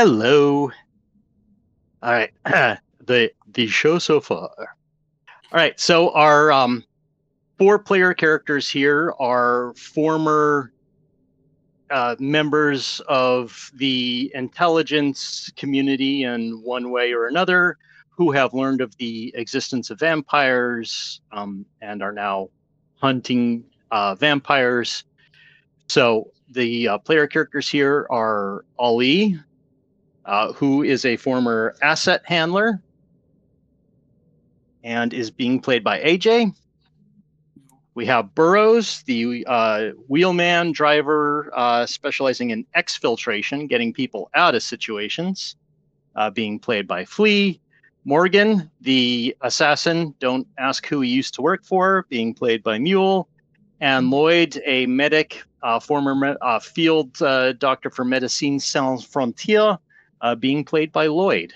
Hello. All right. The show so far. All right. So our four-player characters here are former members of the intelligence community in one way or another, who have learned of the existence of vampires and are now hunting vampires. So the player characters here are Ali, who is a former asset handler and is being played by AJ. We have Burrows, the wheelman driver specializing in exfiltration, getting people out of situations, being played by Flea. Morgan, the assassin, don't ask who he used to work for, being played by Mule. And Lloyd, a medic, former field doctor for Médecins Sans Frontières, being played by Lloyd.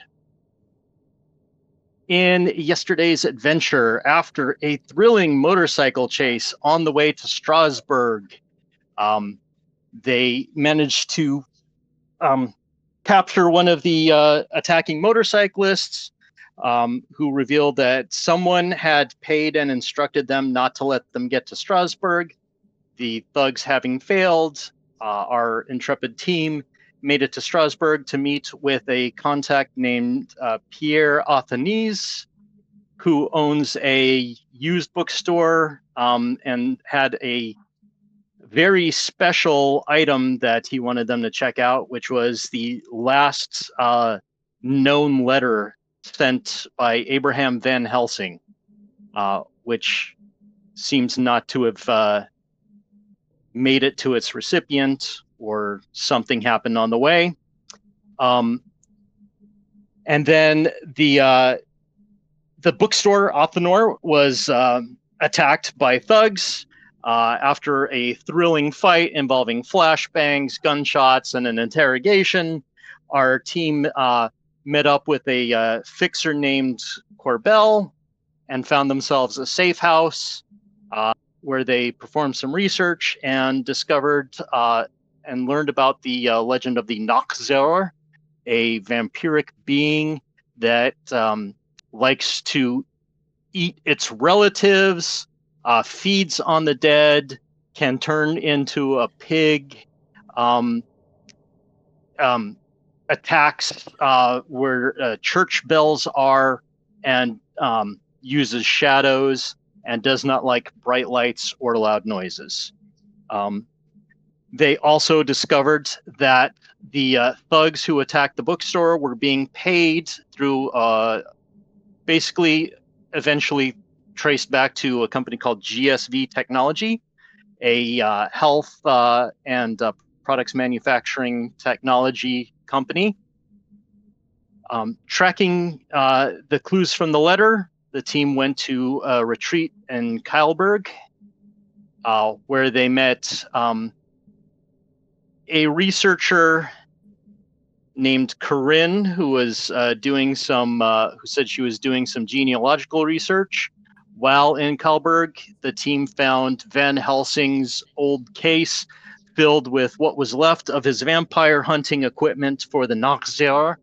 In yesterday's adventure, after a thrilling motorcycle chase on the way to Strasbourg, they managed to capture one of the attacking motorcyclists, who revealed that someone had paid and instructed them not to let them get to Strasbourg. The thugs having failed, our intrepid team made it to Strasbourg to meet with a contact named Pierre Athanese, who owns a used bookstore and had a very special item that he wanted them to check out, which was the last known letter sent by Abraham Van Helsing, which seems not to have made it to its recipient, or something happened on the way. And then the bookstore, Othenor, was attacked by thugs after a thrilling fight involving flashbangs, gunshots, and an interrogation. Our team met up with a fixer named Corbell and found themselves a safe house where they performed some research and discovered and learned about the legend of the Noxer, a vampiric being that likes to eat its relatives, feeds on the dead, can turn into a pig, attacks where church bells are, and uses shadows, and does not like bright lights or loud noises. They also discovered that the thugs who attacked the bookstore were being paid through basically eventually traced back to a company called GSV Technology, a health and products manufacturing technology company. Tracking the clues from the letter, the team went to a retreat in Kyleburg, where they met a researcher named Corinne, who was doing some, who said she was doing some genealogical research. While in Kyleburg, the team found Van Helsing's old case filled with what was left of his vampire hunting equipment for the Noxer.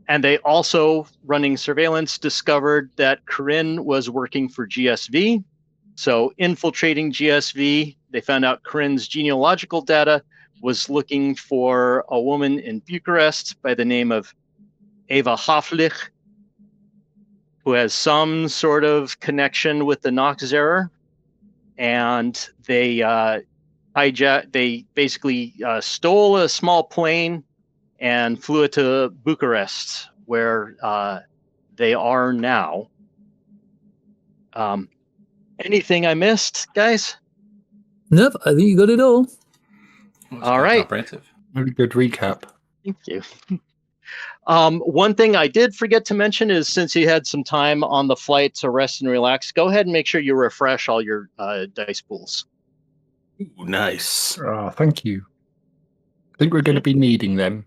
And they also, running surveillance, discovered that Corinne was working for GSV. So infiltrating GSV, they found out Corinne's genealogical data was looking for a woman in Bucharest by the name of Eva Haflich, who has some sort of connection with the Noxer. And they they basically stole a small plane and flew it to Bucharest, where they are now. Anything I missed, guys? Nope, I think you got it all. All right. Comprehensive. Very good recap. Thank you. One thing I did forget to mention is, since you had some time on the flight to rest and relax, go ahead and make sure you refresh all your dice pools. Ooh, nice. Oh, thank you. I think we're going to be needing them.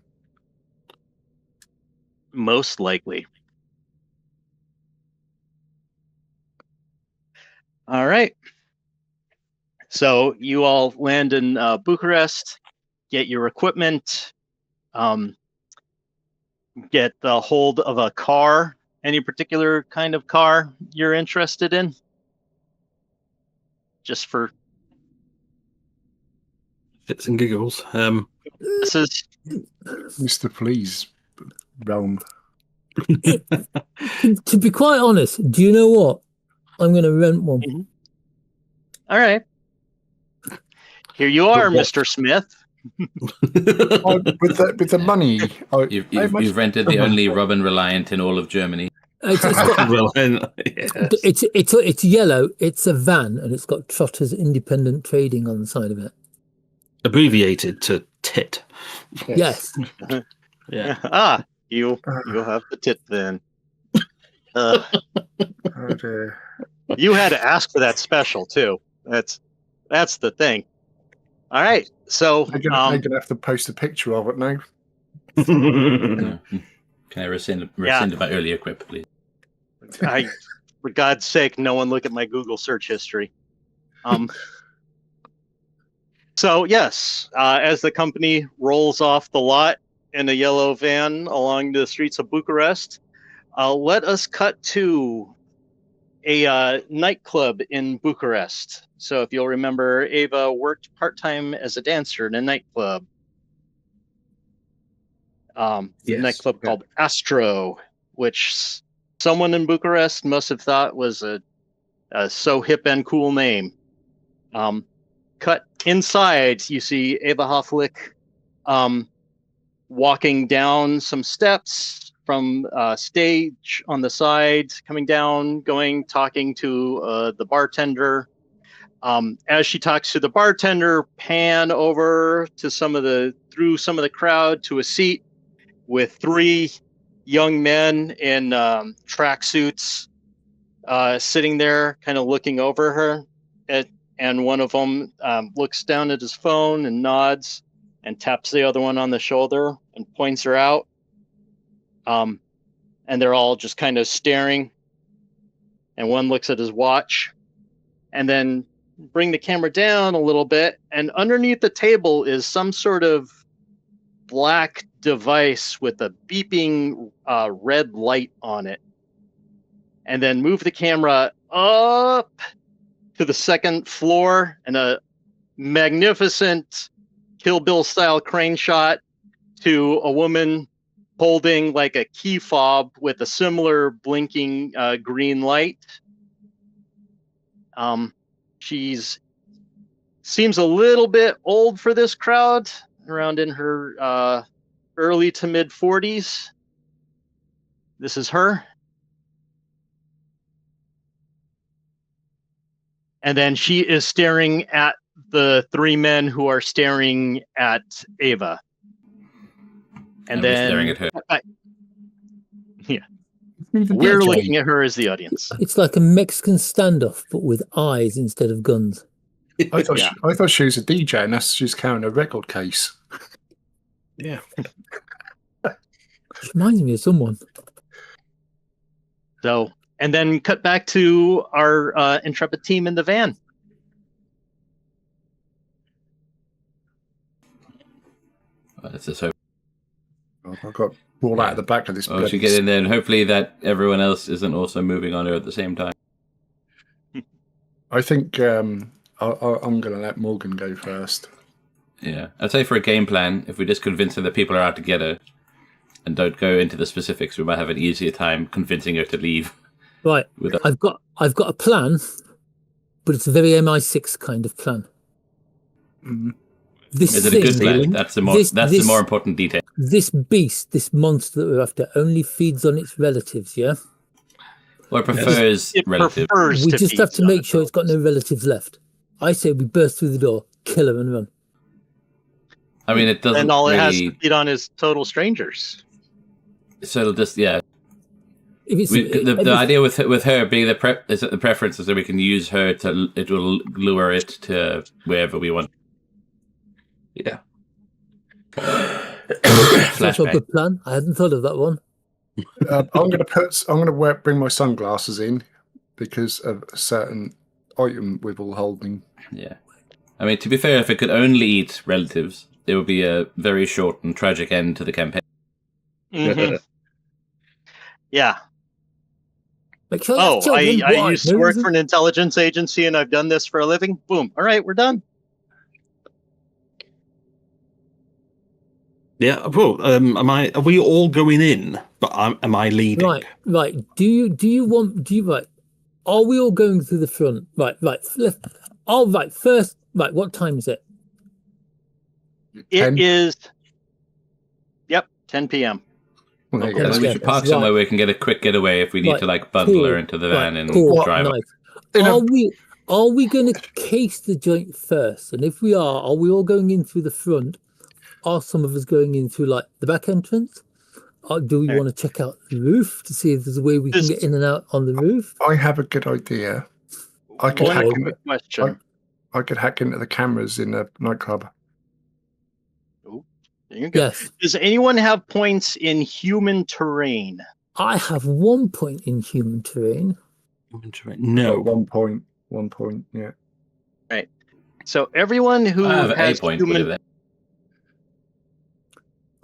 Most likely. All right. So you all land in Bucharest, get your equipment, get the hold of a car. Any particular kind of car you're interested in? Just for Shits and giggles. this is Mr. Please realm. To be quite honest, do you know what? I'm going to rent one. all right. Here you are, But what? Mr. Smith. With the money, You've rented the only Robin Reliant in all of Germany. It's got, Well, yes. it's yellow. It's a van, and it's got Trotter's Independent Trading on the side of it. Abbreviated to TIT. Yes. Yeah. You have the tit then. Oh dear. You had to ask for that special too. That's the thing. All right, so They're gonna have to post a picture of it now. No. Can I rescind my earlier quip, please? For God's sake, no one look at my Google search history. So yes, as the company rolls off the lot in a yellow van along the streets of Bucharest, let us cut to a nightclub in Bucharest. So if you'll remember, Ava worked part-time as a dancer in a nightclub. A nightclub called Astro, which someone in Bucharest must have thought was a so hip and cool name. Cut inside, you see Ava Hofflick walking down some steps from stage on the side, coming down, talking to the bartender. As she talks to the bartender, pan over to through some of the crowd to a seat with 3 young men in tracksuits sitting there, kind of looking over her. And one of them looks down at his phone and nods and taps the other one on the shoulder and points her out. And they're all just kind of staring. And one looks at his watch and then bring the camera down a little bit. And underneath the table is some sort of black device with a beeping red light on it. And then move the camera up to the 2nd floor and a magnificent Kill Bill style crane shot to a woman holding like a key fob with a similar blinking green light. She's seems a little bit old for this crowd, around in her early to mid 40s. This is her. And then she is staring at the 3 men who are staring at Ava. And then staring at her. Yeah. We're looking at her as the audience. It's like a Mexican standoff, but with eyes instead of guns. I thought she was a DJ, and that's she's carrying a record case. Yeah. She reminds me of someone. So, and then cut back to our intrepid team in the van. Let's just hope. I've got ball out of the back of this. Oh, she get in there, and hopefully that everyone else isn't also moving on her at the same time. I think I'm going to let Morgan go first. Yeah, I'd say for a game plan, if we just convince her that people are out to get her, and don't go into the specifics, we might have an easier time convincing her to leave. Right, I've got a plan, but it's a very MI6 kind of plan. Mm. Is it a good plan? That's the more important detail. This beast, this monster that we're after, only feeds on its relatives, yeah? Or prefers relatives. We just have to make sure it's got no relatives left. I say we burst through the door, kill her and run. I mean, it doesn't. And all really... it has to feed on is total strangers. So it'll just, yeah. The idea with her being the preference is that we can use her to, it will lure it to wherever we want. Yeah. That's a good plan. I hadn't thought of that one. I'm going to bring my sunglasses in because of a certain item we're all holding. Yeah. I mean, to be fair, if it could only eat relatives, it would be a very short and tragic end to the campaign. Mm-hmm. Yeah. Make sure I used to work for an intelligence agency, and I've done this for a living. Boom. All right, we're done. Yeah. Well, are we all going in? But am I leading? Right. Do you want? Right? Are we all going through the front? Right. First. Right. What time is it? It is. Yep. 10 p.m. Well, there you I go. think we should park somewhere where we can get a quick getaway if we need to bundle her into the van and drive up. Are we going to case the joint first? And if we are we all going in through the front? Are some of us going in through the back entrance? Or do we want to check out the roof to see if there's a way we can get in and out on the roof? I have a good idea. I could hack into the cameras in the nightclub. There you go. Yes. Does anyone have points in human terrain? I have 1 point in human terrain. No. 1 point. 1 point. Yeah. Right. So everyone who has human.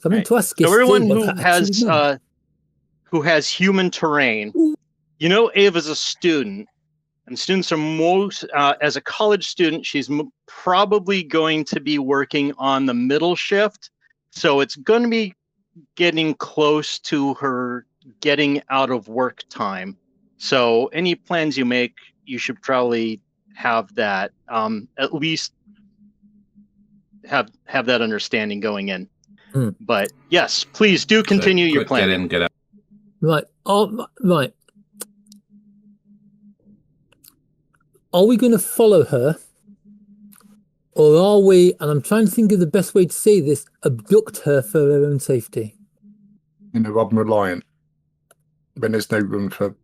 I mean, to ask so everyone who has human terrain, Ava's a student, and students are most as a college student, she's probably going to be working on the middle shift, so it's going to be getting close to her getting out of work time. So any plans you make, you should probably have that at least have that understanding going in. But yes, please do continue your plan. Get in, get out. Right. Right. Are we going to follow her? Or are we, and I'm trying to think of the best way to say this, abduct her for her own safety? I'm reliant. When there's no room for...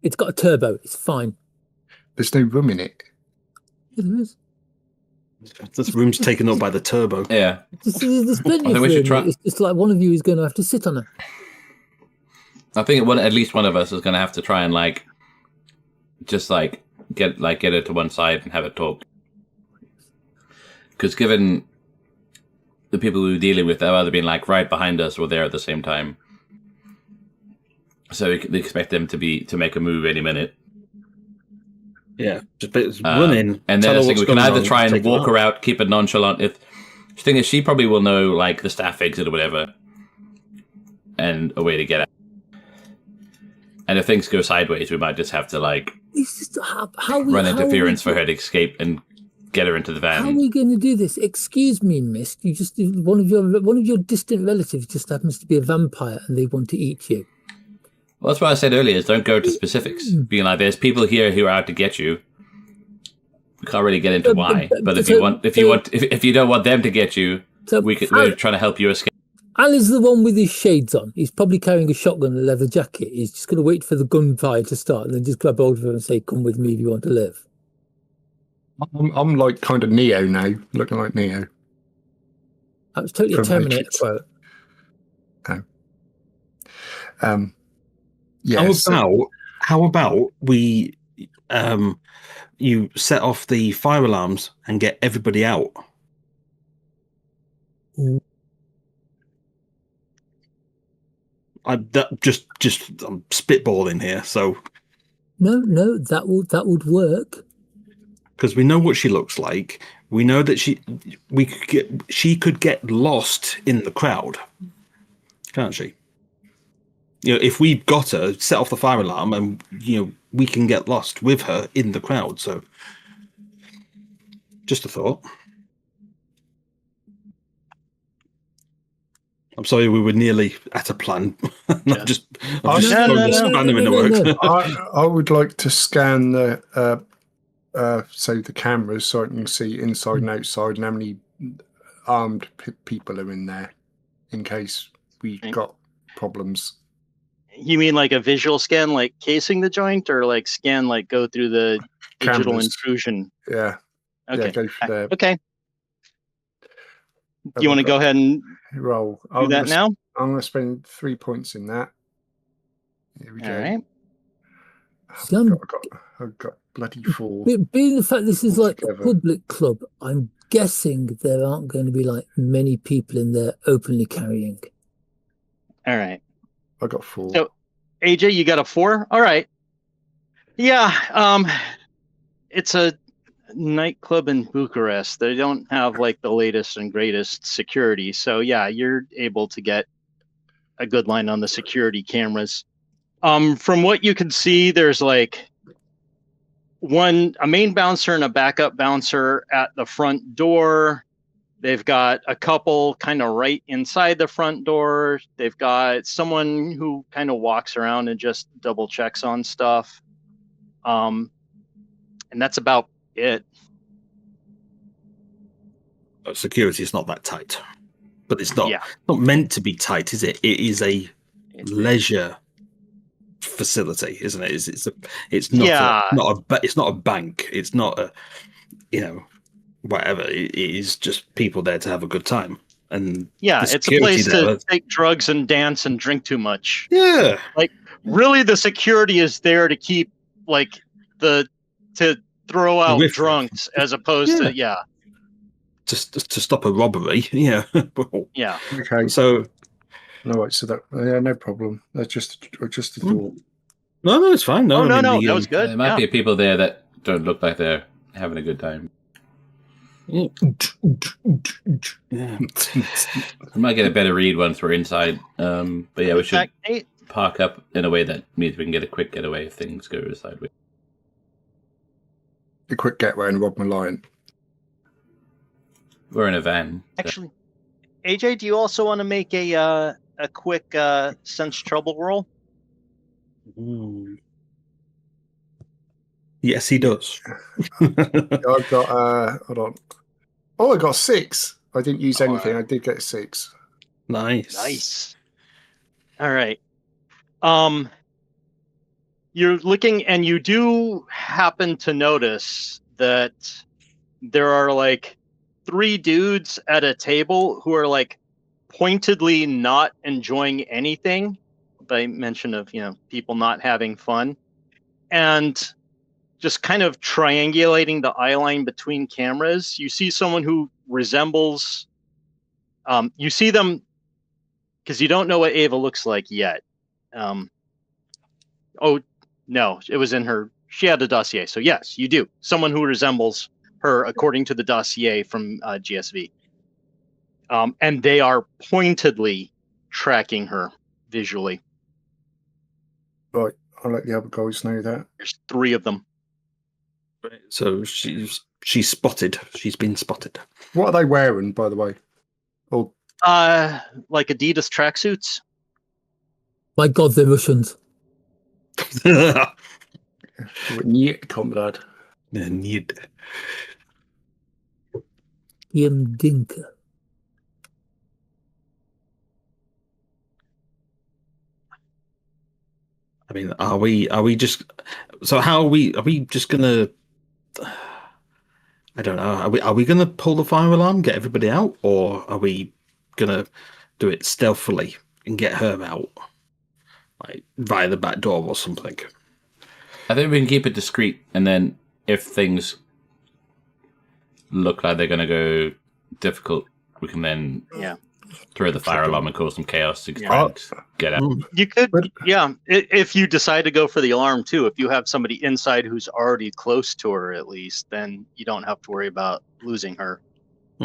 It's got a turbo. It's fine. There's no room in it. Yeah, there is. This room's taken up by the turbo. Yeah. There's plenty of room. It's just like one of you is going to have to sit on it. I think at least one of us is going to have to try and get her to one side and have a talk. Because given the people we were dealing with, they've either been right behind us or there at the same time. So we expect them to make a move any minute. Yeah, just run in. And then I think we can either try and walk her out, keep it nonchalant. The thing is, she probably will know the staff exit or whatever, and a way to get out. And if things go sideways, we might just have to run interference for her to escape and get her into the van. How are we going to do this? Excuse me, miss. You just one of your distant relatives just happens to be a vampire and they want to eat you. Well, that's what I said earlier, is don't go to specifics. Being there's people here who are out to get you. We can't really get into why. But if you don't want them to get you, we're trying to help you escape. Al is the one with his shades on. He's probably carrying a shotgun and a leather jacket. He's just going to wait for the gunfire to start and then just grab hold of her and say, come with me if you want to live. I'm kind of Neo now, looking like Neo. That was totally a Terminator quote. Oh. Yeah. How about we you set off the fire alarms and get everybody out? I'm spitballing here, so no, that would work. Because we know what she looks like. We know that she could get lost in the crowd, can't she? If we've got her, set off the fire alarm, and we can get lost with her in the crowd. So, just a thought. I'm sorry, we were nearly at a plan. I'm just spanning in the works. I would like to scan the cameras so I can see inside and outside and how many armed people are in there in case we got problems. You mean like a visual scan, like casing the joint, or scan, go through the digital intrusion? Yeah. Okay. Yeah, go for the... Okay. Do you want to go ahead and roll? Do that now? I'm going to spend 3 points in that. Here we go. All right. I've got bloody 4. Being the fact this is a public club, I'm guessing there aren't going to be like many people in there openly carrying. All right. I got 4. So, AJ, you got a 4? All right. Yeah. It's a nightclub in Bucharest. They don't have like the latest and greatest security. So yeah, you're able to get a good line on the security cameras. From what you can see, there's like a main bouncer and a backup bouncer at the front door. They've got a couple kind of right inside the front door. They've got someone who kind of walks around and just double checks on stuff. And that's about it. Security is not that tight, but it's not Yeah. not meant to be tight, is it? It is a leisure facility, isn't it? It's not a bank. It's not a whatever. It is just people there to have a good time. And yeah, it's a place to take drugs and dance and drink too much. Yeah, like really, the security is there to keep to throw out drunks as opposed to to stop a robbery. Yeah. Yeah. Okay. So no, so that no problem. That's just a thought. No, it's fine. No, no, that was good. There might be people there that don't look like they're having a good time. Yeah. We might get a better read once we're inside. But yeah, we should park up in a way that means we can get a quick getaway if things go sideways. A quick getaway and rob my lion. We're in a van. Actually, AJ, do you also want to make a quick sense trouble roll? Ooh. Yes, he does. I've got hold on. Oh, I got 6. I didn't use anything. I did get 6. Nice. All right. You're looking, and you do happen to notice that there are like 3 dudes at a table who are like pointedly not enjoying anything, by mention of people not having fun, and just kind of triangulating the eye line between cameras. You see someone who resembles, you see them because you don't know what Ava looks like yet. Oh no, it was in her, she had a dossier. So yes, you do. Someone who resembles her according to the dossier from GSV. And they are pointedly tracking her visually. Right, I'll let the other guys know that. There's 3 of them. So she's spotted. She's been spotted. What are they wearing, by the way? Oh, like Adidas tracksuits. My God, they're Russians. Niet, comrade. Niet. Dinka. I mean, are we just? So how are we just gonna? I don't know. Are we gonna pull the fire alarm, get everybody out, or are we gonna do it stealthily and get her out, like via the back door or something? I think we can keep it discreet, and then if things look like they're gonna go difficult, we can then throw the fire alarm and cause some chaos to get out. You could, if you decide to go for the alarm too, if you have somebody inside who's already close to her at least, then you don't have to worry about losing her.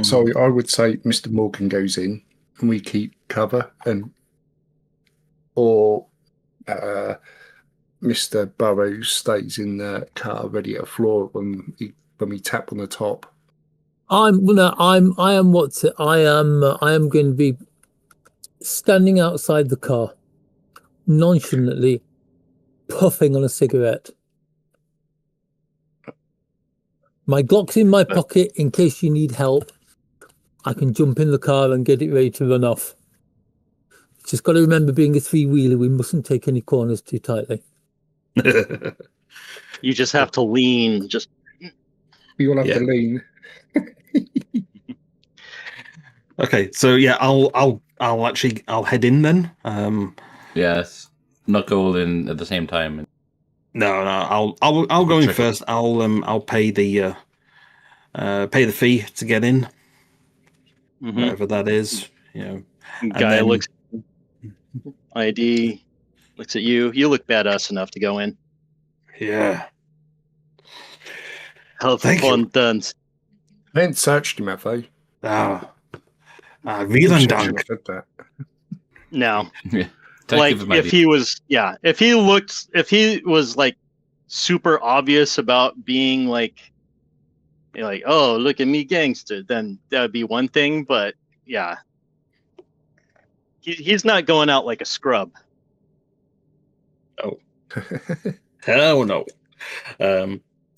So I would say Mr. Morgan goes in and we keep cover, or Mr. Burrows stays in the car ready at the floor when we tap on the top. I am going to be standing outside the car, nonchalantly puffing on a cigarette. My Glock's in my pocket in case you need help. I can jump in the car and get it ready to run off. Just got to remember, being a 3-wheeler, we mustn't take any corners too tightly. You just have to lean. We all have to lean. Okay, so I'll head in then. Yes, not go all in at the same time. No, I'll go in first. I'll pay the pay the fee to get in, Mm-hmm. whatever that is. You know, Guy looks ID, looks at you. You look badass enough to go in. Yeah. Have fun, done. I didn't search him, have I? Vielen Dank. Said that. No. Yeah. Like if he was like super obvious about being like oh, look at me, gangster, then that would be one thing, but yeah, he's not going out like a scrub. Oh. Hell no.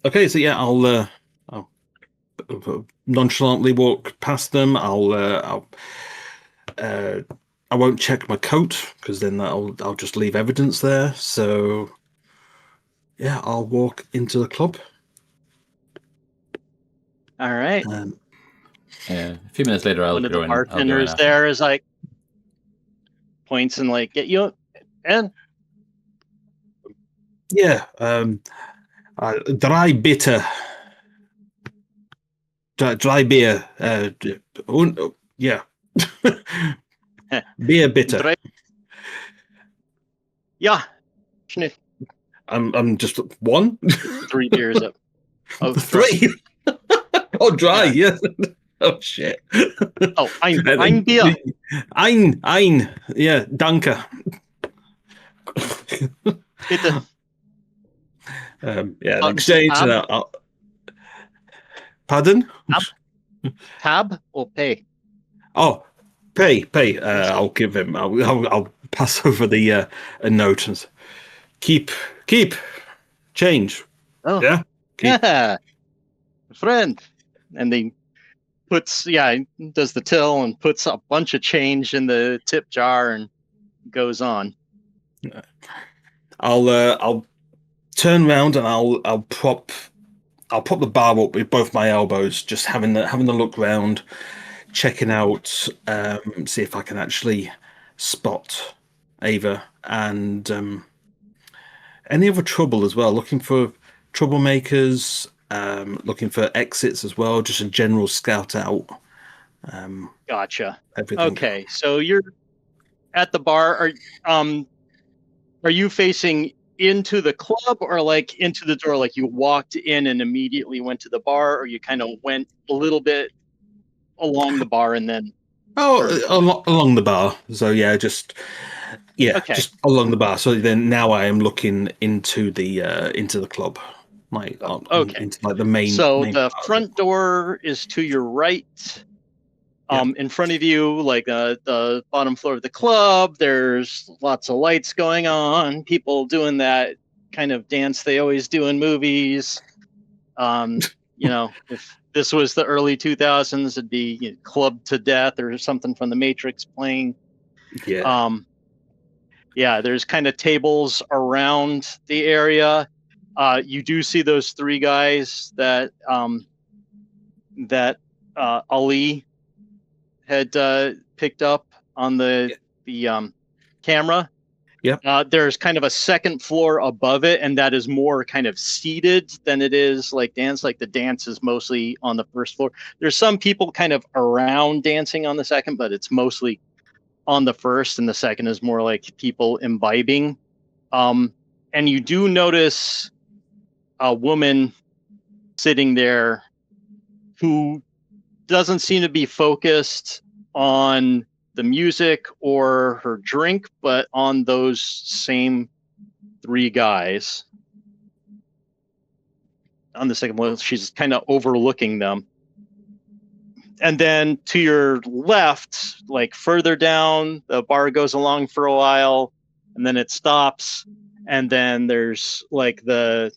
Okay, so yeah, I'll nonchalantly walk past them. I won't check my coat because then I'll just leave evidence there. So yeah, I'll walk into the club. All right. A few minutes later, I'll One of go the in. bartenders there is like points and like, get you in. Yeah. Dry bitter. Dry beer. Yeah. Beer bitter. Yeah. I'm just one. 3 beers up. Oh, 3. Oh, dry. Yeah. Oh shit. Oh, ein Bier. Ein. Yeah, danke. Bitte. Yeah, an exchange. Pardon? Tab or pay? Oh, pay. I'll give him. I'll pass over the a note and keep change. Oh, yeah, keep. Yeah, friend. And he does the till and puts a bunch of change in the tip jar and goes on. I'll turn around and I'll prop the bar up with both my elbows, just having a look round, checking out, see if I can actually spot Ava and any other trouble as well. Looking for troublemakers, looking for exits as well. Just a general scout out. Gotcha. Everything. Okay, so you're at the bar. Are you facing into the club or like into the door, like you walked in and immediately went to the bar, or you kind of went a little bit along the bar and then along the bar? So yeah, just along the bar. So then now I am looking into the club, like into like the main. So main the part. front door is to your right. In front of you, like the bottom floor of the club, there's lots of lights going on, people doing that kind of dance they always do in movies. If this was the early 2000s, it'd be Club to Death or something from The Matrix playing. Yeah. There's kind of tables around the area. You do see those 3 guys that Ali had picked up on the camera. Yep. There's kind of a second floor above it, and that is more kind of seated than it is like dance. Like the dance is mostly on the first floor. There's some people kind of around dancing on the second, but it's mostly on the first, and the second is more like people imbibing. And you do notice a woman sitting there who doesn't seem to be focused on the music or her drink, but on those same 3 guys. On the second one, she's kind of overlooking them. And then to your left, like further down, the bar goes along for a while, and then it stops. And then there's like the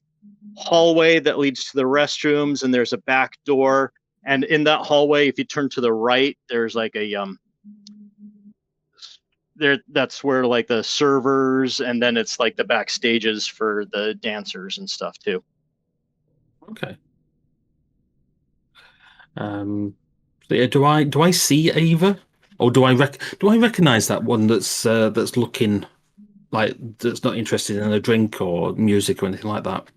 hallway that leads to the restrooms, and there's a back door. And in that hallway, if you turn to the right, there's like a that's where like the servers, and then it's like the backstages for the dancers and stuff too. Okay. So yeah, do I see Ava, or do I recognize that one that's looking like that's not interested in a drink or music or anything like that?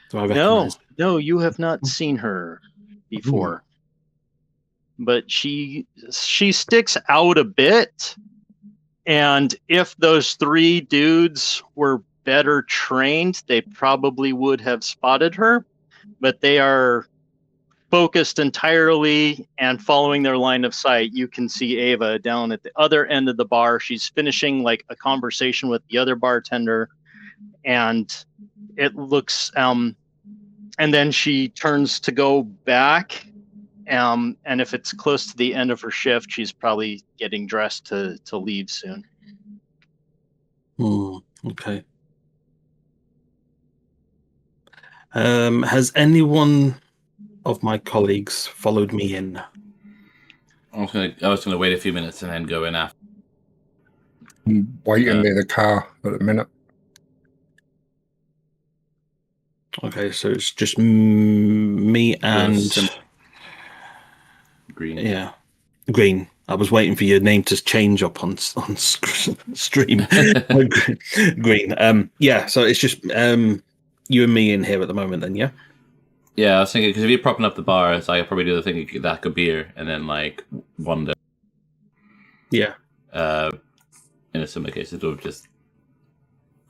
Do I recognize? No, you have not seen her. before. But she sticks out a bit, and if those 3 dudes were better trained, they probably would have spotted her, but they are focused entirely and following their line of sight. You can see Ava down at the other end of the bar. She's finishing like a conversation with the other bartender, and it looks and then she turns to go back. And if it's close to the end of her shift, she's probably getting dressed to leave soon. Okay. Has anyone of my colleagues followed me in? I was gonna wait a few minutes and then go in after. I'm waiting near the car at the minute. Okay, so it's just me and Green. Yeah, Green. I was waiting for your name to change up on stream. Green. Yeah, so it's just you and me in here at the moment then, yeah? Yeah, I was thinking, because if you're propping up the bar, it's like I'll probably do the thing, you get that a beer, and then like wander. Yeah. In a similar case, it'll just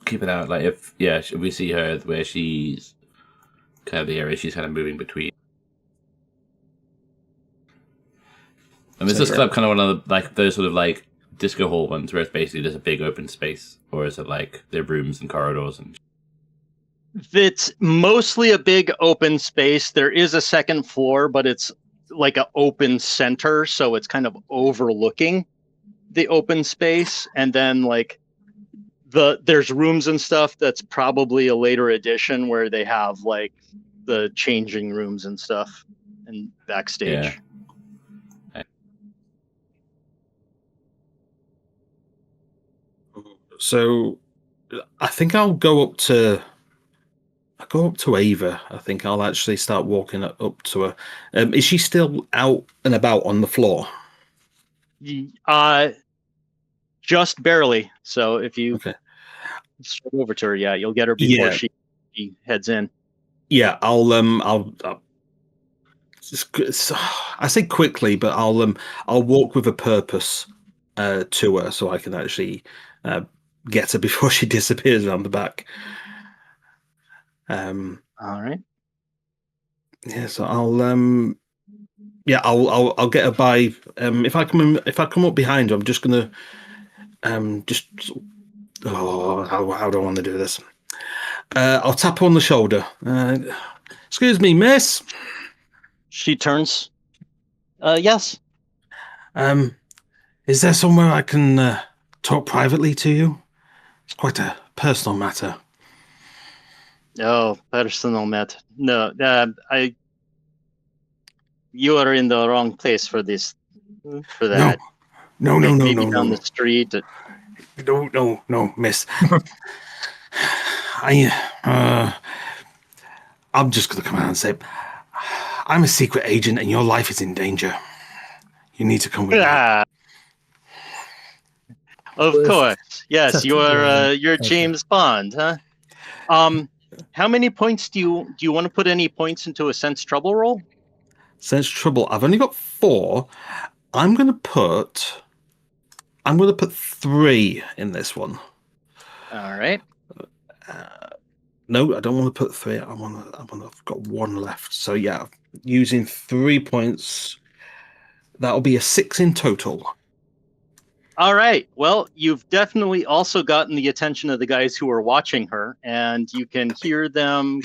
keep it out. Like if we see her where she's kind of the area she's kind of moving between. And is this club kind of one of the, like those sort of like disco hall ones where it's basically just a big open space, or is it like there are rooms and corridors and? It's mostly a big open space. There is a second floor, but it's like an open center, so it's kind of overlooking the open space. And then like there's rooms and stuff that's probably a later addition where they have like the changing rooms and stuff and backstage. Yeah. So I think I'll go up to Ava. I think I'll actually start walking up to her. Is she still out and about on the floor? Just barely. So if you straight over to her, you'll get her before she heads in. Yeah, I'll I say quickly, but I'll walk with a purpose to her so I can actually get her before she disappears around the back. All right. Yeah, so I'll get her by. If I come up behind her, I'm just gonna how do I want to do this? I'll tap her on the shoulder. Excuse me, miss. She turns. Yes. Is there somewhere I can talk privately to you? It's quite a personal matter. Oh, personal matter. No, you are in the wrong place for this. For that. No. Maybe down the street. No, miss. I'm just gonna come out and say, I'm a secret agent, and your life is in danger. You need to come with me. Of course, yes. You're James Bond, huh? How many points do you want to put any points into a sense trouble roll? Sense trouble. I've only got 4. I'm gonna put 3 in this one. All right. No, I don't want to put 3. I've got 1 left. So yeah, using 3 points, that'll be a 6 in total. All right. Well, you've definitely also gotten the attention of the guys who are watching her, and you can hear them.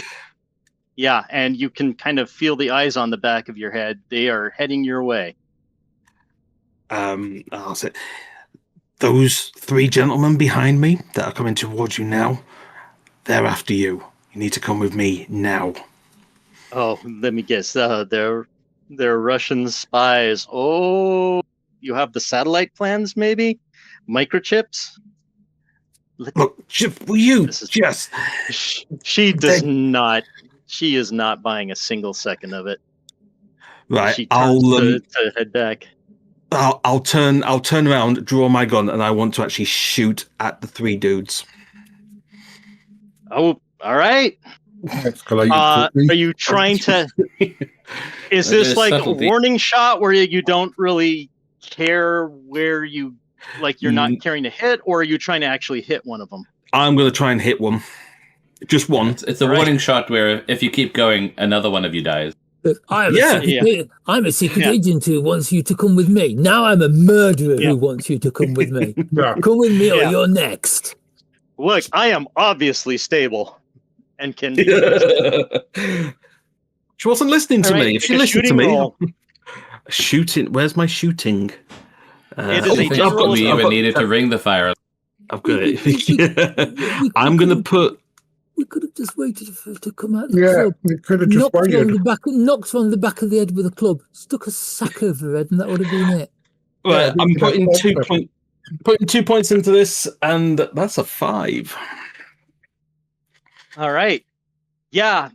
Yeah, and you can kind of feel the eyes on the back of your head. They are heading your way. I'll say, those 3 gentlemen behind me that are coming towards you now, they're after you. You need to come with me now. Oh, let me guess. They're Russian spies. Oh, you have the satellite plans, maybe? Microchips? Look, will you just... She does not... She is not buying a single second of it. Right, she turns to head back. I'll turn around, draw my gun, and I want to actually shoot at the 3 dudes. Oh, all right. Are you trying to? Is this like subtlety. A warning shot where you don't really care where you, like you're not caring to hit, or are you trying to actually hit one of them? I'm going to try and hit one. Just one. It's a warning shot where if you keep going, another one of you dies. I'm a secret agent who wants you to come with me. Now I'm a murderer who wants you to come with me. Come with me or you're next. Look, I am obviously stable and can be. She wasn't listening to me. If she listened to me, shooting. Where's my shooting? It is a general. We even needed to ring the fire. I've got it. I'm going to put. We could have just waited for her to come out of the club. We could have just waited. Knocked her on the back of the head with a club, stuck a sack over her head, and that would have been it. Well, I'm putting 2 points into this, and that's a 5. All right. Yeah.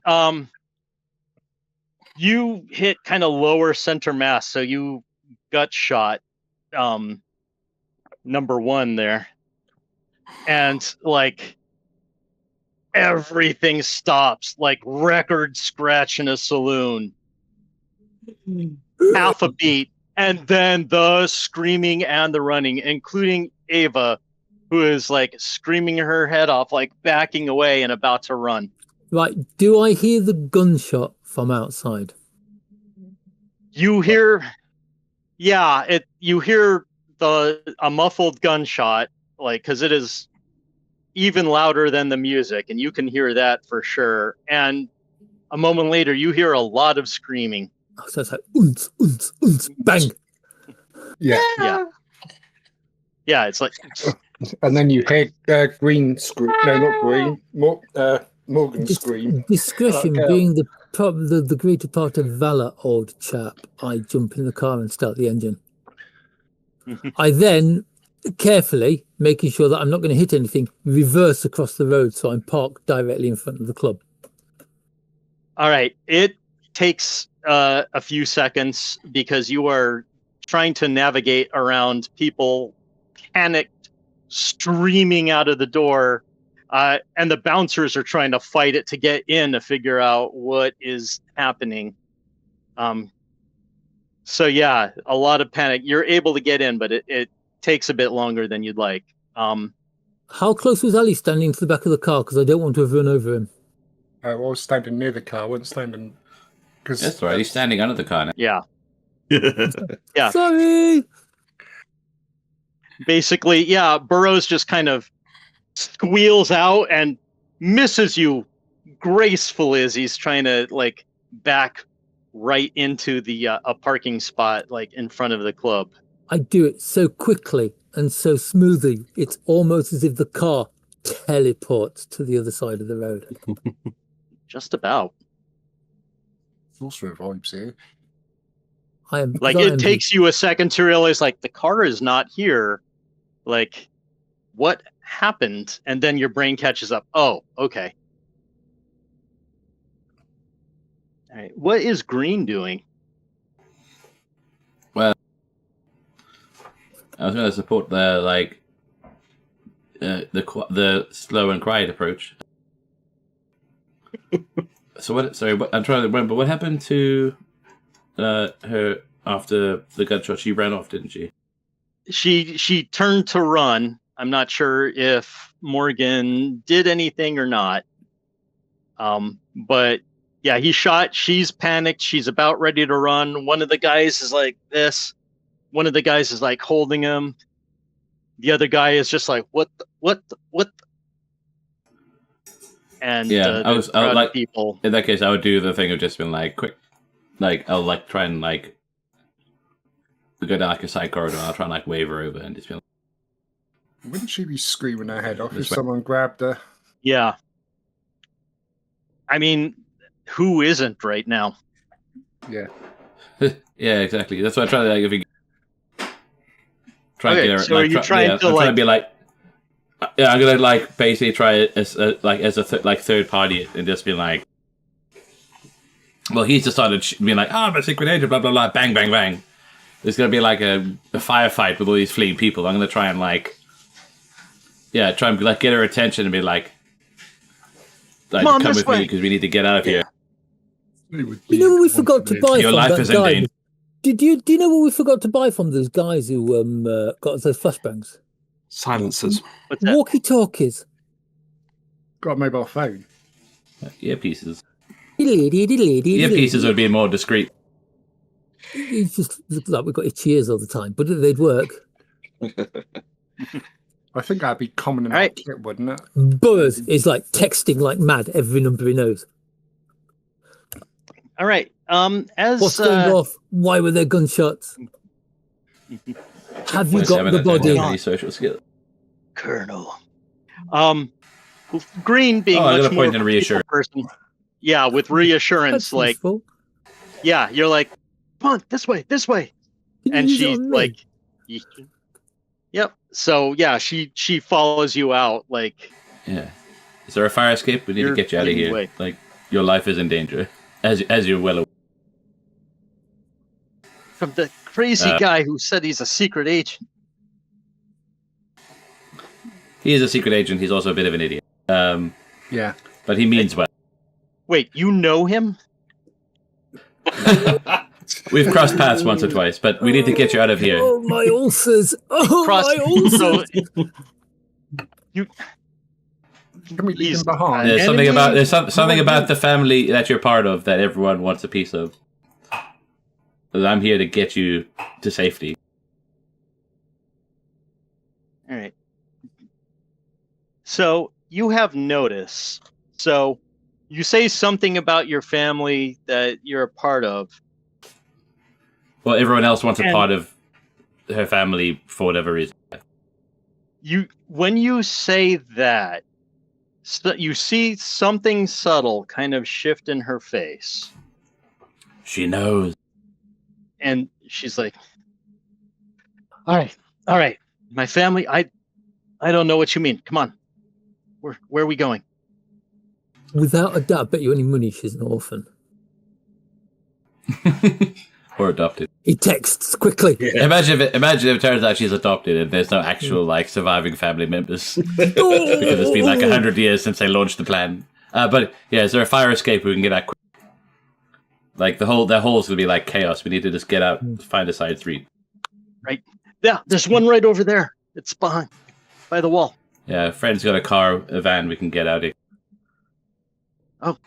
You hit kind of lower center mass, so you gut shot number 1 there. And like everything stops, like record scratch in a saloon. Half a beat, and then the screaming and the running, including Ava, who is like screaming her head off, like backing away and about to run. Right, do I hear the gunshot from outside? You hear, you hear a muffled gunshot, like, because it is even louder than the music, and you can hear that for sure. And a moment later, you hear a lot of screaming. Oh, so it's like bang. Yeah. It's like, and then you hear green scream. No, not green. Morgan scream. Discretion being the greater part of valor, old chap. I jump in the car and start the engine. I then, carefully, making sure that I'm not going to hit anything, reverse across the road so I'm parked directly in front of the club. All right. It takes a few seconds because you are trying to navigate around people panicked, streaming out of the door, and the bouncers are trying to fight it to get in to figure out what is happening. So yeah, a lot of panic. You're able to get in, but it takes a bit longer than you'd like. How close was Ali standing to the back of the car? Because I don't want to have run over him. I was standing near the car. I wasn't standing. That's right. He's standing under the car now. Yeah. Yeah. Sorry. Basically, yeah. Burroughs just kind of squeals out and misses you gracefully as he's trying to like back right into the a parking spot like in front of the club. I do it so quickly and so smoothly. It's almost as if the car teleports to the other side of the road. Just about. Also vibes here. It takes you a second to realize like the car is not here. Like, what happened? And then your brain catches up. Oh, okay. All right. What is Green doing? Well, I was going to support the the slow and quiet approach. So what? Sorry, I'm trying to remember what happened to her after the gunshot. She ran off, didn't she? She turned to run. I'm not sure if Morgan did anything or not. But yeah, he shot. She's panicked. She's about ready to run. One of the guys is like this. One of the guys is like holding him. The other guy is just like, what? And yeah, I was like, people. In that case, I would do the thing of just being like, quick, like I'll like try and like go down like a side corridor. And I'll try and like wave her over and just be like, wouldn't she be screaming her head off if someone grabbed her? Yeah. I mean, who isn't right now? Yeah. Yeah, exactly. That's why I try to like if you try okay, to get her. So like, are you trying to like? To be like, yeah, I'm gonna like basically try it as a third party and just be like, well, he's decided being like, I'm a secret agent, blah blah blah, bang bang bang. There's gonna be like a firefight with all these fleeing people. I'm gonna try and like, yeah, try and like get her attention and be like, Like, come with me because we need to get out of here. You know what we forgot to buy Your from life that is in guy? danger. Do you know what we forgot to buy from those guys who got us those flashbangs? Silencers. Walkie-talkies. Got a mobile phone. Earpieces. Earpieces Earpieces would be more discreet. It just looked like we've got itchy ears all the time, but they'd work. I think that'd be common in our kit, wouldn't it? Buzz is like texting like mad every number he knows. All right. As what's going off? Why were there gunshots? Have you got the body? Any social skill, Colonel. Green being much more point and reassurance person. Yeah, with reassurance, like useful. Yeah, you're like, come on, this way, and she's like, yep. So yeah, she follows you out, like. Yeah. Is there a fire escape? We need to get you out of here. Away. Like, your life is in danger, as you're well aware. From the crazy guy who said he's a secret agent. He is a secret agent. He's also a bit of an idiot. Yeah. But he means well. Wait, you know him? We've crossed paths once or twice, but we need to get you out of here. Oh, my ulcers! Oh, my ulcers! You... Can we leave him behind? There's something about the family that you're part of that everyone wants a piece of. I'm here to get you to safety. All right. So you have notice. So you say something about your family that you're a part of. Well, everyone else wants a part of her family for whatever reason. When you say that, you see something subtle kind of shift in her face. She knows. And she's like, all right. My family, I don't know what you mean. Come on. Where are we going? Without a doubt, I bet you any money she's an orphan. Or adopted. He texts quickly. Yeah. Imagine if it turns out she's adopted and there's no actual surviving family members because it's been 100 years since they launched the plan. But yeah, is there a fire escape we can get out quick? Like the hole's gonna be chaos. We need to just get out and find a side street. Right. Yeah, there's one right over there. It's behind by the wall. Yeah, friend's got a van we can get out of. Oh.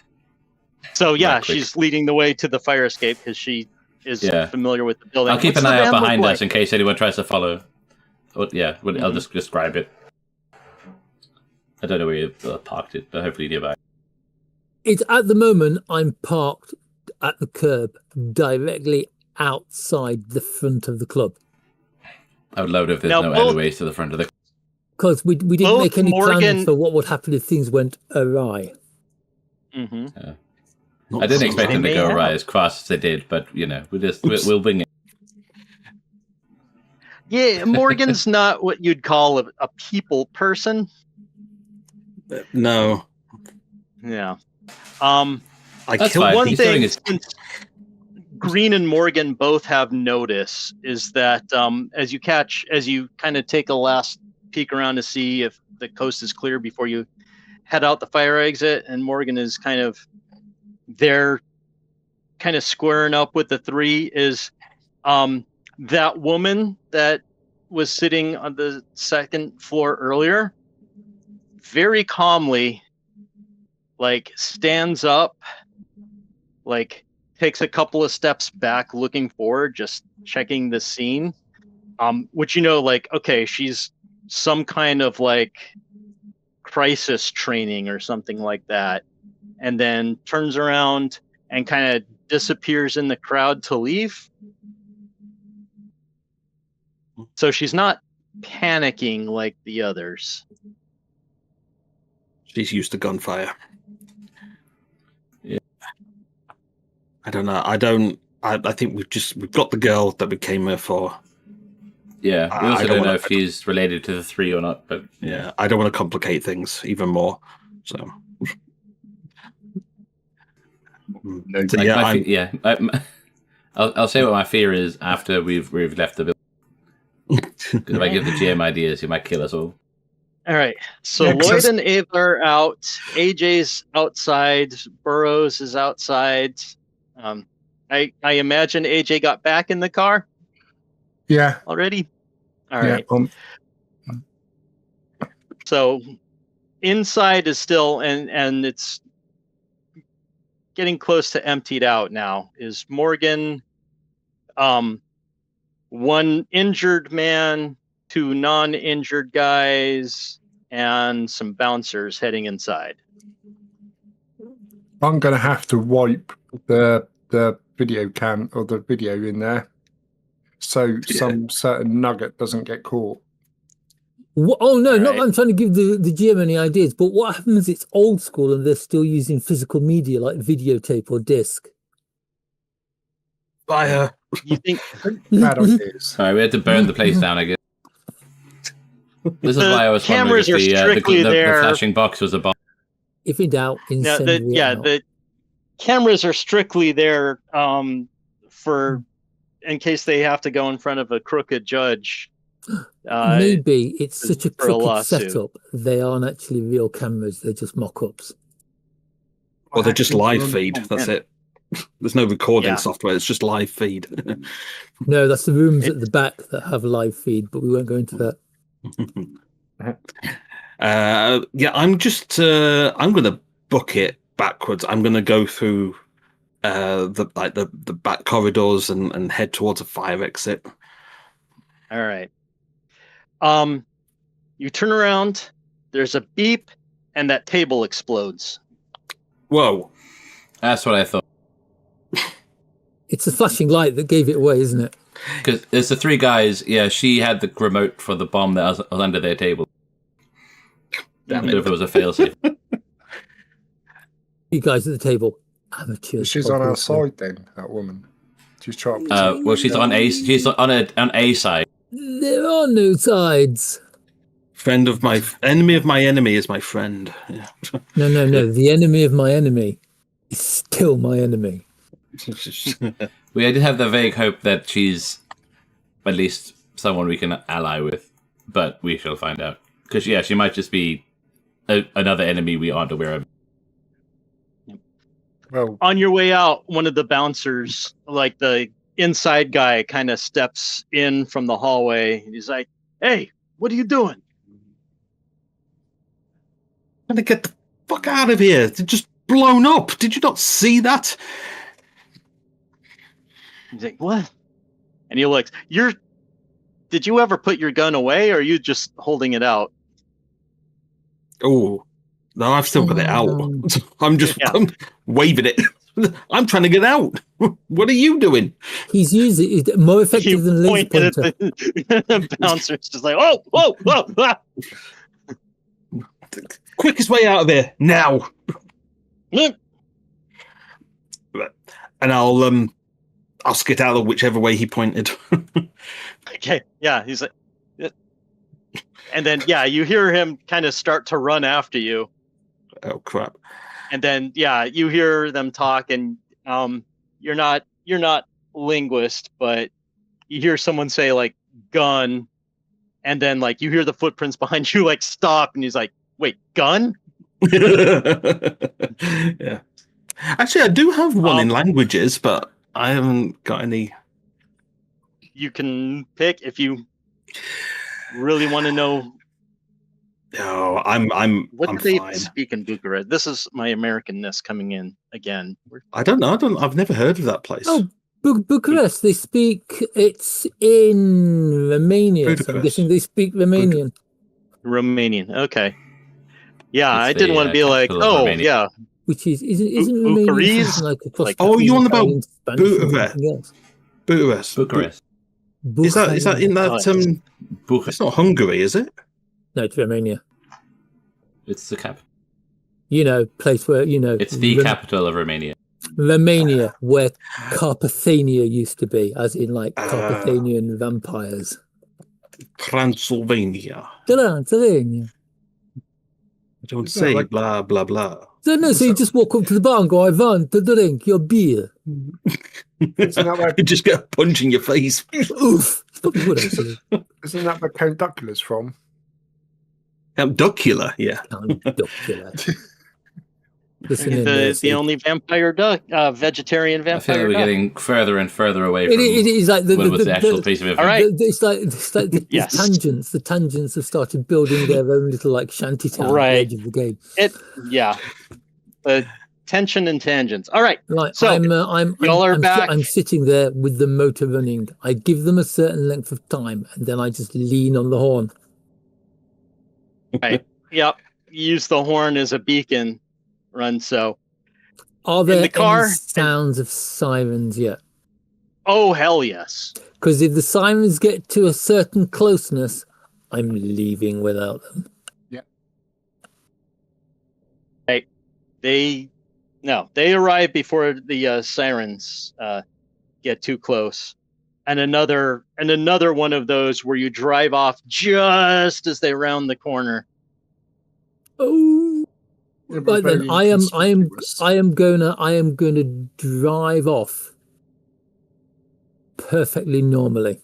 So yeah, she's leading the way to the fire escape because she is familiar with the building. I'll keep an eye out behind us in case anyone tries to follow. I'll just describe it. I don't know where you parked it, but hopefully nearby. It's at the moment I'm parked at the curb directly outside the front of the club. I would love it if there's no alleyways to the front of the. Because we didn't make any plans for what would happen if things went awry. Mm-hmm. Yeah. I didn't expect them to go awry as fast as they did, but we'll wing it. Yeah, Morgan's not what you'd call a people person. No. Yeah. That's fine. One thing since Green and Morgan both have notice is that as you kind of take a last peek around to see if the coast is clear before you head out the fire exit, and Morgan is kind of there, kind of squaring up with the three, is that woman that was sitting on the second floor earlier very calmly stands up, takes a couple of steps back looking forward, just checking the scene, which okay, she's some kind of crisis training or something like that, and then turns around and kind of disappears in the crowd to leave. So she's not panicking like the others. She's used to gunfire. Yeah. I don't know. I think we've got the girl that we came here for. Yeah, we also don't know if she's related to the three or not, but yeah, I don't want to complicate things even more. So, I'll say what my fear is after we've left the building. Because if I give the GM ideas, he might kill us all. All right. So Yeah, 'cause Lloyd that's- and Ava are out. AJ's outside. Burroughs is outside. I imagine AJ got back in the car Yeah. already. All Yeah. right. So inside is still and it's getting close to emptied out now. Is Morgan, one injured man, 2 non-injured guys, and some bouncers heading inside. I'm going to have to wipe the video cam or the video in there, so some certain nugget doesn't get caught. Oh no, All not right. that I'm trying to give the GM any ideas, but what happens? It's old school and they're still using physical media like videotape or disc. Fire. You think Bad ideas. Sorry, we had to burn the place down, I guess. This is The why I was wondering if cameras are strictly the there. flashing box was a bomb. If in doubt, now incendiary out. the cameras are strictly there for in case they have to go in front of a crooked judge. Maybe it's such a for a crooked lawsuit. setup. They aren't actually real cameras. They're just mock-ups. Or they're just live feed. Oh, That's man. it. There's no recording Yeah. software. It's just live feed. No, that's the rooms at the back that have live feed, but we won't go into that. Yeah, I'm just. I'm going to book it backwards. I'm going to go through the back corridors and head towards a fire exit. All right. You turn around, there's a beep, and that table explodes. Whoa! That's what I thought. It's the flashing light that gave it away, isn't it? Because there's the 3 guys. Yeah, she had the remote for the bomb that was under their table. I Damn wonder if it! it was a failsafe. You guys at the table, amateurs. She's on our obviously. side then, that woman. She's trying to Well, she's on A. She's on A side. There are no sides. Friend of my enemy of my enemy is my friend. Yeah. No. The enemy of my enemy is still my enemy. We did have the vague hope that she's at least someone we can ally with, but we shall find out. Because she might just be another enemy we aren't aware of. Well, On your way out, one of the bouncers, like the inside guy, kind of steps in from the hallway. He's like, "Hey, what are you doing?" Trying to get the fuck out of here. They're just blown up. Did you not see that? He's like, "What?" And he looks, did you ever put your gun away, or are you just holding it out? Oh, no, I've still got it out. I'm just I'm waving it. I'm trying to get out. What are you doing? He's using it more He effective than laser pointed at pointer. the bouncer's just like, "Oh, whoa, whoa, ah." Quickest way out of here now. Mm. And I'll skedaddle whichever way he pointed. Okay, yeah, he's like, and then you hear him kind of start to run after you, Oh crap! and then you hear them talk, and you're not linguist, but you hear someone say like gun, and then like you hear the footprints behind you like stop, and he's like, "Wait, gun?" Yeah. Actually, I do have one in languages, but I haven't got any. You can pick if you really want to know. No, I'm What I'm do they fine. speak in Bucharest? This is my Americanness coming in again. I don't know. I've never heard of that place. Oh, Bucharest. They speak. It's in Romania. So I'm Budapest. guessing they speak Romanian. Romanian. Okay. Yeah, It's I didn't the, want to be like, capital of oh Romania. yeah, Which isn't Romania Bucharest? something like across Like- Oh, you on about Italian, Spanish, and Bucharest? something else? Bucharest. Bucharest. Is that in that? It's Bucharest. not Hungary, is it? No, it's Romania. It's the cap. Place where It's the capital of Romania. Romania, where Carpatania used to be, as in like Carpathian vampires. Transylvania. Transylvania. Don't Isn't that say like- blah blah blah. So you just walk up to the bar and go, "I want to drink your beer." isn't that where, You just get a punch in your face. Oof. It's probably would actually. isn't that where Count Duckula's from? Duckula, yeah. Count Duckula. Listen in the there, the see. only vampire duck, vegetarian I feel vampire like we're duck. getting further and further away from It is like what was the actual piece of All information. right. it's like the Yes. tangents. The tangents have started building their own little like shanty town at the Right. edge of the game. Tension and tangents. All right. Right, So, y'all are back. I'm sitting there with the motor running. I give them a certain length of time, and then I just lean on the horn. Right. Yep. Use the horn as a beacon. Run so. Are there the car- any sounds of sirens yet? Oh hell yes. Because if the sirens get to a certain closeness, I'm leaving without them. They arrive before the sirens get too close. And another one of those where you drive off just as they round the corner. Oh, Yeah, but then very I am inconspicuous. gonna drive off perfectly normally.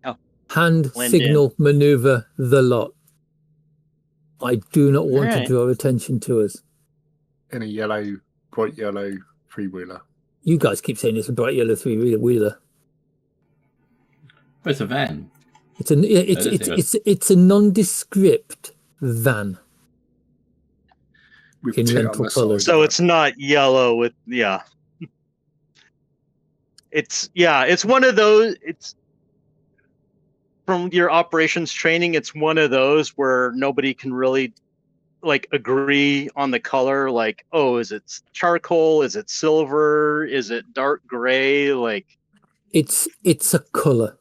Oh. Hand Blend signal maneuver the lot. I do not want to Alright. draw attention to us. In a bright yellow three-wheeler. You guys keep saying it's a bright yellow three-wheeler. Oh, it's a van. It's a nondescript van. With In tit on rental the colours. side So of it's not yellow with It's one of those. It's from your operations training. It's one of those where nobody can really agree on the color. Like, oh, is it charcoal? Is it silver? Is it dark gray? Like It's a colour.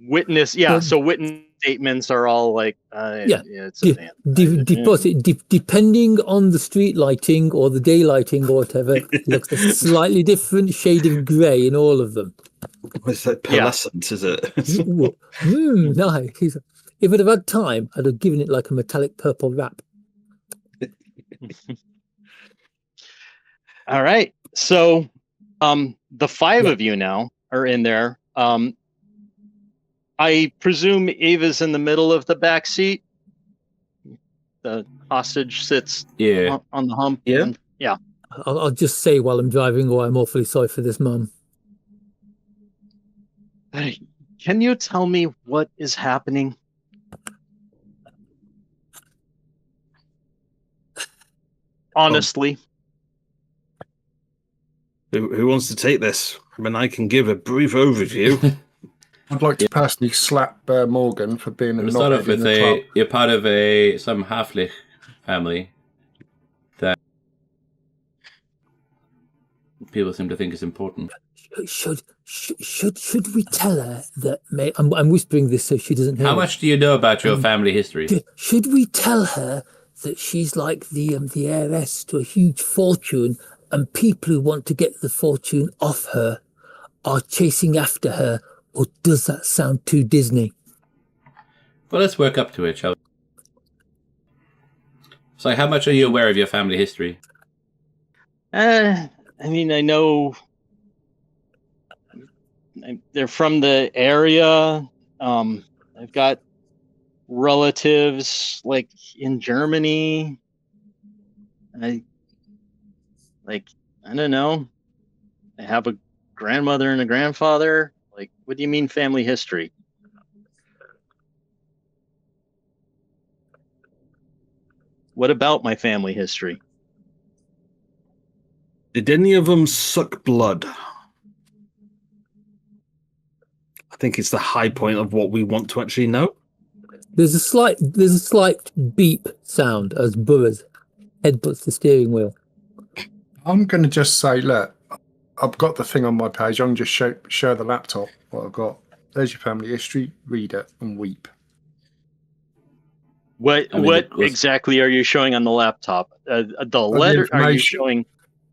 witness. Yeah. So witness statements are all like, it's a van. Depending on the street lighting or the day lighting or whatever, it looks a slightly different shade of grey in all of them. It's like pearlescent, is it? Nice. If I'd have had time, I'd have given it like a metallic purple wrap. All right. So, the five of you now are in there. I presume Ava's in the middle of the back seat. The hostage sits on the hump. Yeah. I'll just say while I'm driving, oh, I'm awfully sorry for this mum. Hey, can you tell me what is happening? Honestly. Who wants to take this? I mean, I can give a brief overview. I'd like to personally slap Morgan for being a We'll start off knobhead in with the club. you're part of some halfling family that people seem to think is important. Should we tell her that? I'm whispering this so she doesn't hear. How much do you know about your family history? Should we tell her that she's like the heiress to a huge fortune, and people who want to get the fortune off her are chasing after her? Or does that sound too Disney? Well, let's work up to it, shall we? So, how much are you aware of your family history? I mean, I know they're from the area. I've got relatives like in Germany. I don't know. I have a grandmother and a grandfather. Like, what do you mean family history? What about my family history? Did any of them suck blood? I think it's the high point of what we want to actually know. There's a slight beep sound as Burr's headbutts the steering wheel. I'm going to just say, look, I've got the thing on my page. I'm just show the laptop what I've got. There's your family history. Read it and weep. What exactly are you showing on the laptop? The letter? Are you showing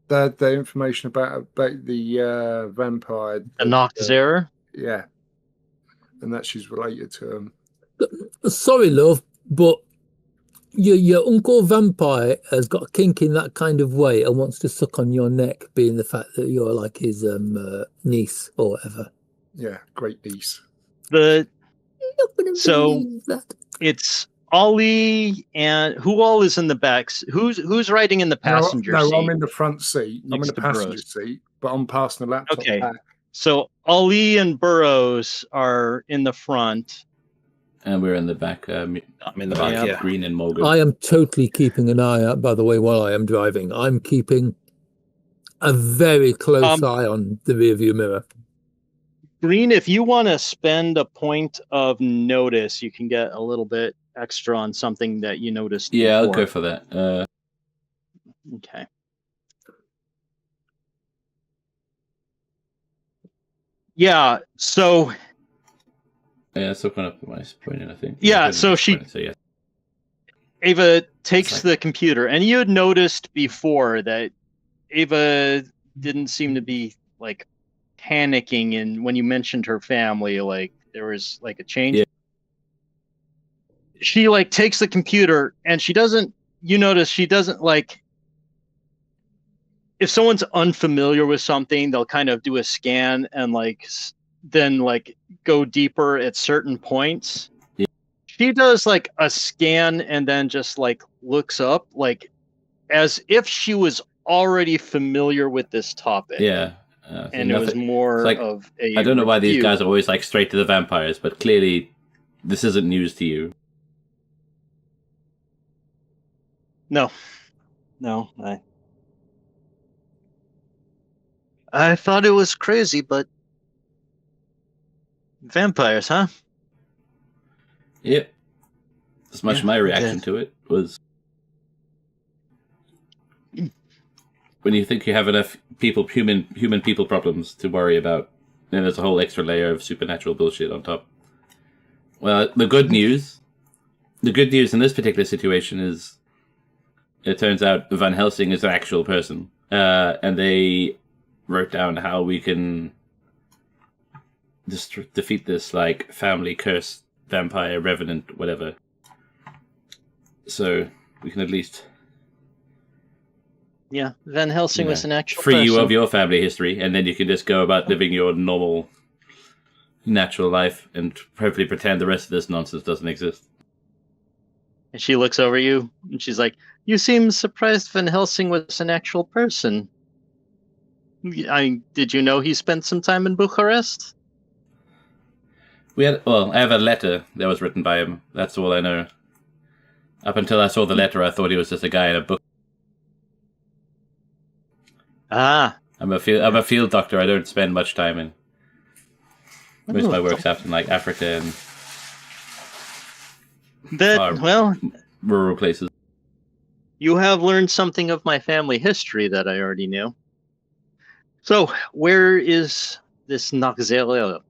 the information about the vampire? The Noxera? Yeah, and that she's related to him. Sorry, love, but your uncle vampire has got a kink in that kind of way and wants to suck on your neck, being the fact that you're like his niece or whatever. Yeah, great niece. not gonna believe that. It's Ollie, and who all is in the back? Who's riding in the passenger seat? No, I'm in the front seat. I'm in the passenger Burroughs. seat, but I'm passing the laptop Okay. back. So Ollie and Burroughs are in the front. And we're in the back. I'm in the back, yeah. Green and Morgan. I am totally keeping an eye out, by the way, while I am driving. I'm keeping a very close eye on the rearview mirror. Green, if you want to spend a point of notice, you can get a little bit extra on something that you noticed. Yeah, before. I'll go for that. Okay. Yeah, so... Yeah, so kind of my point, I think. Yeah, so she... So, yeah. Ava takes the computer, and you had noticed before that Ava didn't seem to be, like, panicking, and when you mentioned her family, like, there was, like, a change. Yeah. She, like, takes the computer, and she doesn't... You notice she doesn't, like... If someone's unfamiliar with something, they'll kind of do a scan and, like, then, like, go deeper at certain points. Yeah. She does, like, a scan and then just, like, looks up, like, as if she was already familiar with this topic. Yeah. And it was more like, of a... I don't know why these review. guys are always, like, straight to the vampires, but clearly this isn't news to you. No, I thought it was crazy, but vampires, huh? Yep. As much Yeah, my reaction okay. to it was when you think you have enough human people problems to worry about, then there's a whole extra layer of supernatural bullshit on top. Well, the good news in this particular situation is it turns out Van Helsing is an actual person, and they wrote down how we can defeat this, like, family curse, vampire, revenant, whatever. So we can at least Van Helsing was an actual free person. you of your family history, and then you can just go about living your normal, natural life and hopefully pretend the rest of this nonsense doesn't exist. And she looks over you, and she's like, "You seem surprised Van Helsing was an actual person. Did you know he spent some time in Bucharest?" I have a letter that was written by him. That's all I know. Up until I saw the letter, I thought he was just a guy in a book. Ah. I'm a field doctor. I don't spend much time in. Most of my work's out in, like, Africa and rural places. You have learned something of my family history that I already knew. So, where is this Noxelio?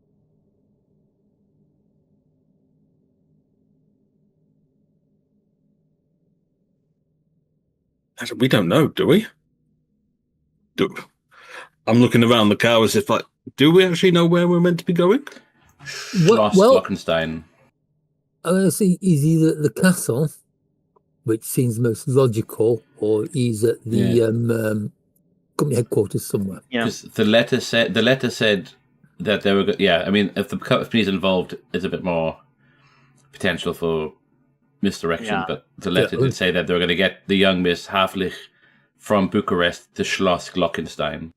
We don't know, do we? I'm looking around the car as if, like, do we actually know where we're meant to be going? Schloss Glockenstein. I'm going to say is either the castle, which seems most logical, or he's at the company headquarters somewhere. Yeah. The letter said that they were. I mean, if the company's involved, there's a bit more potential for misdirection. Yeah. But the letter did say that they were going to get the young Miss Havlich from Bucharest to Schloss Glockenstein.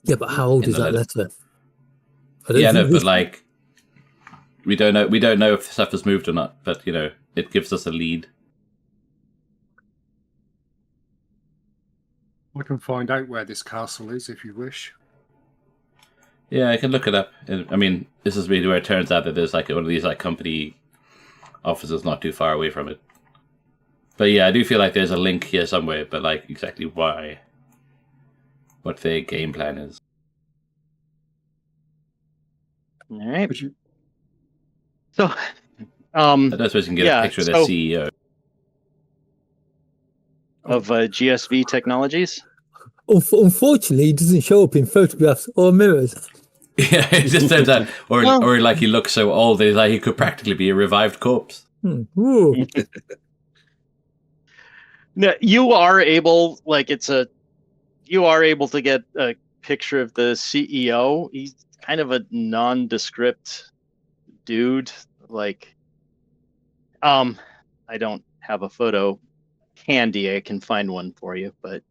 Yeah, but how old is that letter? But, like, we don't know. We don't know if stuff has moved or not. But, you know, it gives us a lead. I can find out where this castle is if you wish. Yeah, I can look it up. I mean, this is really where it turns out that there's, like, one of these, like, company offices not too far away from it. But yeah, I do feel like there's a link here somewhere, but, like, exactly why, what their game plan is. All right. So, I don't suppose you can get a picture of the CEO of GSV Technologies. Unfortunately, he doesn't show up in photographs or mirrors. Yeah, it just turns out, or like he looks so old, that like he could practically be a revived corpse. No, you are able, you are able to get a picture of the CEO. He's kind of a nondescript dude. Like, I don't have a photo handy. I can find one for you, but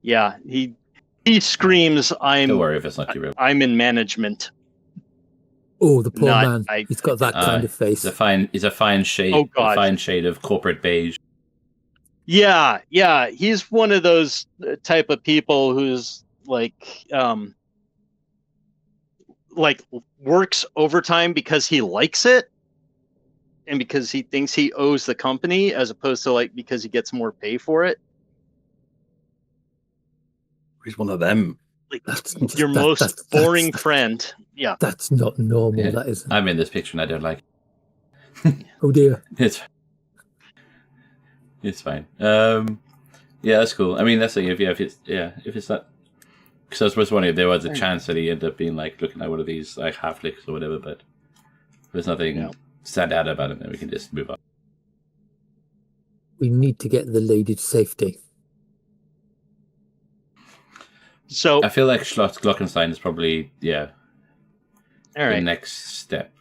yeah, he screams, Don't worry if it's not too real. I'm in management. Oh, the poor man. He's got that kind of face. He's a fine shade. Oh, God. A fine shade of corporate beige. Yeah. He's one of those type of people who's like works overtime because he likes it and because he thinks he owes the company, as opposed to like because he gets more pay for it. He's one of them. Like your most boring friend. Yeah. That's not normal. Yeah. That isn't. I'm in this picture and I don't like it. Oh dear. It's fine. Yeah, that's cool. I mean, that's like if it's not. Because I was just wondering if there was a chance that he ended up being like looking at one of these like half licks or whatever, but if there's nothing stand out about him, then we can just move on. We need to get the lady to safety. So I feel like Schloss Glockenstein is probably the next step.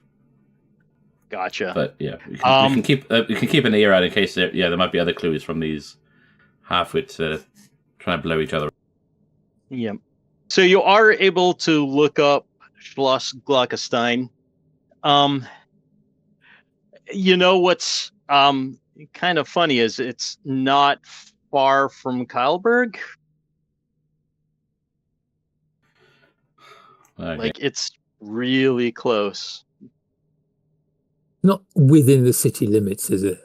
Gotcha. But yeah, we can keep an ear out in case there might be other clues from these half-wits trying to blow each other. Yeah. So you are able to look up Schloss Glockenstein. You know what's kind of funny is it's not far from Kyleberg. Okay. Like it's really close. Not within the city limits, is it?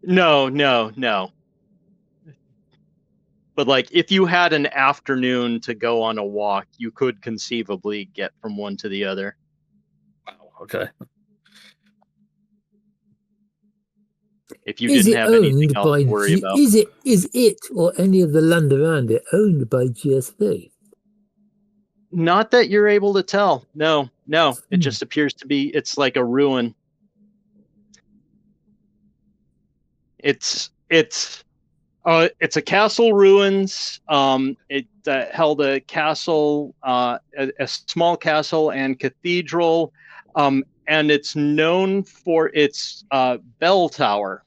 No. But like if you had an afternoon to go on a walk, you could conceivably get from one to the other. Wow. Okay. If you didn't have anything else to worry about. Is it or any of the land around it owned by GSP? Not that you're able to tell. No. It just appears to be. It's like a ruin. It's a castle ruins. It held a castle, a small castle and cathedral, and it's known for its bell tower,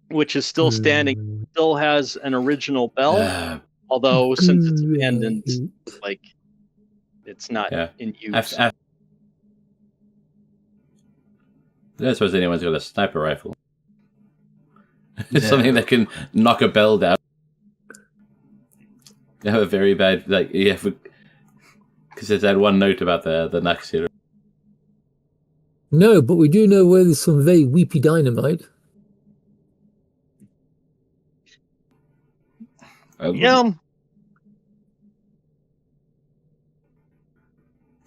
which is still standing. Still has an original bell. Although since it's abandoned, like it's not in use. I don't suppose anyone's got a sniper rifle. It's something that can knock a bell down. They have a very bad because there's that one note about the Nux here. No, but we do know where there's some very weepy dynamite. Yeah.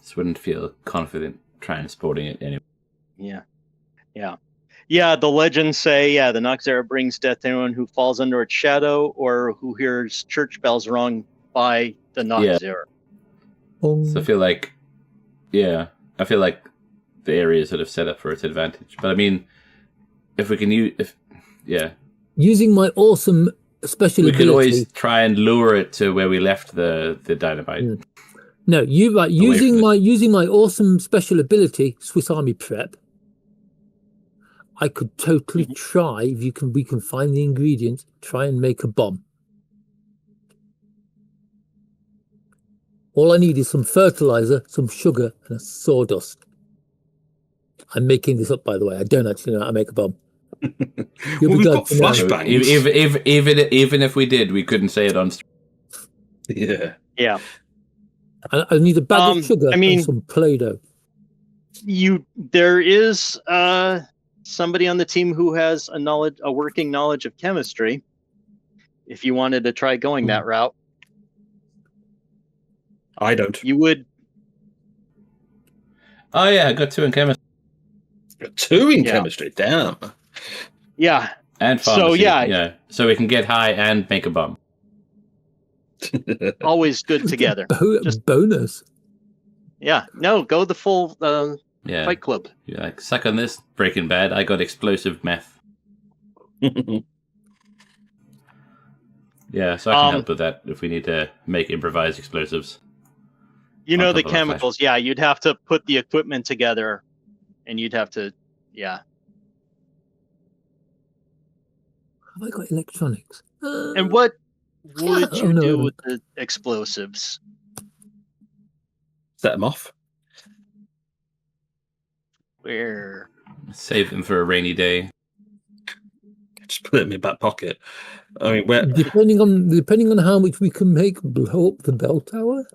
Just wouldn't feel confident transporting it anyway. Yeah, the legends say, the Noxera brings death to anyone who falls under its shadow or who hears church bells rung by the Noxera. So I feel like the area is sort of set up for its advantage. But I mean, if we can using my awesome special ability, we can always try and lure it to where we left the dynamite. No, using my awesome special ability, Swiss Army Prep. I could totally try we can find the ingredients, try and make a bomb. All I need is some fertilizer, some sugar, and a sawdust. I'm making this up, by the way. I don't actually know how to make a bomb. We've got flashbangs. Even if we did, we couldn't say it on stream. Yeah. I need a bag of sugar and some Play-Doh. There is somebody on the team who has a working knowledge of chemistry. If you wanted to try going that route, I don't. You would. Oh yeah, I got 2 in chemistry. Got 2 in chemistry. Damn. Yeah. And pharmacy. So we can get high and make a bomb. Always good together. Just bonus. Yeah. No, go the full Fight Club. You're like, suck on this, Breaking Bad. I got explosive meth. Yeah, so I can help with that if we need to make improvised explosives. You know the top of our chemicals. Yeah, you'd have to put the equipment together, and you'd have to, yeah. Have I got electronics? And what would Oh, you no, I do don't. with the explosives? Set them off. Where? Save them for a rainy day. Just put it in my back pocket. I mean, where? Depending on how much we can make blow up the bell tower.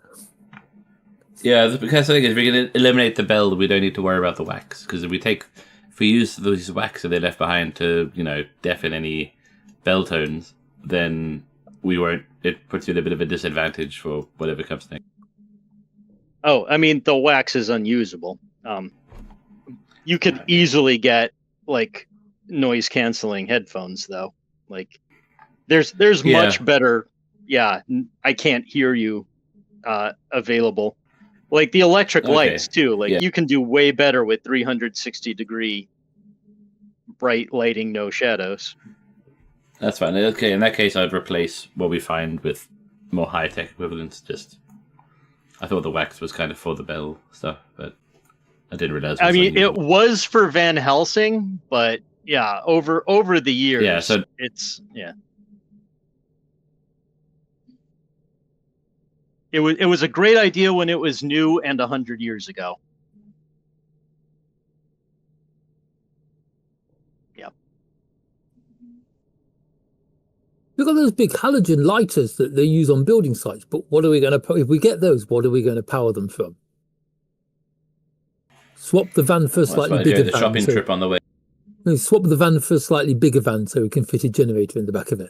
Yeah, because I think if we can eliminate the bell, we don't need to worry about the wax. Because if we use those wax that they left behind to, deafen any bell tones, then we won't. It puts you at a bit of a disadvantage for whatever comes next. Oh, I mean, the wax is unusable. You could easily get like noise canceling headphones, though. Like, there's much better. Yeah, I can't hear you. Available. Like the electric lights too. Like you can do way better with 360-degree bright lighting, no shadows. That's fine. Okay, in that case, I'd replace what we find with more high-tech equivalents. I thought the wax was kind of for the bell stuff, but I didn't realize. I mean, it was for Van Helsing, but yeah, over the years, it's It was a great idea when it was new and 100 years ago. Yep. We've got those big halogen lighters that they use on building sites, but what are we going to, if we get those, what are we going to power them from? Swap the van for a slightly bigger van. The shopping trip on the way. No, swap the van for a slightly bigger van so we can fit a generator in the back of it.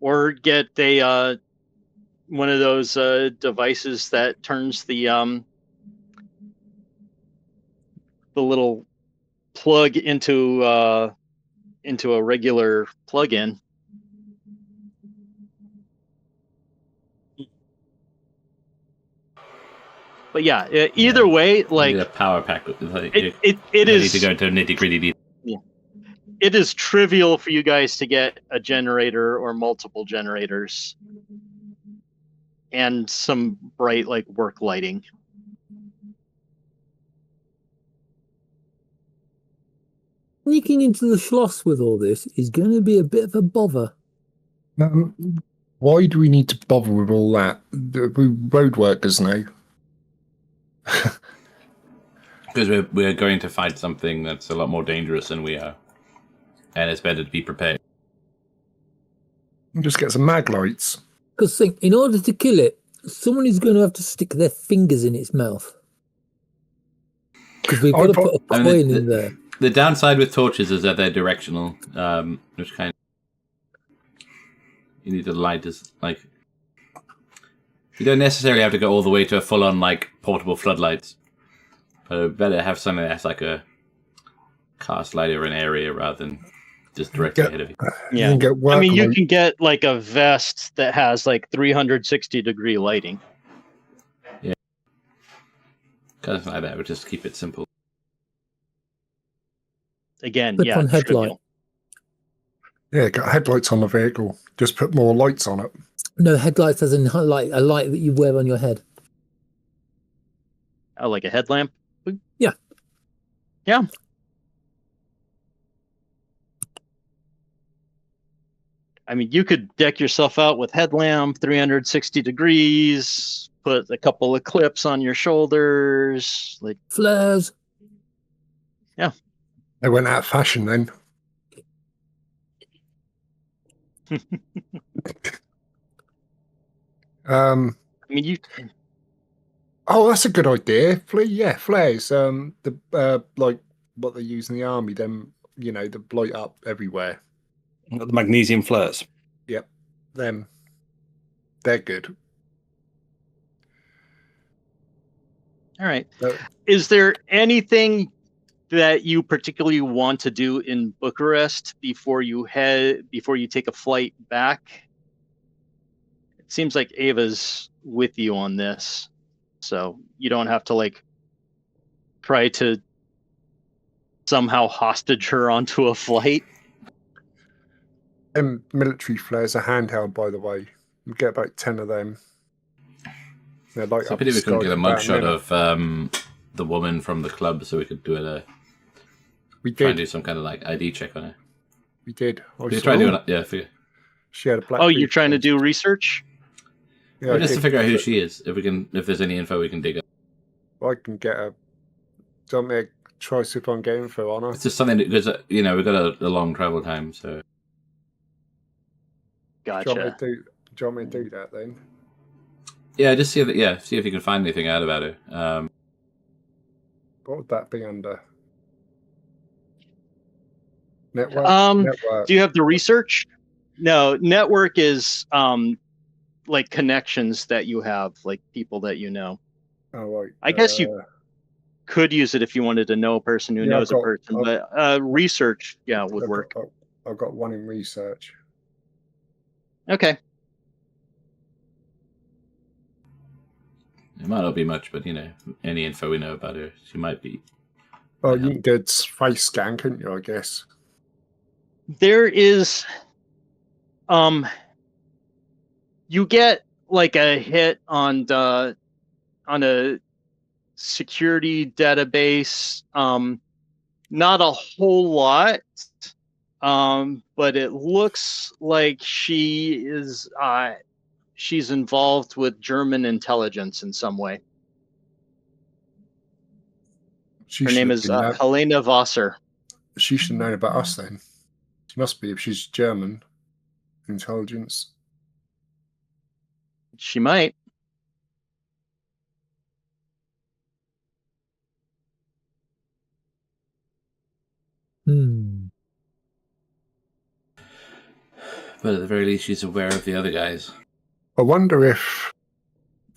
Or get one of those devices that turns the little plug into a regular plug-in. But yeah, either way, like a power pack. It need is to go into nitty-gritty detail. It is trivial for you guys to get a generator or multiple generators and some bright work lighting. Sneaking into the Schloss with all this is going to be a bit of a bother. Why do we need to bother with all that? We're road workers now. Because we're going to fight something that's a lot more dangerous than we are. And it's better to be prepared. Just get some mag lights. Because think, in order to kill it, someone is going to have to stick their fingers in its mouth. Because we've got to put a coin in there. The downside with torches is that they're directional, which kind of you need to light as you don't necessarily have to go all the way to a full-on portable floodlights. But better have something that's like a cast light over an area rather than just directly ahead of you. Yeah, I mean, you can get a vest that has 360-degree lighting. Yeah, kind of like that. Would just keep it simple. Again, put on headlight. trivial. Yeah, got headlights on the vehicle. Just put more lights on it. No, headlights as in a light that you wear on your head. Oh, like a headlamp? Yeah. Yeah. I mean, you could deck yourself out with headlamp, 360 degrees, put a couple of clips on your shoulders, flares. Yeah. They went out of fashion then. I mean, you. Oh, that's a good idea. Flares. Like what they use in the army. Them, they light up everywhere. The magnesium flares. Yep, them. They're good. All right. Is there anything that you particularly want to do in Bucharest before you take a flight back? It seems like Ava's with you on this, so you don't have to try to somehow hostage her onto a flight. Military flares are handheld, by the way. We get about 10 of them. They're like So up maybe the we can sky get a for about mugshot minute. of the woman from the club, so we could do it. We Try and did. do some kind of like ID check on it. We did. We could try and do it. Yeah, figure. She had a black. Oh, you're trying to beard. do research? Yeah, just I to did. figure out who she is. If there's any info we can dig up. I can get a. Don't make try see if I can get info on her. It's just something because we've got a long travel time, so. Do you want me Gotcha. to do that then? Yeah, just see if you can find anything out about her. What would that be under? Network. Network. Do you have the research? No, network is like connections that you have, like people that you know. Oh, right. I guess you could use it if you wanted to know a person who knows a person, but research, would work. I've got one in research. Okay. It might not be much, but any info we know about her, she might be. Oh, you can do a face scan, couldn't you? I guess. There is, you get like a hit on a security database. Not a whole lot, but it looks like she's involved with German intelligence in some way. Her name is Helena Wasser. She should know about us then. She must be if she's German intelligence. She might. But at the very least, she's aware of the other guys. I wonder if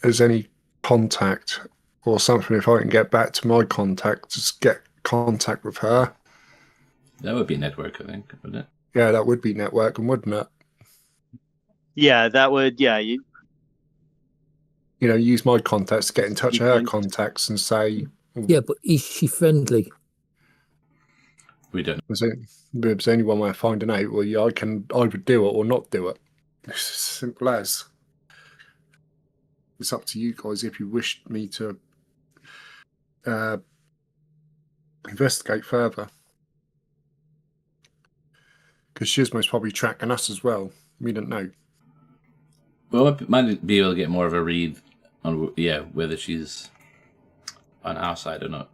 there's any contact or something. If I can get back to my contact, just get contact with her. That would be network, I think, wouldn't it? Yeah, that would be networking, wouldn't it? Yeah, that would. Yeah, use my contacts to get in touch with her contacts and say. Yeah, but is she friendly? We don't. If there's only one way of finding out, well, yeah, I can either do it or not do it. It's as simple as. It's up to you guys if you wish me to investigate further. Because she's most probably tracking us as well. We don't know. Well, we might be able to get more of a read on whether she's on our side or not.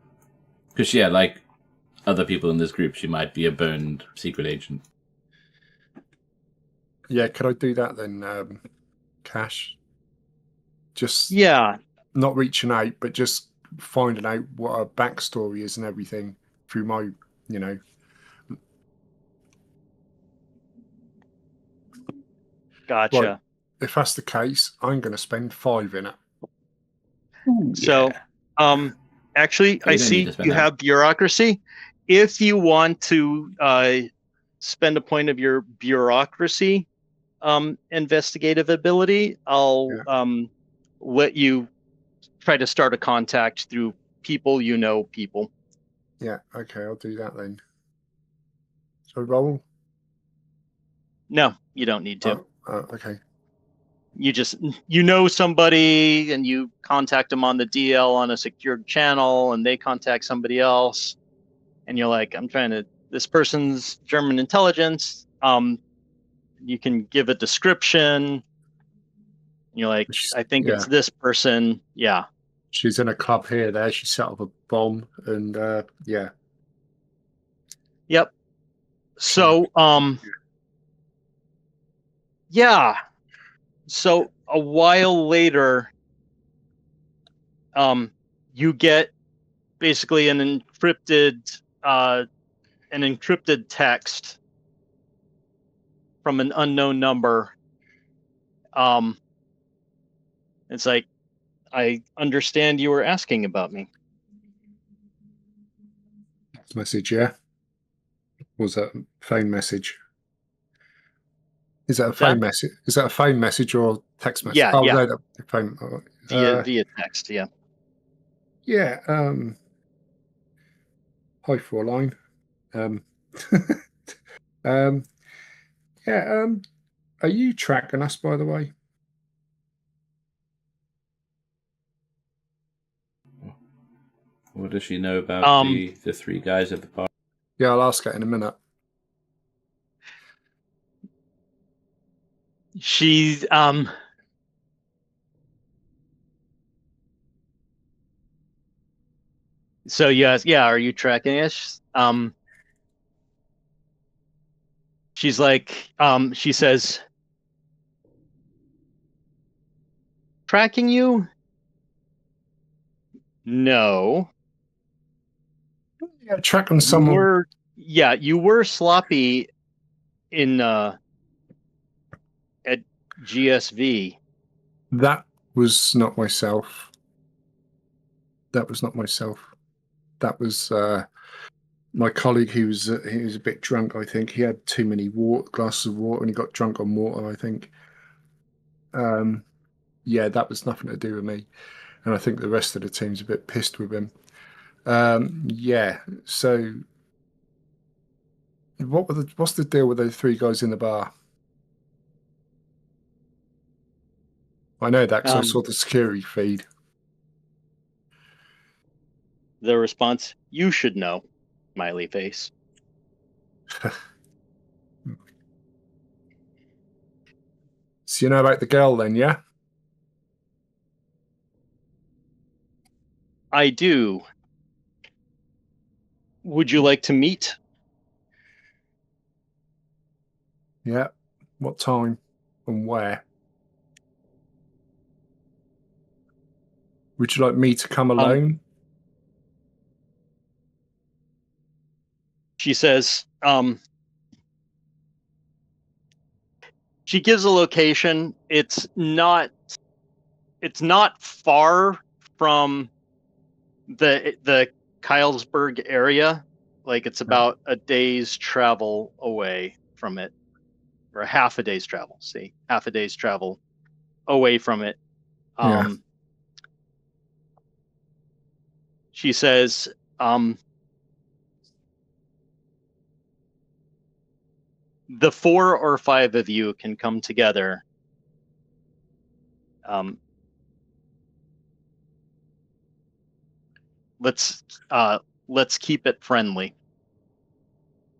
Because like other people in this group, she might be a burned secret agent. Yeah, could I do that then, Cash? Just not reaching out, but just finding out what her backstory is and everything through my, Gotcha. Right. If that's the case, I'm going to spend 5 in it. So, actually, I see you have bureaucracy. If you want to spend a point of your bureaucracy investigative ability, I'll let you try to start a contact through people people. Yeah, okay, I'll do that then. So roll? No, you don't need to. Okay. You just somebody and you contact them on the DL on a secured channel and they contact somebody else and you're like, this person's German intelligence. You can give a description. You're like, I think it's this person. Yeah. She's in a club here, there. She set up a bomb and yeah. Yep. So, yeah. So a while later, you get basically an encrypted text from an unknown number. It's like, I understand you were asking about me. Message, yeah. Was that a phone message? Is that a phone message? Is that a phone message or text message? Yeah, yeah. No, phone. Via text, yeah. Yeah. Hi, Fraulein. Yeah. Are you tracking us, by the way? What does she know about the three guys at the bar? Yeah, I'll ask her in a minute. She's So yes, yeah, are you tracking us? She's like, she says, tracking you? No. Yeah, tracking someone. You were sloppy in at GSV. That was not myself. That was not myself. That was my colleague who was a bit drunk, I think. He had too many glasses of water and he got drunk on water, I think. Yeah, that was nothing to do with me. And I think the rest of the team's a bit pissed with him. Yeah, so what's the deal with those three guys in the bar? I know that because I saw the security feed. The response, you should know, smiley face. So you know about the girl then, yeah? I do. Would you like to meet? Yeah. What time and where? Would you like me to come alone? She says, she gives a location. It's not far from the Kylesburg area. Like it's about a day's travel away from it, or half a day's travel. See, half a day's travel away from it. Yeah. She says, the 4 or 5 of you can come together. Let's keep it friendly.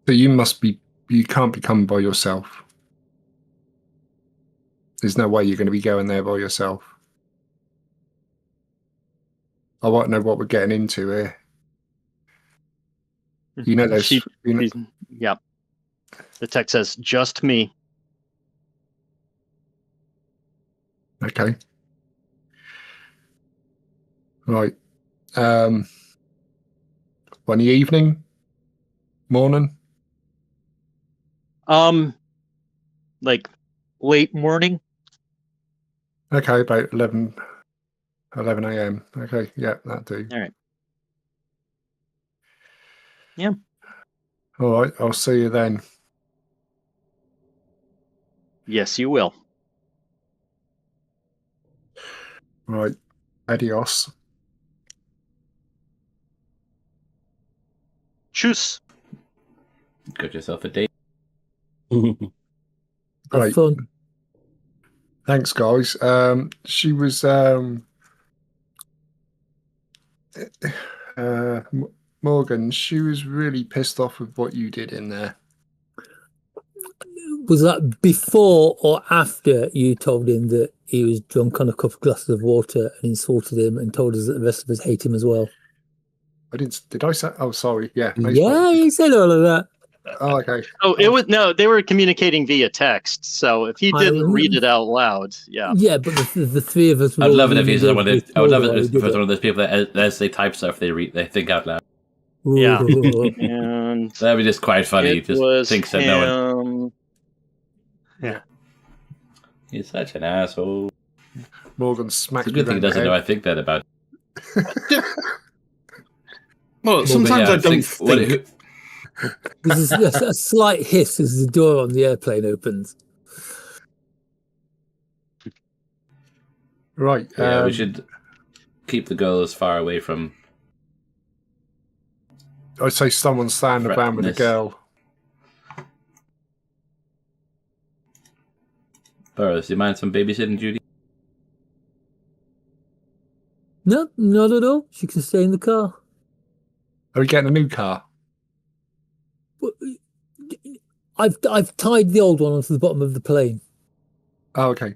So you can't be coming by yourself. There's no way you're going to be going there by yourself. I want to know what we're getting into here. You know those. Yeah. The text says, just me. Okay. Right. When the evening? Morning? Like late morning. Okay, about 11 a.m. Okay, yeah, that'll do. All right. Yeah. All right, I'll see you then. Yes, you will. Right. Adios. Tschüss. Got yourself a date. Right. Fun. Thanks, guys. She was Morgan. She was really pissed off with what you did in there. Was that before or after you told him that he was drunk on a couple of glasses of water and insulted him and told us that the rest of us hate him as well? I didn't. Did I say? Oh, sorry. Yeah. Yeah, you said all of that. Oh, okay. Oh, it was no. They were communicating via text. So if he didn't read it out loud, yeah. Yeah, but the three of us. I'd love it if he's one of. I would love it if he was one of those people that as they type stuff, they think out loud. Yeah, and that'd be just quite funny. Just thinks that no one. Yeah, he's such an asshole. Morgan smacked. It's a good thing he doesn't know I think that about. Well, sometimes I don't think. There's a slight hiss as the door on the airplane opens. Right. Yeah, we should keep the girl as far away from. I'd say someone's standing around with a girl. Burroughs, do you mind some babysitting duty? No, not at all. She can stay in the car. Are we getting a new car? I've tied the old one onto the bottom of the plane. Oh, okay.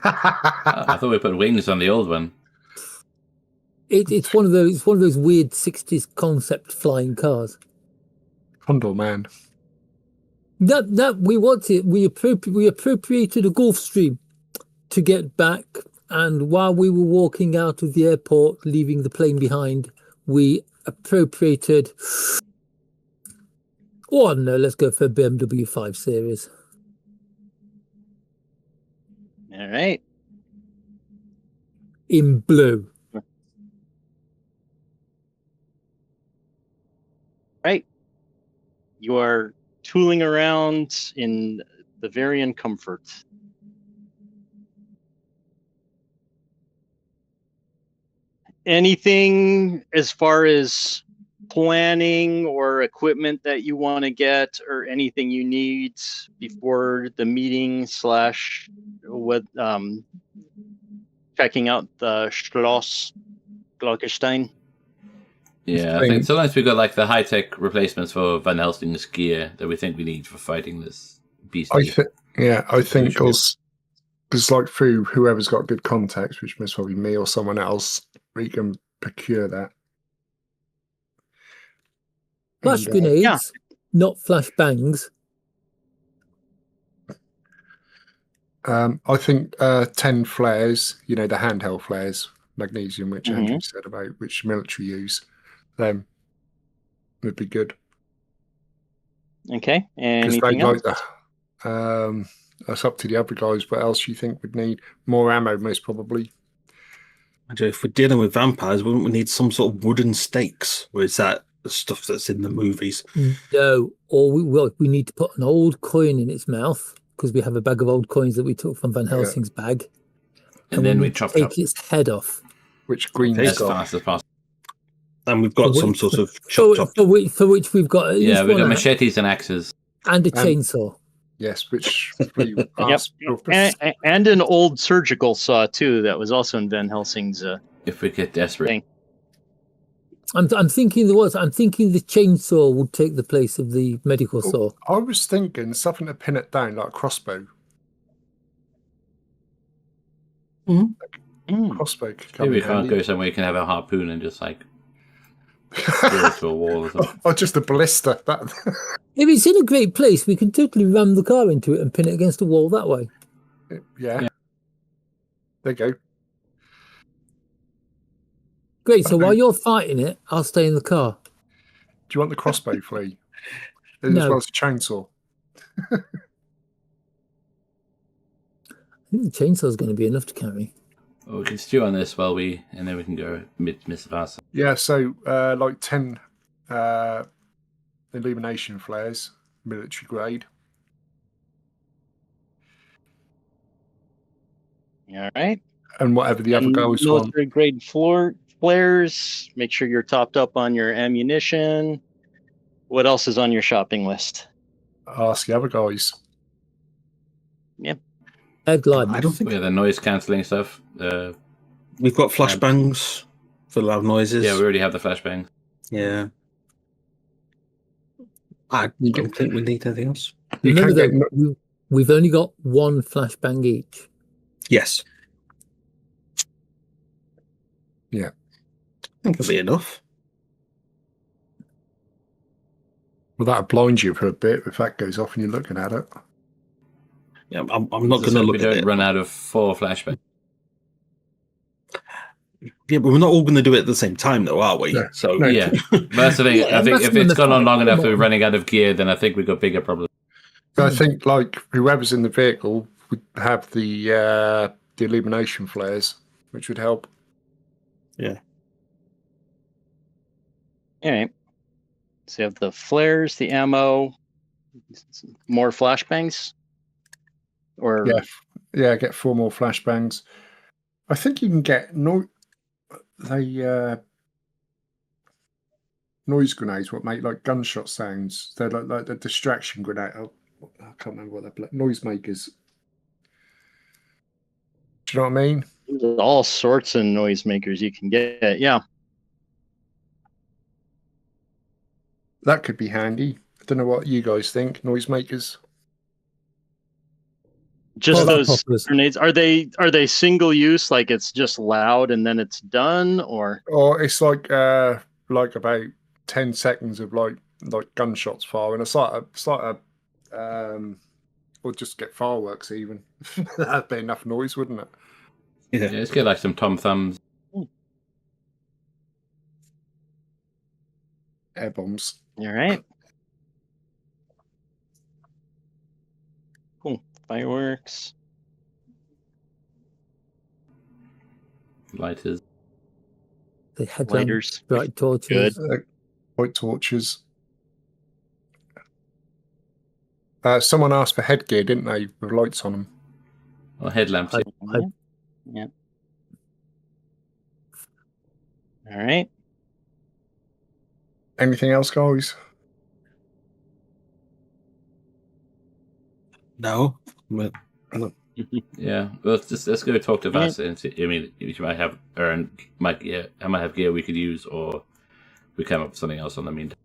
I thought we put wings on the old one. It's one of those weird 60s concept flying cars. Condor man. That we wanted. We appropriated a Gulf Stream to get back, and while we were walking out of the airport, leaving the plane behind, we appropriated. Oh no, let's go for a BMW 5 Series. All right. In blue. Right. You are tooling around in the Varian comfort. Anything as far as planning or equipment that you want to get, or anything you need before the meeting / with checking out the Schloss Glockenstein? Yeah, I think sometimes we got like the high-tech replacements for Van Helsing's gear that we think we need for fighting this beast. I think because like through whoever's got good contacts, which most probably me or someone else, we can procure that. Flash grenades, not flash bangs. I think 10 flares, the handheld flares, magnesium, which Andrew said about, which military use, them would be good. Okay. Anything else? That's up to the other guys. What else you think would need? More ammo, most probably. If we're dealing with vampires, wouldn't we need some sort of wooden stakes? Or is that the stuff that's in the movies? No, or we need to put an old coin in its mouth, because we have a bag of old coins that we took from Van Helsing's bag. And then we chop its head off. Which green as fast as possible. And we've got some sort of for which we've got we've got machetes and axes. And a chainsaw. Yes, which and an old surgical saw too that was also in Van Helsing's if we get desperate thing. I'm thinking the chainsaw would take the place of the medical saw. I was thinking something to pin it down, like a crossbow. Crossbow could come. Maybe we can't go somewhere you can have a harpoon and just like go to a wall or something. Or just a ballista. If it's in a great place, we can totally ram the car into it and pin it against a wall that way. Yeah. There you go. Great. So while you're fighting it, I'll stay in the car. Do you want the crossbow, Flea? No. As well as the chainsaw. I think the chainsaw is going to be enough to carry. Well, we can stew on this and then we can go miss Vasa. Yeah, so like 10 illumination flares, military grade. All right. And whatever the other guys want. Military grade flares. Make sure you're topped up on your ammunition. What else is on your shopping list? Ask the other guys. Yep. I don't think we have the noise cancelling stuff. We've got flashbangs for loud noises. Yeah, we already have the flashbangs. Yeah. I don't think we need anything else. Remember that we've only got one flashbang each. Yes. Yeah. I think it'll be enough. Well, that'll blind you for a bit if that goes off and you're looking at it. Yeah, I'm not going to look at it. We don't run out of 4 flashbangs. Yeah, but we're not all going to do it at the same time, though, are we? No. So yeah, but that's the thing. I think if it's gone on long enough that we're running out of gear, then I think we've got bigger problems. I think like whoever's in the vehicle would have the illumination flares, which would help. Yeah. All right. So you have the flares, the ammo, more flashbangs, or get 4 more flashbangs. I think you can get noise grenades. What make like gunshot sounds? They're like the distraction grenade. I can't remember what they're. Noisemakers. Do you know what I mean? There's all sorts of noisemakers you can get. Yeah. That could be handy. I don't know what you guys think, noisemakers. Just Well, those poppers. grenades. Are they single use? Like it's just loud and then it's done, or It's like about 10 seconds of like gunshots firing. It's like a or just get fireworks even. That'd be enough noise, wouldn't it? Yeah, let's get like some Tom Thumbs. Air bombs. all right? Cool. Fireworks. Lighters. They had Lighters. bright torches. White torches. Someone asked for headgear, didn't they? With lights on them. Or headlamps. Yeah. All right. Anything else, guys? No. Yeah, well, let's go talk to Vasa and see. I mean, she might have might have gear we could use, or we come up with something else on the meantime.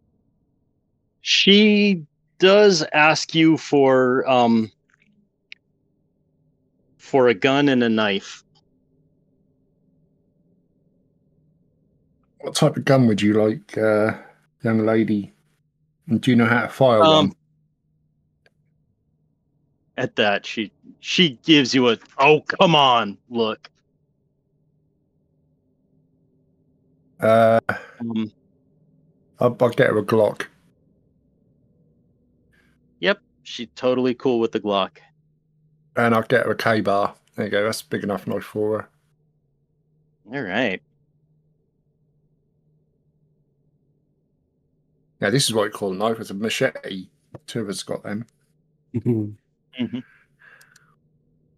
She does ask you for a gun and a knife. What type of gun would you like, young lady? And do you know how to fire one? At that, she gives you a "oh, come on" look. I'll get her a Glock. Yep, she's totally cool with the Glock. And I'll get her a K-bar. There you go. That's a big enough knife for her. All right. Yeah, this is what we call a knife. It's a machete. Two of us got them. Mm-hmm.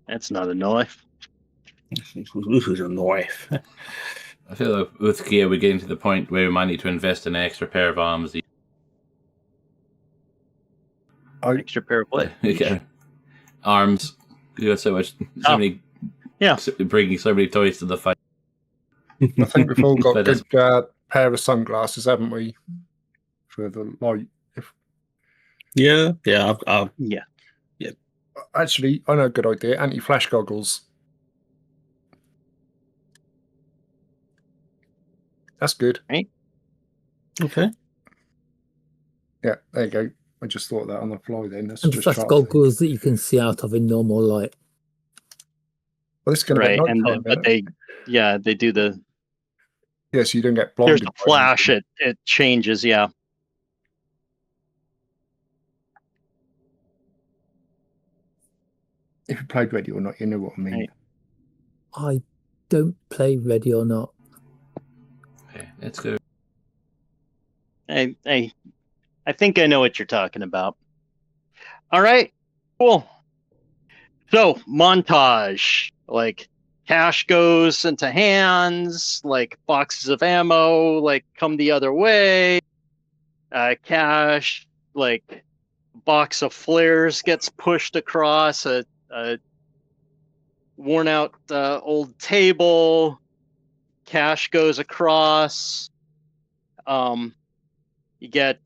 That's not a knife. This is a knife. I feel like with gear, we're getting to the point where we might need to invest in an extra pair of arms. Extra pair of what? Okay. Arms. You got so many. Yeah. Bringing so many toys to the fight. I think we've all got a good pair of sunglasses, haven't we? For the light. Yeah. Yeah. Actually, I know a good idea. Anti-flash goggles. That's good. Right. Okay. Yeah, there you go. I just thought that on the fly then. That's And just flash goggles that you can see out of in normal light. Well, this is going to Right, be and nighttime, but they do the. Yeah, so you don't get blinded. There's a flash. It changes. Yeah. If you played Ready or Not, you know what I mean. Right. I don't play Ready or Not. Okay, let's go. I think I know what you're talking about. All right, cool. So montage, like cash goes into hands, like boxes of ammo, like come the other way. Cash, like box of flares gets pushed across a worn out old table. Cash goes across. You get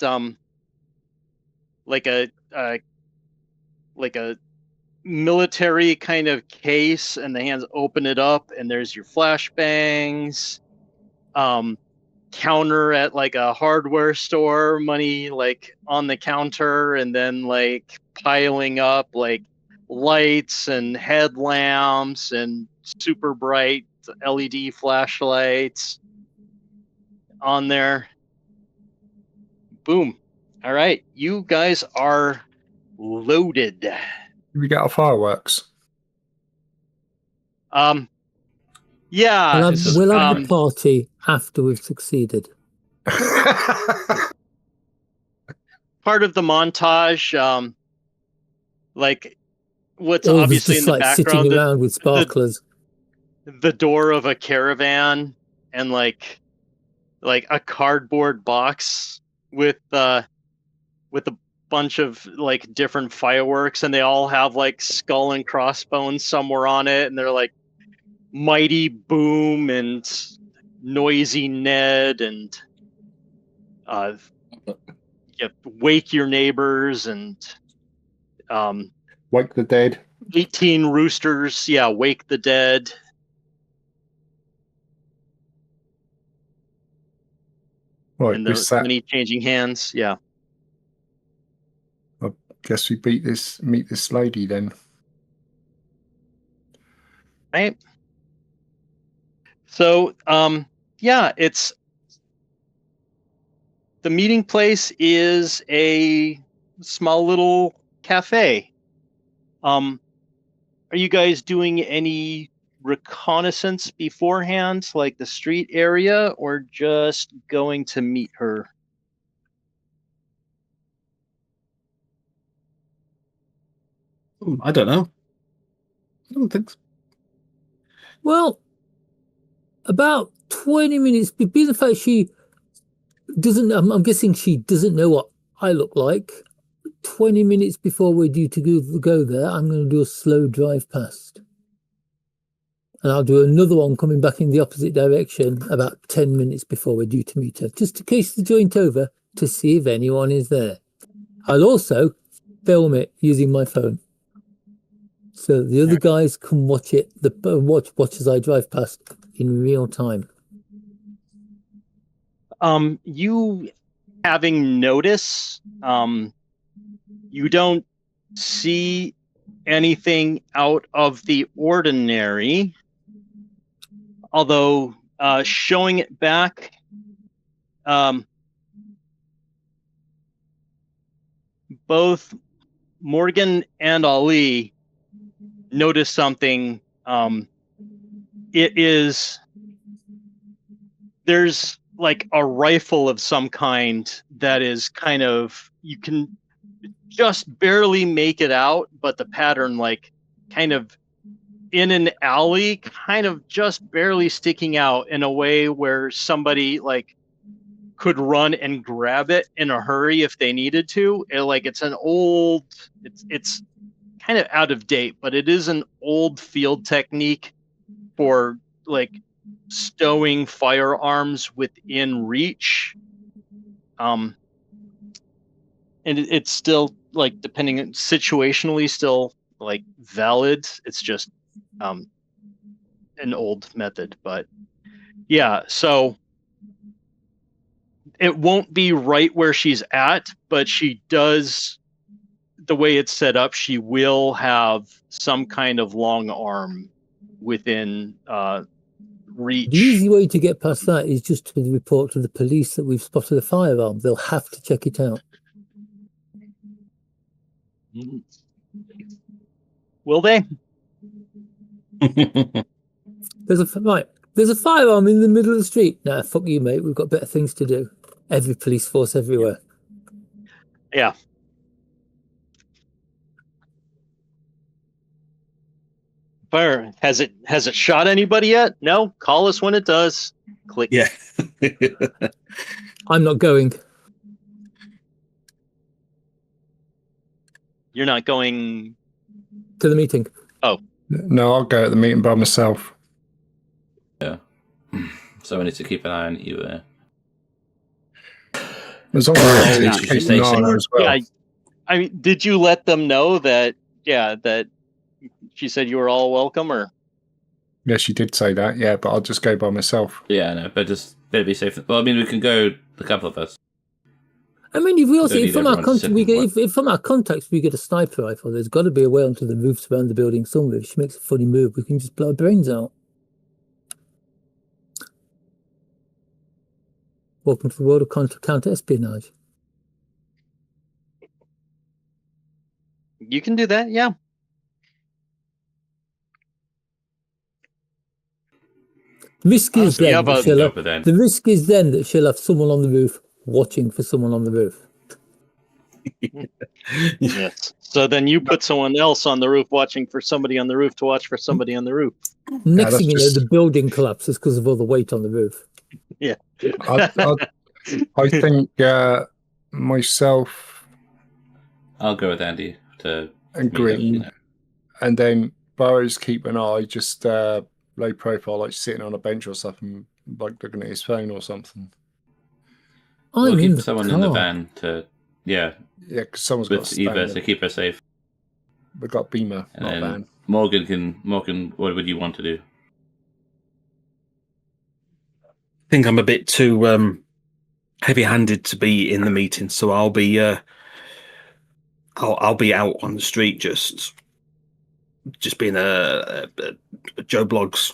like a military kind of case, and the hands open it up, and there's your flashbangs. Counter at like a hardware store, money like on the counter, and then like piling up like lights and headlamps and super bright LED flashlights on there. Boom. All right, you guys are loaded. We got our fireworks. Yeah. We'll have the party after we've succeeded. Part of the montage, like what's All obviously just in the like background, sitting around with sparklers. the door of a caravan, and like a cardboard box with a bunch of like different fireworks, and they all have like skull and crossbones somewhere on it, and they're like Mighty Boom and Noisy Ned and wake your neighbors and Wake the dead. 18 roosters. Yeah, wake the dead. Right, And we there's sat. many changing hands. Yeah. I guess we meet this lady then. Right. So, it's the meeting place is a small little cafe. Are you guys doing any reconnaissance beforehand, like the street area, or just going to meet her? I don't know. I don't think so. Well, about 20 minutes, being the fact she doesn't, I'm guessing she doesn't know what I look like. 20 minutes before we're due to go there, I'm going to do a slow drive past. And I'll do another one coming back in the opposite direction about 10 minutes before we're due to meet her, just to case the joint over to see if anyone is there. I'll also film it using my phone, so the other guys can watch it. Watch as I drive past in real time. You having notice, you don't see anything out of the ordinary, although showing it back, both Morgan and Ali notice something. There's like a rifle of some kind that is kind of, you can just barely make it out, but the pattern like kind of in an alley, kind of just barely sticking out in a way where somebody like could run and grab it in a hurry if they needed to. It's an old, it's kind of out of date, but it is an old field technique for like stowing firearms within reach. And it's still like, depending situationally, still like valid. It's just an old method, but yeah, so it won't be right where she's at, but she does, the way it's set up, she will have some kind of long arm within reach. The easy way to get past that is just to report to the police that we've spotted a firearm. They'll have to check it out. Will they? There's a firearm in the middle of the street. Nah, fuck you, mate. We've got better things to do. Every police force everywhere. Yeah. Fire. Has it shot anybody yet? No? Call us when it does. Click. Yeah. I'm not going. You're not going to the meeting. Oh. No, I'll go at the meeting by myself. Yeah. So we need to keep an eye on you. As long as you keep an eye on her as well. Yeah. I mean, did you let them know that? Yeah, that she said you were all welcome, or? Yeah, she did say that. Yeah, but I'll just go by myself. Yeah, no, but just better be safe. Well, I mean, we can go, a couple of us. I mean, if we also, if from our contacts we get a sniper rifle, there's got to be a way onto the roofs around the building somewhere. If she makes a funny move, we can just blow our brains out. Welcome to the world of counter-espionage. You can do that, yeah. The risk is then that she'll have someone on the roof watching for someone on the roof. Yes. So then you put someone else on the roof watching for somebody on the roof to watch for somebody on the roof. Next thing you know, the building collapses because of all the weight on the roof. Yeah. I think myself. I'll go with Andy to agree. And then Burrows keep an eye, just low profile, like sitting on a bench or something, like looking at his phone or something. We'll keep someone in the van to Yeah. Yeah, because someone's got With to Eva to keep her safe. We've got Beamer, And not then Van. Morgan, what would you want to do? I think I'm a bit too heavy-handed to be in the meeting, so I'll be I'll be out on the street just being a Joe Blogs,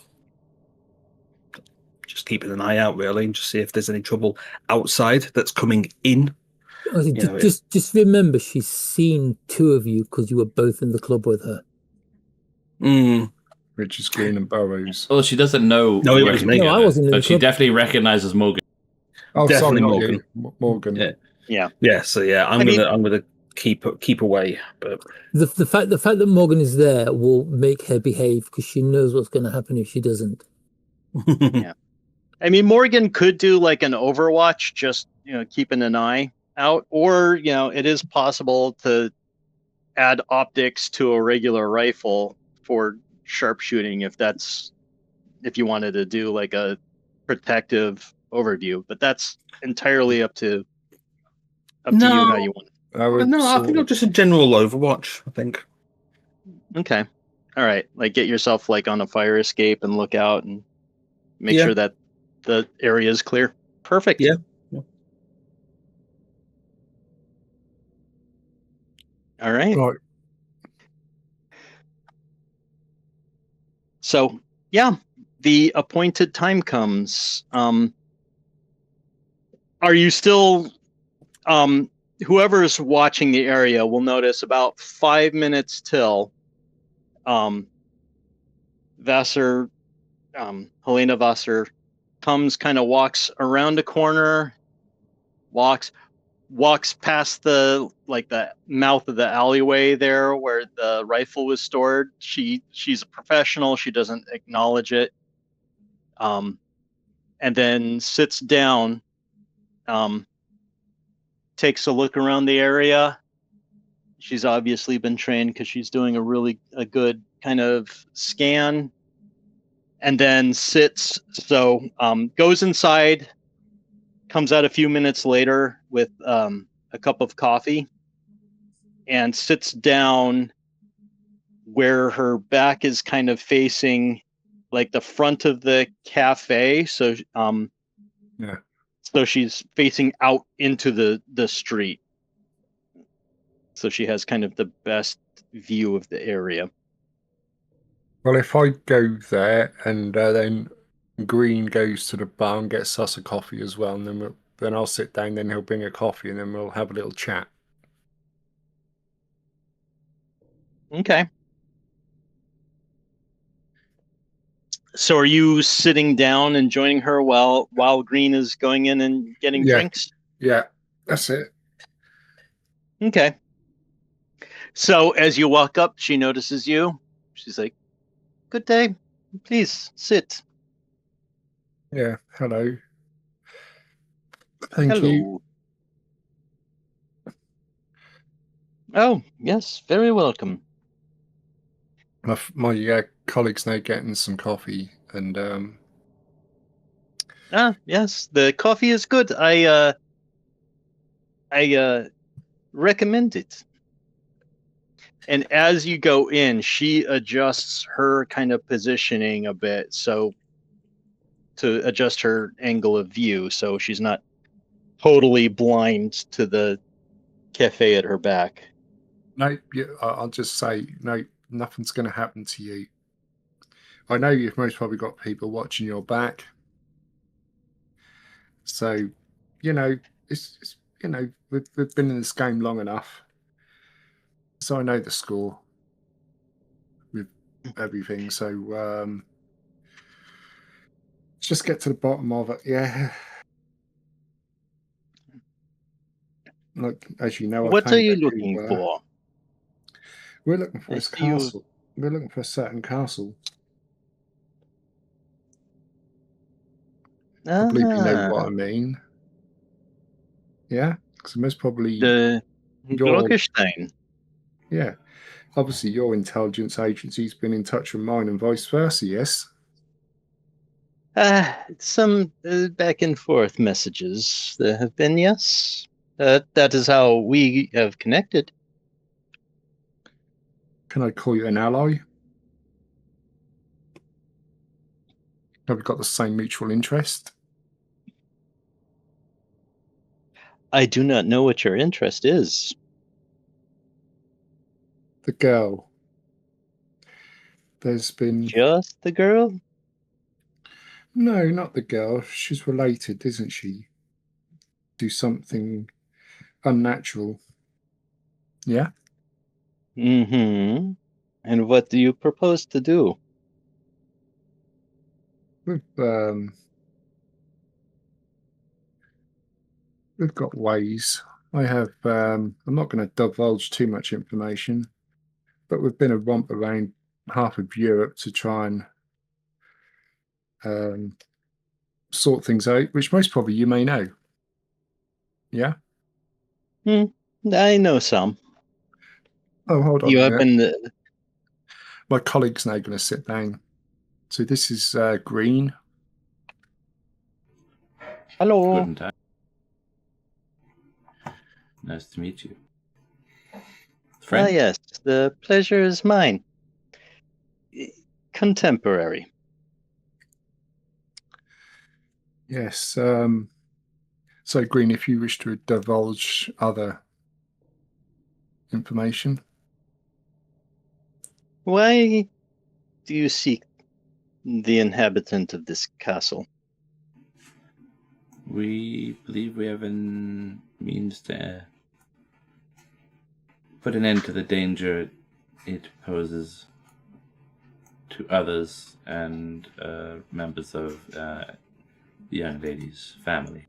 just keeping an eye out really, and just see if there's any trouble outside that's coming in. Just remember, she's seen two of you because you were both in the club with her. Richards, Green, and Burrows. Oh, she doesn't know. No, it was me. No, I wasn't in the but she club. definitely recognizes Morgan. Oh, Definitely sorry, not Morgan. you. Morgan. Yeah. So yeah, I'm gonna keep away. But The fact that Morgan is there will make her behave because she knows what's going to happen if she doesn't. Yeah. I mean, Morgan could do like an Overwatch, just keeping an eye out, or it is possible to add optics to a regular rifle for sharpshooting if you wanted to do like a protective overview, but that's entirely up to you how you want it. I think I'll just a general Overwatch. I think. Okay. All right. Like get yourself like on a fire escape and look out and make sure that the area is clear. Perfect. Yeah. All right. So yeah, the appointed time comes. Are you still whoever's watching the area will notice about 5 minutes till Vassar, Helena Vassar comes, kind of walks around a corner, walks past the mouth of the alleyway there where the rifle was stored. She's a professional. She doesn't acknowledge it. And then sits down, takes a look around the area. She's obviously been trained because she's doing a good kind of scan, and then sits. So goes inside, comes out a few minutes later with a cup of coffee, and sits down where her back is kind of facing like the front of the cafe. So so she's facing out into the street. So she has kind of the best view of the area. Well, if I go there and then Green goes to the bar and gets us a coffee as well, and then I'll sit down, then he'll bring a coffee, and then we'll have a little chat. Okay. So are you sitting down and joining her while Green is going in and getting drinks? Yeah, that's it. Okay. So as you walk up, she notices you. She's like, "Good day. Please sit." Yeah, hello. Thank Hello. you. Oh, yes, very welcome. My colleague's now getting some coffee, and yes, the coffee is good. I recommend it. And as you go in, she adjusts her kind of positioning a bit, so to adjust her angle of view, so she's not totally blind to the cafe at her back. no, I'll just say no. Nothing's going to happen to you. I know you've most probably got people watching your back, so it's we've been in this game long enough, so I know the score with everything. So let's just get to the bottom of it. Yeah. Look, as you know, What are you looking for? We're looking for this castle. We're looking for a certain castle. I believe you know what I mean. Yeah, because most probably the Glockenstein. Yeah, obviously your intelligence agency's been in touch with mine and vice versa. Yes. Some back and forth messages there have been. Yes. That is how we have connected. Can I call you an ally? Have we got the same mutual interest? I do not know what your interest is. The girl. There's been... Just the girl? No, not the girl. She's related, isn't she? Do something unnatural. Yeah? Mm-hmm. And what do you propose to do? We've got ways. I have, I'm not going to divulge too much information, but we've been a romp around half of Europe to try and sort things out, which most probably you may know. Yeah? I know some. Oh, hold on You a have minute. been... My colleague's now going to sit down. So this is Green. Hello. Guten Tag. Nice to meet you. Friend? Ah, yes. The pleasure is mine. Contemporary. Yes. So Green, if you wish to divulge other information. Why do you seek the inhabitant of this castle? We believe we have a means to put an end to the danger it poses to others and members of the young lady's family.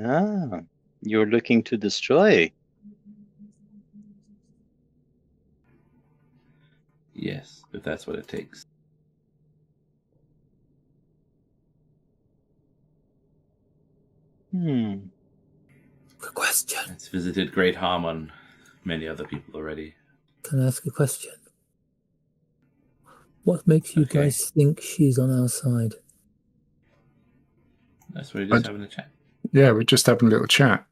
Ah, you're looking to destroy. Yes, if that's what it takes. Good question. It's visited great harm on many other people already. Can I ask a question? What makes you guys think she's on our side? That's why we're just having a chat. Yeah, we're just having a little chat.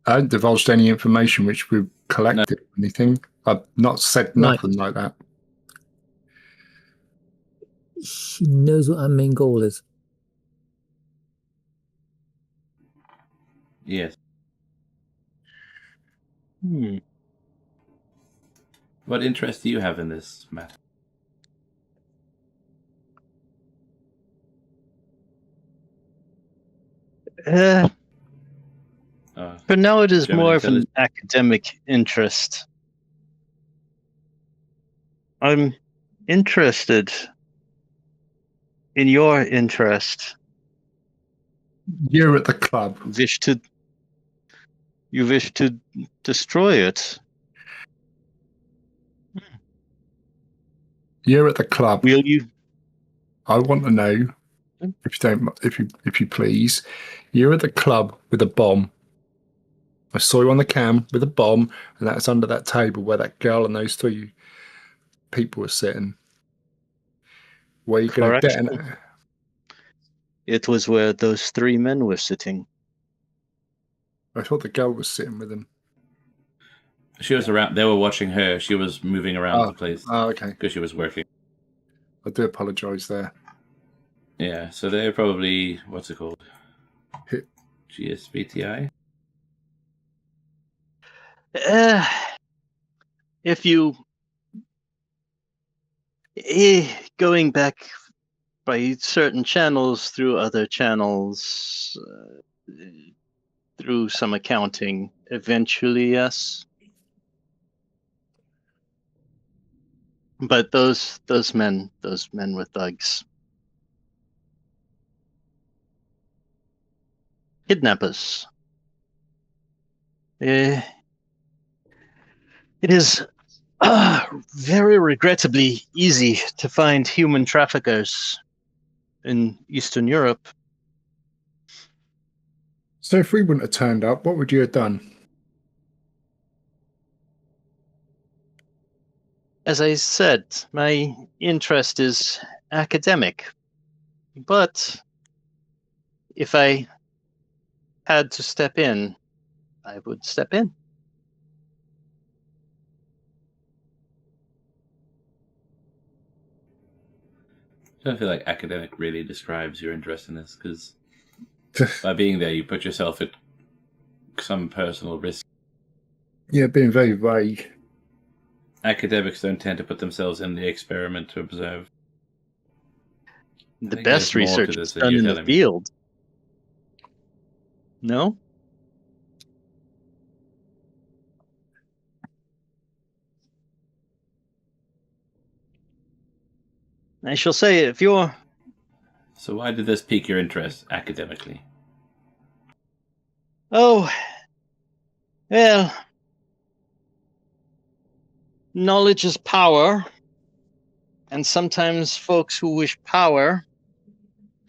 I haven't divulged any information which we've collected or anything. I've not said nothing like that. She knows what our main goal is. Yes. What interest do you have in this matter? For now, it is German more of an intelligence. academic interest. I'm interested in your interest. You're at the club. You wish to destroy it. You're at the club. Will you? I want to know, if you please, you're at the club with a bomb. I saw you on the cam with a bomb, and that's under that table where that girl and those three people were sitting. Where are you going to detonate? It was where those three men were sitting. I thought the girl was sitting with them. She was around. They were watching her. She was moving around the place. Oh, okay. Because she was working. I do apologise there. Yeah, so they're probably, what's it called? GSBTI? If you... going back by certain channels through other channels, through some accounting, eventually, yes. But those men were thugs. Kidnappers. It is very regrettably easy to find human traffickers in Eastern Europe. So if we wouldn't have turned up, what would you have done? As I said, my interest is academic. But if I had to step in, I would step in. I don't feel like academic really describes your interest in this, because by being there, you put yourself at some personal risk. Yeah, being very vague. Academics don't tend to put themselves in the experiment to observe. The best research is done in the field. No? I shall say, if you're... So why did this pique your interest academically? Oh, well, knowledge is power, and sometimes folks who wish power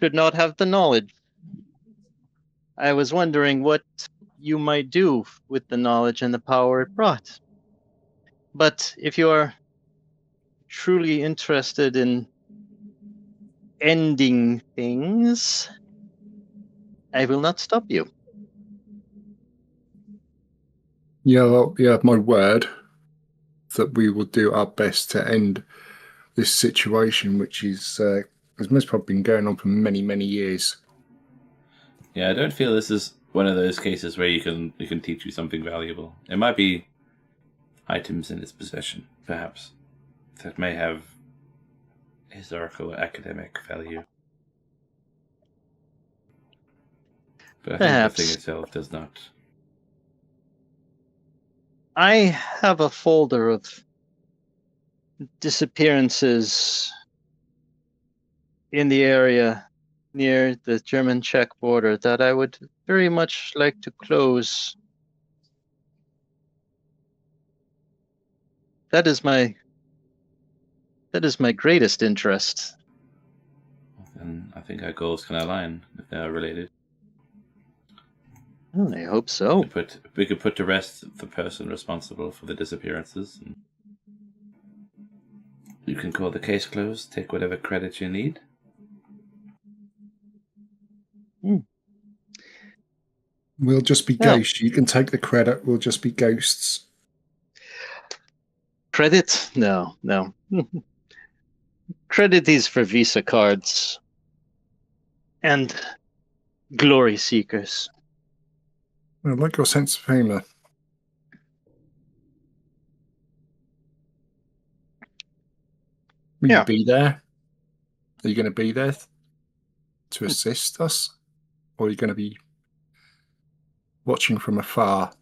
could not have the knowledge. I was wondering what you might do with the knowledge and the power it brought. But if you're truly interested in ending things, I will not stop you. Yeah, you have my word that we will do our best to end this situation, which is has most probably been going on for many, many years. Yeah, I don't feel this is one of those cases where you can teach you something valuable. It might be items in its possession, perhaps, that may have historical or academic value. But I think the thing itself does not. I have a folder of disappearances in the area near the German-Czech border that I would very much like to close. That is my greatest interest. And I think our goals can align if they are related. Oh, I hope so. We could put to rest the person responsible for the disappearances. And you can call the case closed, take whatever credit you need. We'll just be ghosts. You can take the credit. We'll just be ghosts. Credit? No. Credit is for Visa cards and glory seekers. I like your sense of humor. Will you be there? Are you going to be there to assist us? Or are you going to be watching from afar?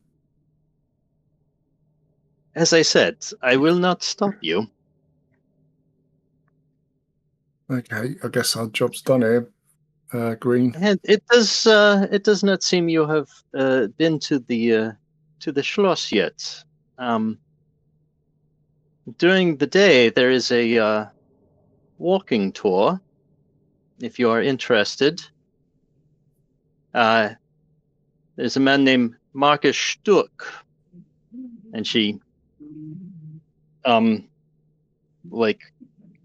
As I said, I will not stop you. Okay, I guess our job's done here, Green. And it does not seem you have been to the Schloss yet. During the day, there is a walking tour. If you are interested, there's a man named Marcus Stuck, and she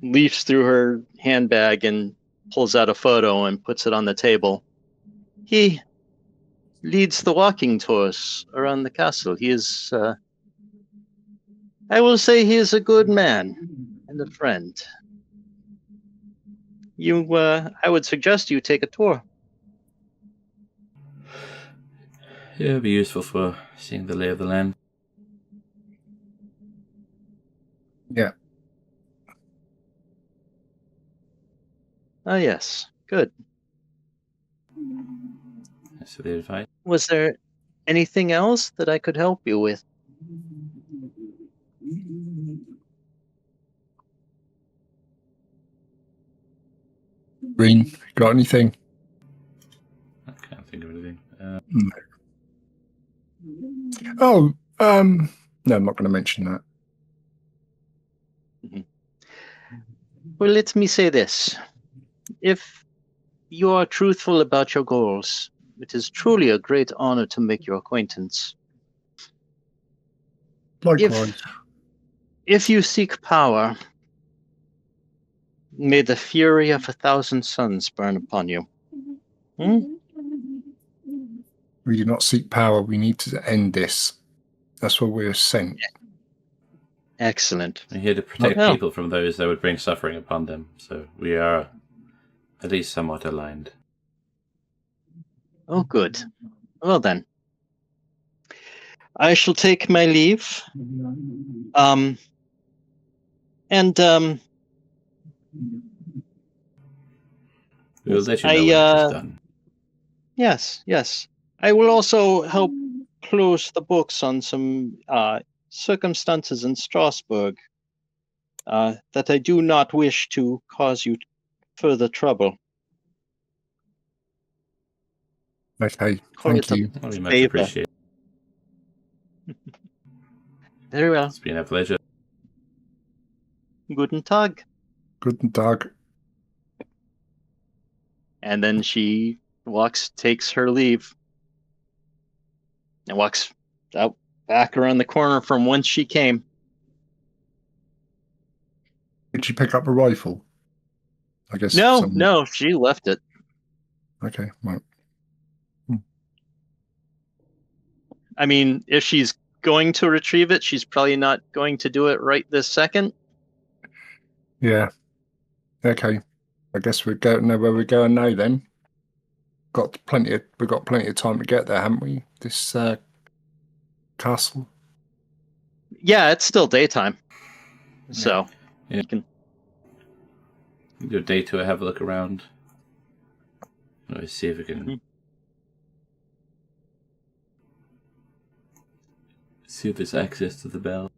leafs through her handbag and pulls out a photo and puts it on the table. He leads the walking tours around the castle. He is, I will say, he is a good man and a friend. I would suggest you take a tour. Yeah, it'd be useful for seeing the lay of the land. Yeah. Oh, yes. Good. That's the advice. Was there anything else that I could help you with? Green, got anything? I can't think of anything. No, I'm not going to mention that. Well, let me say this. If you are truthful about your goals, it is truly a great honor to make your acquaintance. Likewise. If you seek power, may the fury of 1,000 suns burn upon you. We do not seek power. We need to end this. That's what we're sent. Excellent. We're here to protect people from those that would bring suffering upon them. So we are at least somewhat aligned. Oh, good. Well then, I shall take my leave. We'll let you know when it is done. Yes. I will also help close the books on some circumstances in Strasbourg that I do not wish to cause you further trouble. Okay, thank you. We much appreciate it. Very well. It's been a pleasure. Guten Tag. Guten Tag. And then she takes her leave, and walks out back around the corner from whence she came. Did she pick up a rifle? I guess. No, she left it. Okay, right. I mean, if she's going to retrieve it, she's probably not going to do it right this second. Yeah. Okay. I guess we know where we're going now then. We've got plenty of time to get there, haven't we? This castle. Yeah, it's still daytime. So you can do a day to have a look around. Let's see if we can see if there's access to the bell.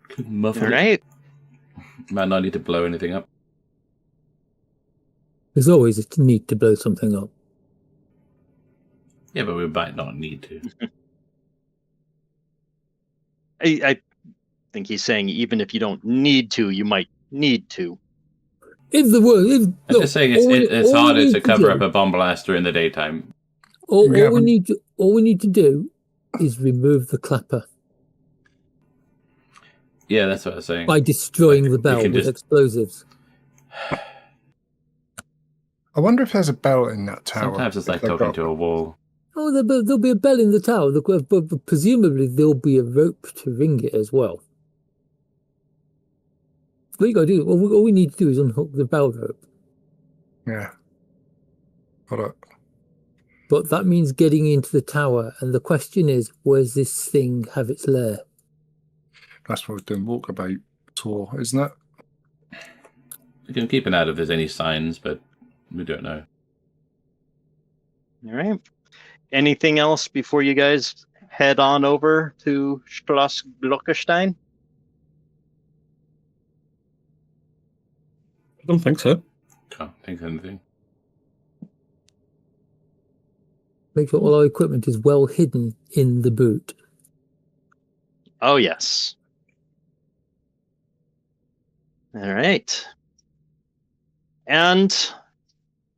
Could muffle it. Might not need to blow anything up. There's always a need to blow something up. Yeah, but we might not need to. I think he's saying even if you don't need to, you might need to. I'm just saying it's harder to cover up a bomb blaster in the daytime. All we need to do is remove the clapper. Yeah, that's what I was saying. By destroying the bell with explosives. I wonder if there's a bell in that tower. Sometimes it's like talking to a wall. Oh, there'll be a bell in the tower, but presumably there'll be a rope to ring it as well. What you got to do? All we need to do is unhook the bell rope. Yeah. Got it. But that means getting into the tower, and the question is, where's this thing have its lair? That's what we're doing walkabout tour, isn't it? We can keep an eye out if there's any signs, but we don't know. All right. Anything else before you guys head on over to Schloss Glockenstein? I don't think so. Can't think of anything. Make sure all our equipment is well hidden in the boot. Oh, yes. All right. And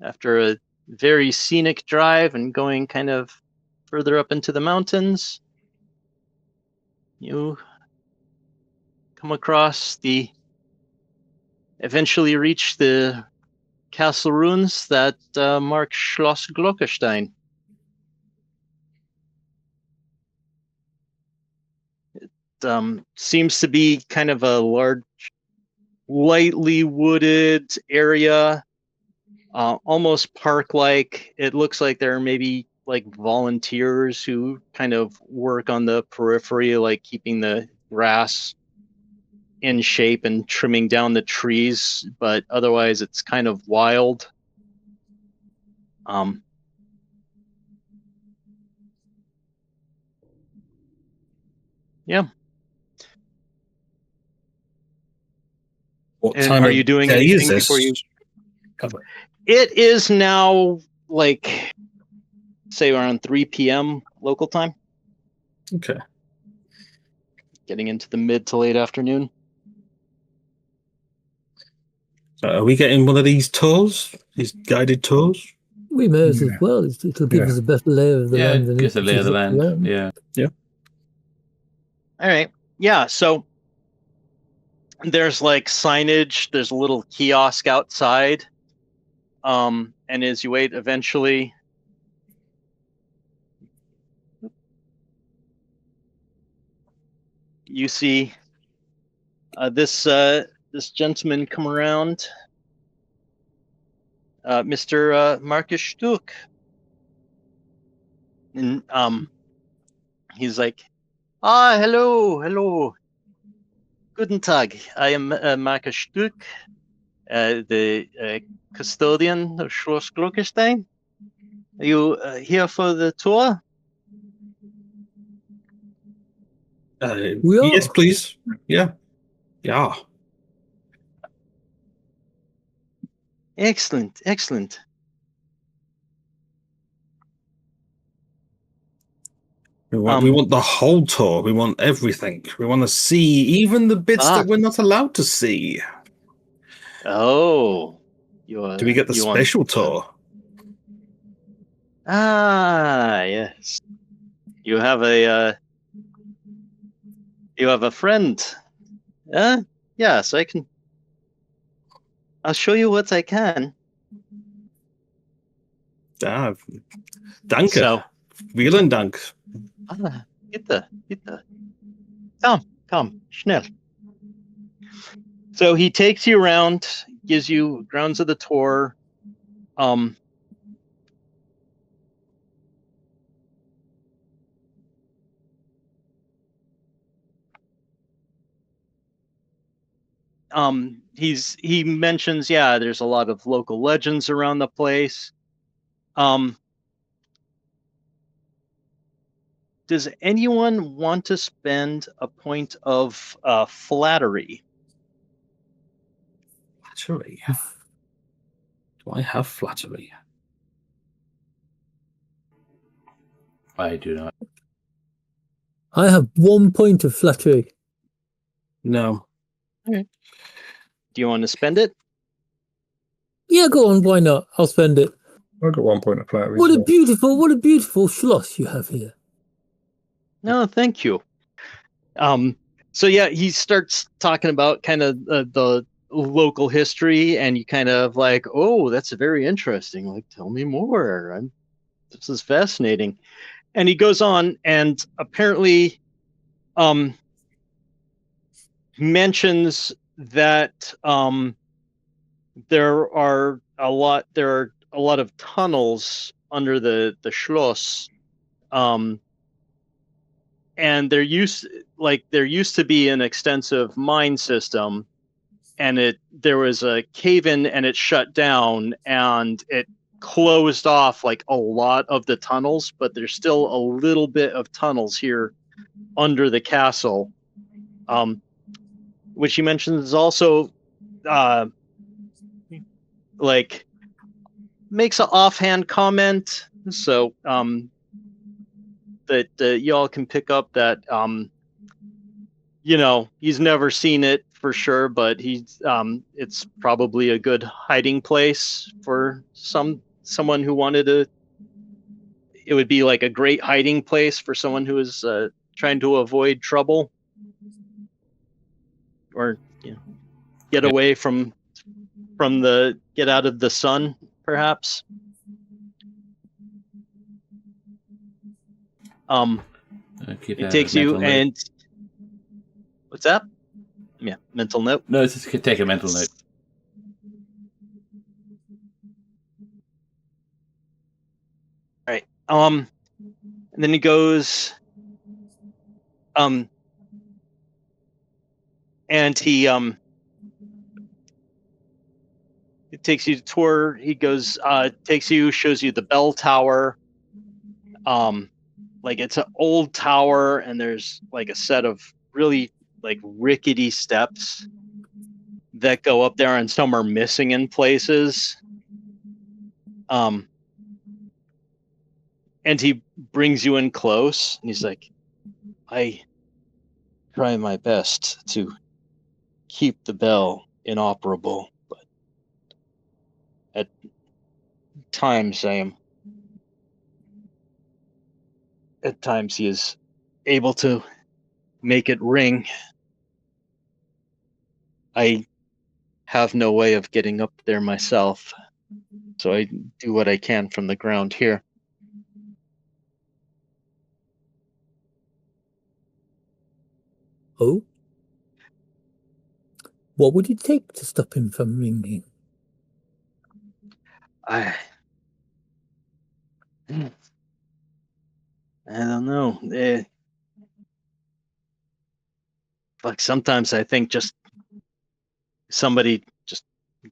after a very scenic drive and going kind of further up into the mountains, you come across eventually reach the castle ruins that mark Schloss Glockenstein. It seems to be kind of a large, lightly wooded area, almost park-like. It looks like there are maybe like volunteers who kind of work on the periphery, like keeping the grass in shape and trimming down the trees, but otherwise it's kind of wild. What And time are you doing day anything is this? before you? It is now like, say, around 3 p.m. local time. Okay. Getting into the mid to late afternoon. Are we getting one of these tours? These guided tours? We may as well. It'll give us a better layer of the land. Yeah, gives a layer of the land. Yeah. All right. Yeah. So there's like signage. There's a little kiosk outside. And as you wait, eventually you see this gentleman come around, Mr. Marcus Stuck, and he's like, hello, guten Tag. I am Marcus Stuck, the custodian of Schloss Glockenstein. Are you here for the tour? Yes, please. Yeah. Excellent. We want the whole tour. We want everything. We want to see even the bits that we're not allowed to see. Oh, do we get the special tour? Yes. You have a friend. Yes, I can. I'll show you what I can. Danke. So, vielen Dank. Bitte. Come, schnell. So he takes you around, gives you grounds of the tour. He mentions, there's a lot of local legends around the place. Does anyone want to spend a point of flattery? Flattery? Do I have flattery? I do not. I have 1 point of flattery. No. Okay. Do you want to spend it? Yeah, go on. Why not? I'll spend it. I got 1 point of flattery. What a beautiful schloss you have here. No, thank you. So he starts talking about kind of the local history, and you kind of like, oh, that's very interesting. Like, tell me more. This is fascinating. And he goes on, and apparently, mentions that there are a lot of tunnels under the Schloss. And there used to be an extensive mine system, and there was a cave-in, and it shut down, and it closed off like a lot of the tunnels, but there's still a little bit of tunnels here under the castle, which he mentions also makes an offhand comment, so that y'all can pick up that he's never seen it for sure, but it's probably a good hiding place for someone who wanted to. It would be like a great hiding place for someone who is trying to avoid trouble or get away from get out of the sun, perhaps. It takes you and what's that? Yeah, mental note. No, it's just take a mental note. All right. And then he goes. And he it takes you to tour. He goes, shows you the bell tower. Like it's an old tower, and there's like a set of really like rickety steps that go up there, and some are missing in places. And he brings you in close, and he's like, I try my best to keep the bell inoperable, but at times he is able to make it ring. I have no way of getting up there myself, so I do what I can from the ground here. Oh? What would it take to stop him from ringing? I don't know. Like sometimes I think just somebody just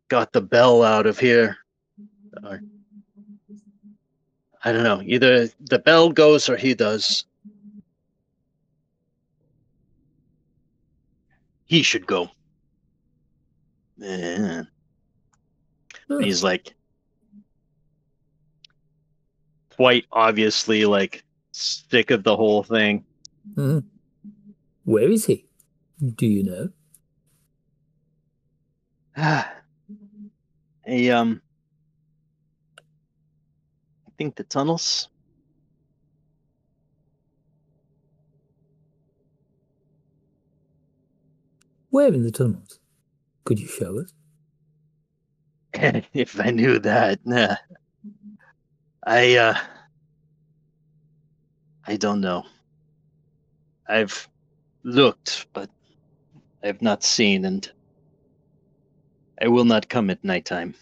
got the bell out of here. Or, I don't know. Either the bell goes or he does. He should go. He's like quite obviously like sick of the whole thing. Mm-hmm. Where is he? Do you know? I think the tunnels. Where in the tunnels? Could you show us? If I knew that, nah. I don't know. I've looked, but I've not seen, and I will not come at nighttime.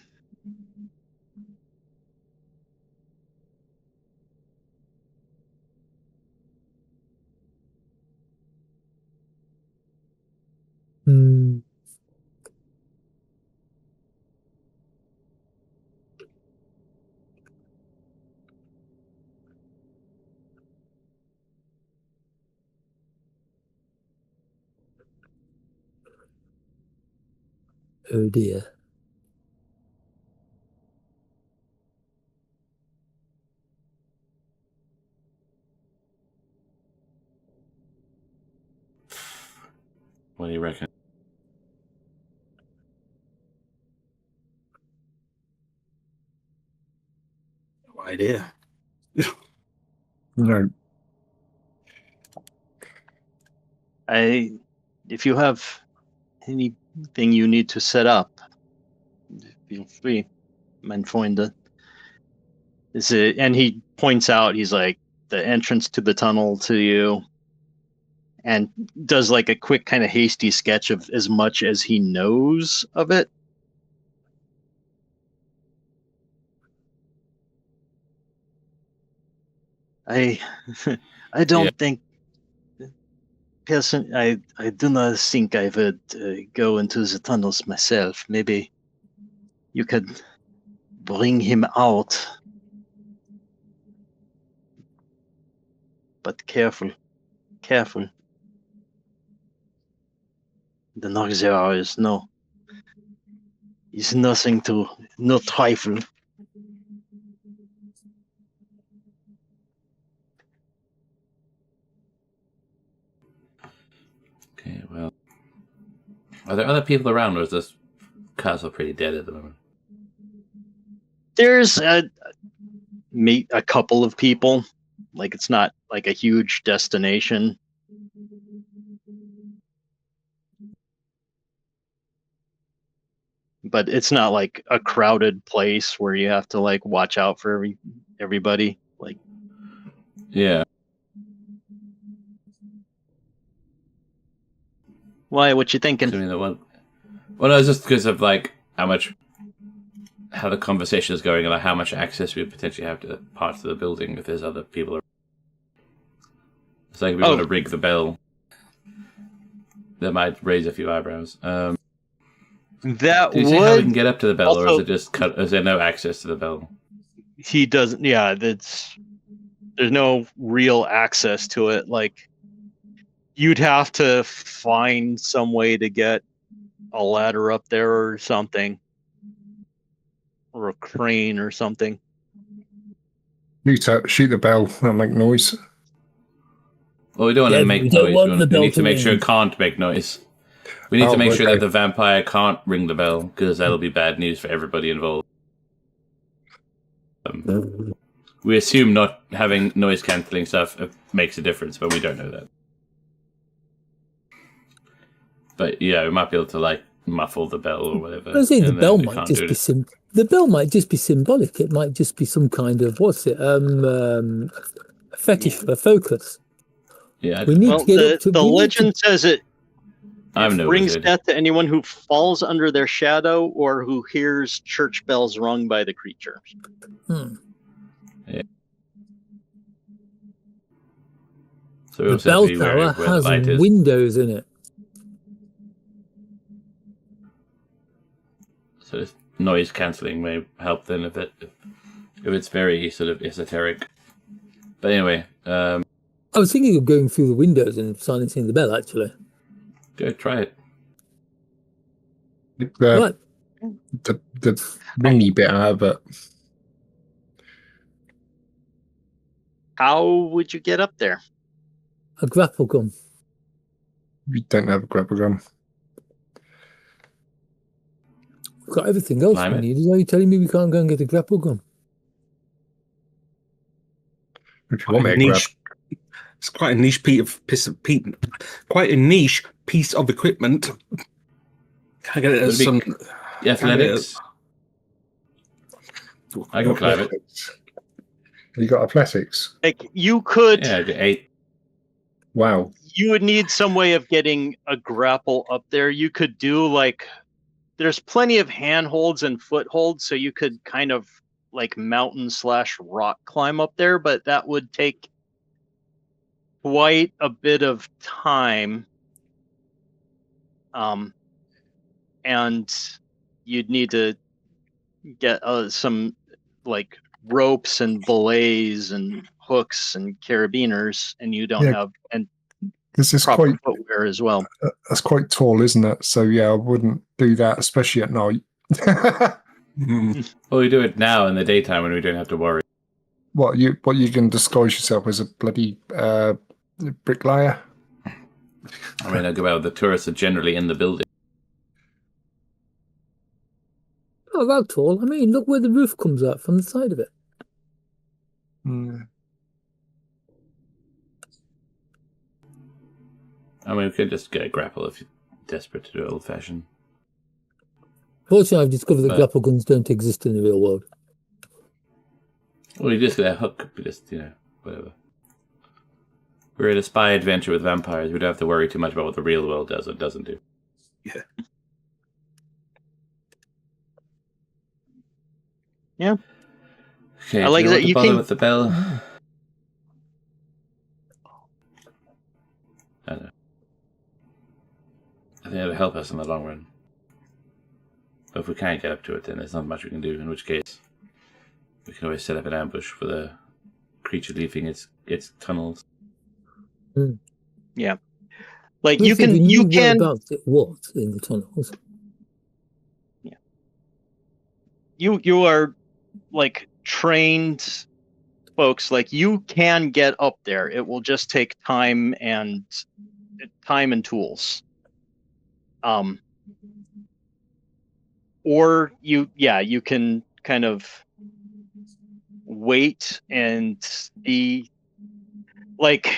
Hmm. Oh dear. What do you reckon? No idea. No. If you have anything you need to set up, feel free, mein Freunde. And he points out, he's like, the entrance to the tunnel to you, and does like a quick kind of hasty sketch of as much as he knows of it. I don't think I do not think I would go into the tunnels myself. Maybe you could bring him out, but careful. The Noxera is no trifle. Okay, well, are there other people around, or is this castle pretty dead at the moment? There's a couple of people. Like, it's not like a huge destination. But it's not like a crowded place where you have to like watch out for everybody. Like, yeah. Why? What you thinking? I mean, well, no, it's just because of like how the conversation is going and like how much access we potentially have to parts of the building if there's other people around. It's like if we want to rig the bell, that might raise a few eyebrows. That do you see how we can get up to the bell, or is it just is there no access to the bell? He doesn't. Yeah, there's no real access to it. Like, you'd have to find some way to get a ladder up there or something, or a crane or something. Shoot the bell and make noise. Well, we don't want to make noise. We need to make sure it can't make noise. We need to make sure that the vampire can't ring the bell, because that'll be bad news for everybody involved. We assume not having noise cancelling stuff makes a difference, but we don't know that. But yeah, we might be able to like muffle the bell or whatever. I think the bell might just be the bell might just be symbolic. It might just be some kind of a fetish, a focus. Yeah, we need to get up to the legend says it brings death to anyone who falls under their shadow or who hears church bells rung by the creature. Yeah. So the bell tower has windows in it. So this noise cancelling may help then if it's very sort of esoteric. But anyway, I was thinking of going through the windows and silencing the bell. Actually, go try it. Right. The ringy bit out of it. How would you get up there? A grapple gun. We don't have a grapple gun. We've got everything else we need. Are you telling me we can't go and get a grapple gun? If you want me it's quite a niche piece of equipment. Can I get it as some athletics? I can climb it. You got athletics? Like you could. Yeah, 8. Wow. You would need some way of getting a grapple up there. You could do there's plenty of handholds and footholds, so you could kind of like mountain/rock climb up there, but that would take quite a bit of time. And you'd need to get some like ropes and belays and hooks and carabiners, and you don't have this is proper quite footwear as well. That's quite tall, isn't it? So yeah, I wouldn't do that, especially at night. Well, we do it now in the daytime when we don't have to worry. What you can disguise yourself as a bloody bricklayer? I mean, the tourists are generally in the building. Oh, that tall. I mean, look where the roof comes out from the side of it. I mean, we could just get a grapple if you're desperate to do it old-fashioned. Fortunately, I've discovered that grapple guns don't exist in the real world. Well, you just get a hook, whatever. We're in a spy adventure with vampires. We don't have to worry too much about what the real world does or doesn't do. Yeah. Yeah. Okay, I like that you can with the bell. I don't know. I think it'll help us in the long run. But if we can't get up to it, then there's not much we can do. In which case, we can always set up an ambush for the creature leaving its tunnels. Yeah, like you can. About what in the tunnels? Yeah, you are like trained folks. Like you can get up there. It will just take time and tools. Or you can kind of wait and see, like,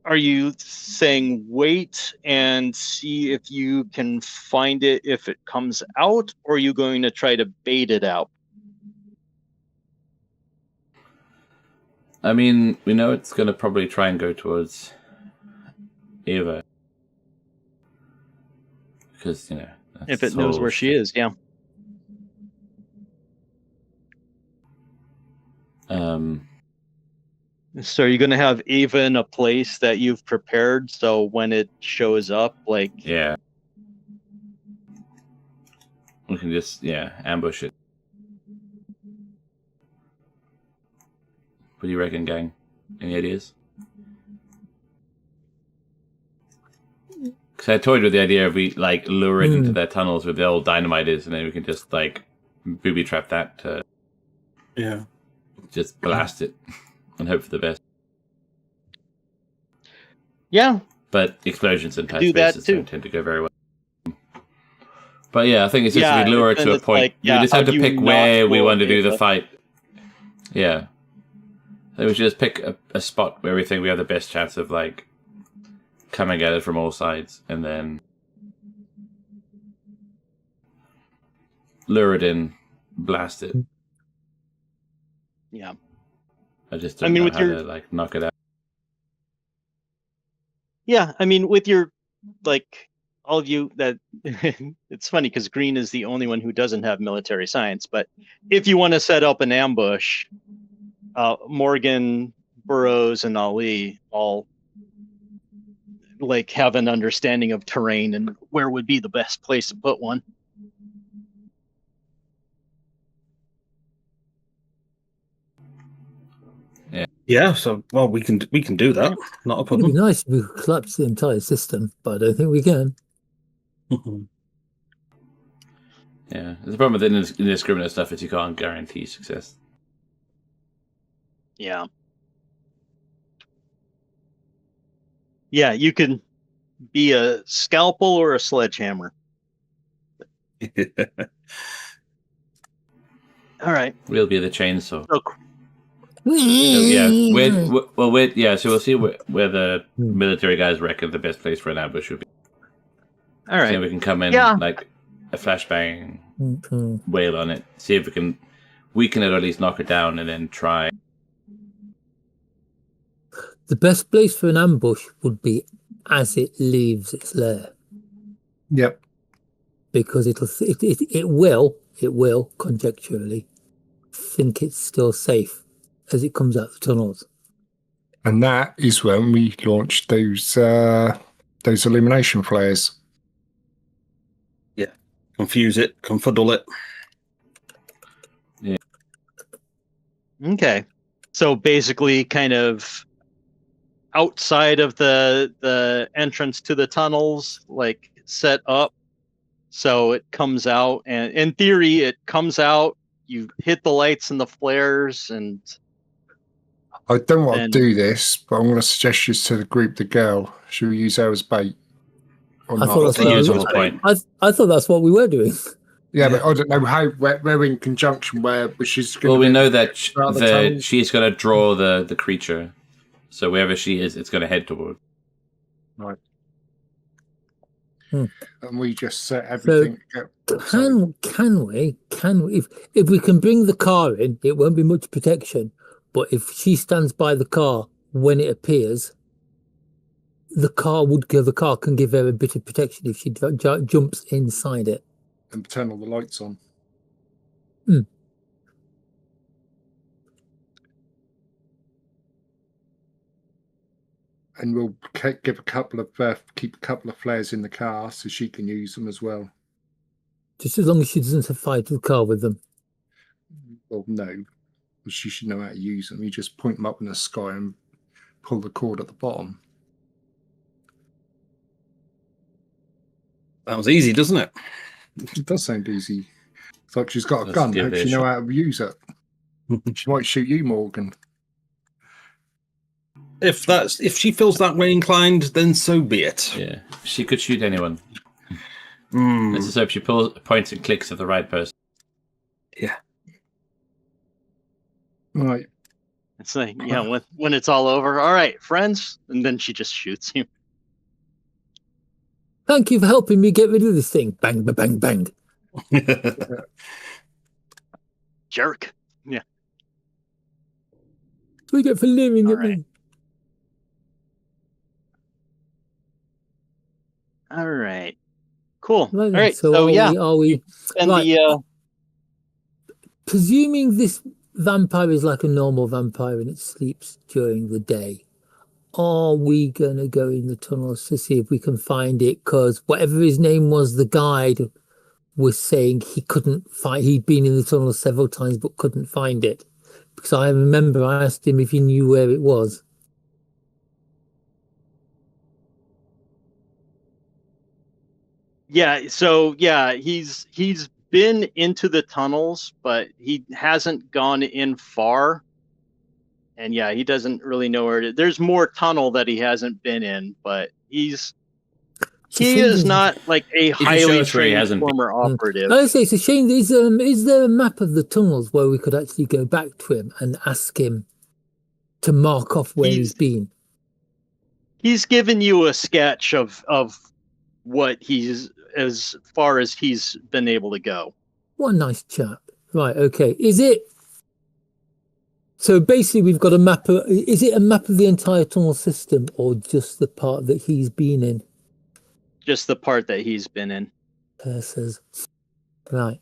are you saying wait and see if you can find it if it comes out, or are you going to try to bait it out? I mean, we know it's going to probably try and go towards Eva. Because, if it knows where she is, yeah. So are you going to have Eva in a place that you've prepared, so when it shows up, like... Yeah. We can just, ambush it. What do you reckon, gang? Any ideas? Because I toyed with the idea of we lure it into their tunnels where the old dynamite is, and then we can just booby trap that to just blast it and hope for the best. Yeah, but explosions in tight spaces don't tend to go very well. But I think it's just we lure it to a point. We just have to pick where we want to do the fight. Yeah, I think we should just pick a spot where we think we have the best chance of coming at it from all sides, and then lure it in, blast it. Yeah. I just don't know how to knock it out. Yeah, I mean, with your, like, all of you that it's funny because Green is the only one who doesn't have military science. But if you want to set up an ambush, Morgan, Burroughs, and Ali all like have an understanding of terrain and where would be the best place to put one. Yeah, so well we can do that. Right. Not a It'd be problem. nice if we could collapse the entire system, but I don't think we can. Yeah, the problem with indiscriminate stuff is you can't guarantee success. Yeah. Yeah, you can be a scalpel or a sledgehammer. All right. We'll be the chainsaw. So, So, yeah, so we'll see where the military guys reckon the best place for an ambush would be. all right. See if we can come in like a flashbang wail on it. See if we can weaken it or at least knock it down, and then try. The best place for an ambush would be as it leaves its lair, Yep. because it will conjecturally think it's still safe as it comes out the tunnels. And that is when we launched those illumination flares. Yeah. Confuse it, confuddle it. Yeah. Okay. So basically kind of outside of the entrance to the tunnels, like set up. So it comes out, and in theory it comes out, you hit the lights and the flares, and I don't want to do this, but I'm going to suggest this to the group, the girl. Should we use her as bait? Or I not? thought that's Use what the whole point. I thought that's what we were doing. Yeah, but I don't know how we're in conjunction where she's going Well, we know that tunnels. she's going to draw the creature. So wherever she is, it's going to head toward. Right. And we just set everything. Can we if we can bring the car in, it won't be much protection. But if she stands by the car when it appears, the car can give her a bit of protection if she jumps inside it. And turn all the lights on. And we'll keep a couple of flares in the car so she can use them as well. Just as long as she doesn't fight the car with them. Well, no, she should know how to use them. You just point them up in the sky and pull the cord at the bottom. Sounds easy, doesn't it? It does sound easy. It's like she's got a Let's gun. give Hope it a she know shot. how to use it. She might shoot you, Morgan. If she feels that way inclined, then so be it. Yeah, she could shoot anyone. Let's just hope she points and clicks at the right person. Yeah. Right. it's like, yeah, when it's all over, all right, friends, and then she just shoots you. Thank you for helping me get rid of this thing. Bang, bang, bang, bang. Jerk. Yeah. We get for leering All at right. me. All right. Cool. Right All then, right. so are we and right. the presuming this vampire is like a normal vampire and it sleeps during the day, are we going to go in the tunnels to see if we can find it? Because whatever his name was, the guide was saying he couldn't find. He'd been in the tunnels several times but couldn't find it. Because I remember I asked him if he knew where it was. yeah, so yeah, he's been into the tunnels, but he hasn't gone in far. And yeah, he doesn't really know where it is. There's more tunnel that he hasn't been in, but he is not like a highly trained former operative. I say it's a shame. Is there a map of the tunnels where we could actually go back to him and ask him to mark off where he's been? He's given you a sketch of what he's, as far as he's been able to go. What a nice chap. Right, okay. Is it So basically, we've got a map. Is it a map of the entire tunnel system, or just the part that he's been in? Just the part that he's been in. Says, right.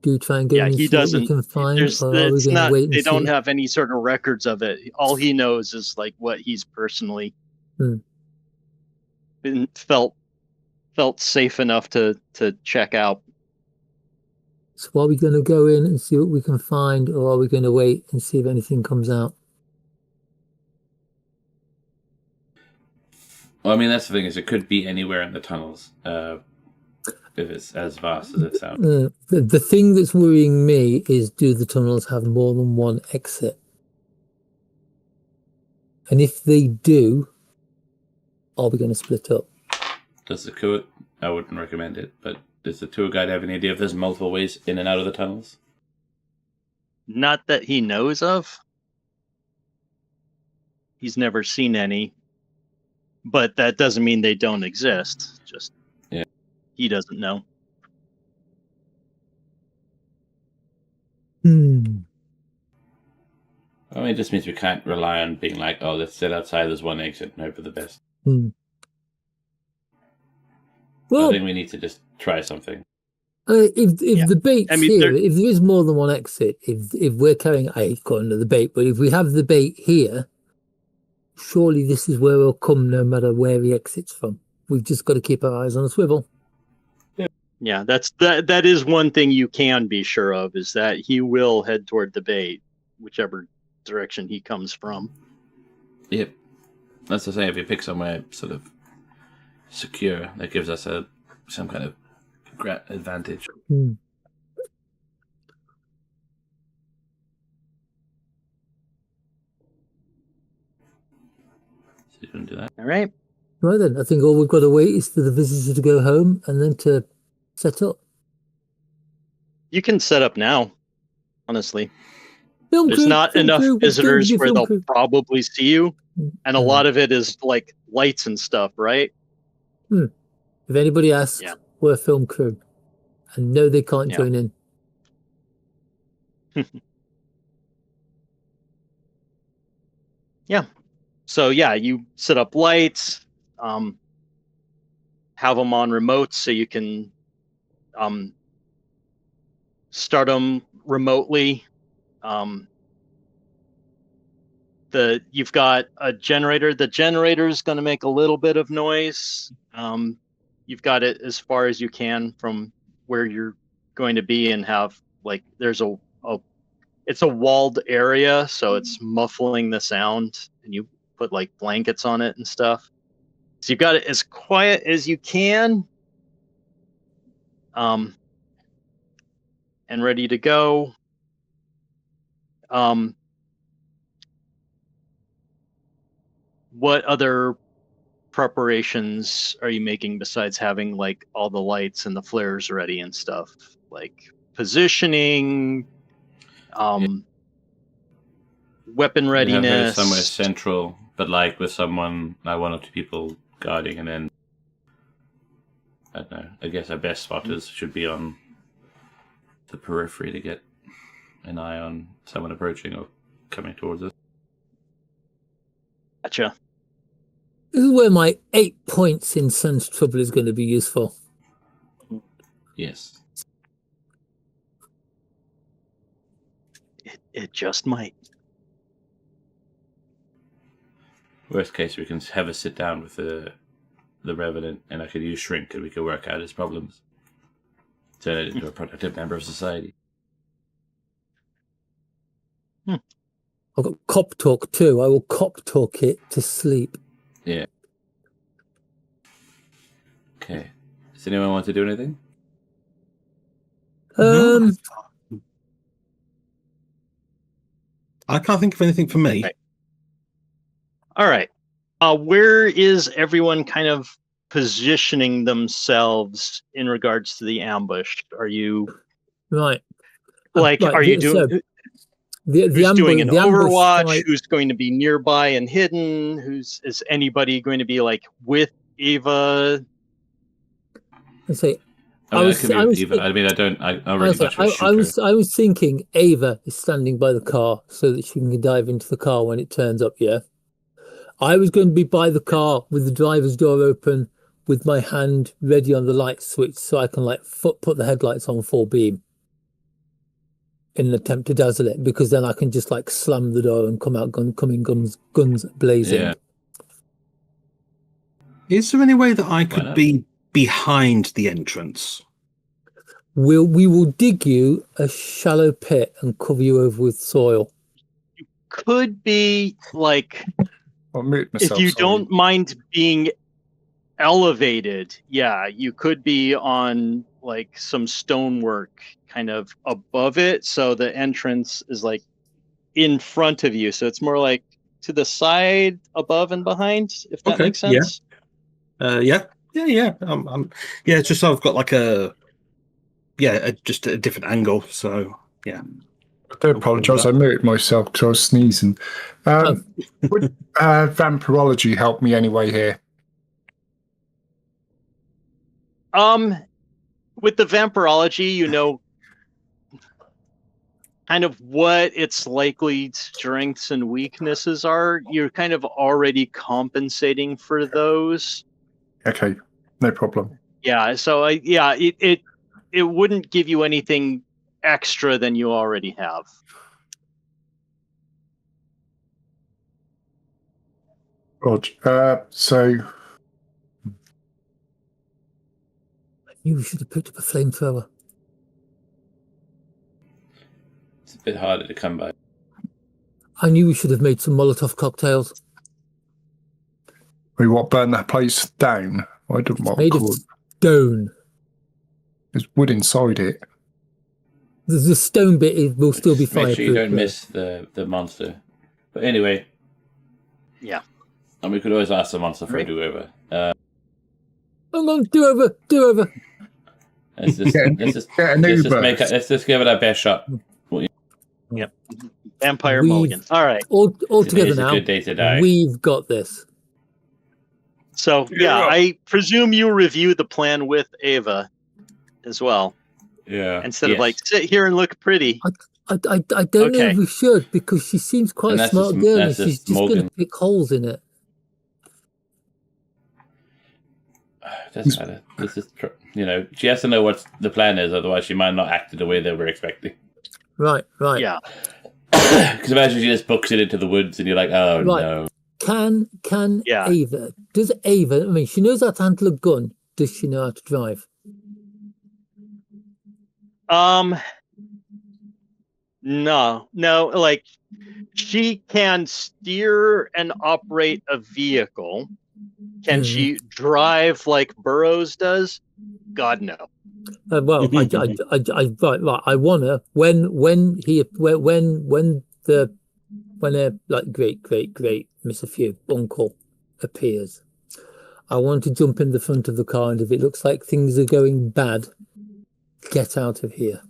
Do try and go and he see doesn't. what we can find, There's, or are we it's going to not. wait and They see? don't have any sort of records of it. All he knows is like what he's personally felt safe enough to check out. So are we going to go in and see what we can find, or are we going to wait and see if anything comes out? Well, I mean, that's the thing, is it could be anywhere in the tunnels, if it's as vast as it sounds. The thing that's worrying me is, do the tunnels have more than one exit? And if they do, are we going to split up? I wouldn't recommend it, but does the tour guide have any idea if there's multiple ways in and out of the tunnels? Not that he knows of. He's never seen any. But that doesn't mean they don't exist. Just he doesn't know. I mean, it just means we can't rely on being like, oh, let's sit outside, there's one exit and hope for the best. Well, I think we need to just try something. If the bait's here, if there is more than one exit, if we're carrying, I got another bait, but if we have the bait here, surely this is where we'll come no matter where he exits from. We've just got to keep our eyes on a swivel. Yeah, that is one thing you can be sure of, is that he will head toward the bait, whichever direction he comes from. Yep. That's to say, if you pick somewhere sort of secure, that gives us some kind of advantage. So you can do that. All right. Right then, I think all we've got to wait is for the visitor to go home and then to set up. You can set up now, honestly. There's not enough visitors where they'll probably see you, and a lot of it is like lights and stuff, right? If anybody asks, we're a film crew, and no, they can't join in. So you set up lights, have them on remotes so you can start them remotely. You've got a generator. The generator is going to make a little bit of noise. You've got it as far as you can from where you're going to be, and have there's it's a walled area, so it's muffling the sound, and you put blankets on it and stuff. So you've got it as quiet as you can, and ready to go. What other preparations are you making besides having all the lights and the flares ready and stuff? Positioning, weapon readiness. Have her somewhere central, but with someone, one or two people guarding, and then I don't know. I guess our best spotters should be on the periphery to get an eye on someone approaching or coming towards us. Gotcha. This is where my 8 points in Sense Trouble is going to be useful. Yes. It just might. Worst case, we can have a sit down with the Revenant, and I could use Shrink, and we could work out his problems. Turn it into a productive member of society. I've got cop talk too. I will cop talk it to sleep. Yeah. Okay. Does anyone want to do anything? I can't think of anything for me. Right. All right. Where is everyone kind of positioning themselves in regards to the ambush? Are you right? are you doing? who's doing an Overwatch, fight. who's going to be nearby and hidden, is anybody going to be like with Ava? I say, I was thinking Ava is standing by the car so that she can dive into the car when it turns up. Yeah, I was going to be by the car with the driver's door open, with my hand ready on the light switch, so I can like put the headlights on full beam in an attempt to dazzle it, because then I can just like slam the door and come out guns blazing. Yeah. Is there any way that I could be behind the entrance? We will dig you a shallow pit and cover you over with soil. You could be like, if you don't mind being elevated, yeah, you could be on like some stonework kind of above it, so the entrance is like in front of you, so it's more like to the side, above and behind, if that makes sense. Yeah. It's just so I've got like just a different angle. So yeah. I do apologise. I muted myself because I was sneezing. Would vampirology help me anyway here? With the vampirology, you know, kind of what its likely strengths and weaknesses are. You're kind of already compensating for those. Okay, no problem. Yeah, so it wouldn't give you anything extra than you already have. Roger. So You should have picked up a flamethrower. It's a bit harder to come by. I knew we should have made some Molotov cocktails. we what burn that place down? I don't want Made of stone. There's wood inside it. The stone bit will still be fine. Make sure you don't miss the monster. But anyway. Yeah. And we could always ask the monster for a do-over. Hang on, do over. Let's just give it our best shot. Yep. Vampire mulligan. All right. All together now. A good day to die. We've got this. So yeah, I presume you review the plan with Ava as well. Yeah. Instead of like sit here and look pretty. I don't know if we should, because she seems quite a smart girl and she's just going to pick holes in it. Doesn't matter. This is, she has to know what the plan is, otherwise she might not act in the way that we're expecting. Right. Yeah. Because imagine she just books it into the woods and you're like, oh no. Can Ava? Does Ava? I mean, she knows how to handle a gun. Does she know how to drive? No. Like, she can steer and operate a vehicle. Can she drive like Burroughs does? God, no. Well, I wanna when a like great Mr. Few uncle appears, I want to jump in the front of the car, and if it looks like things are going bad, get out of here.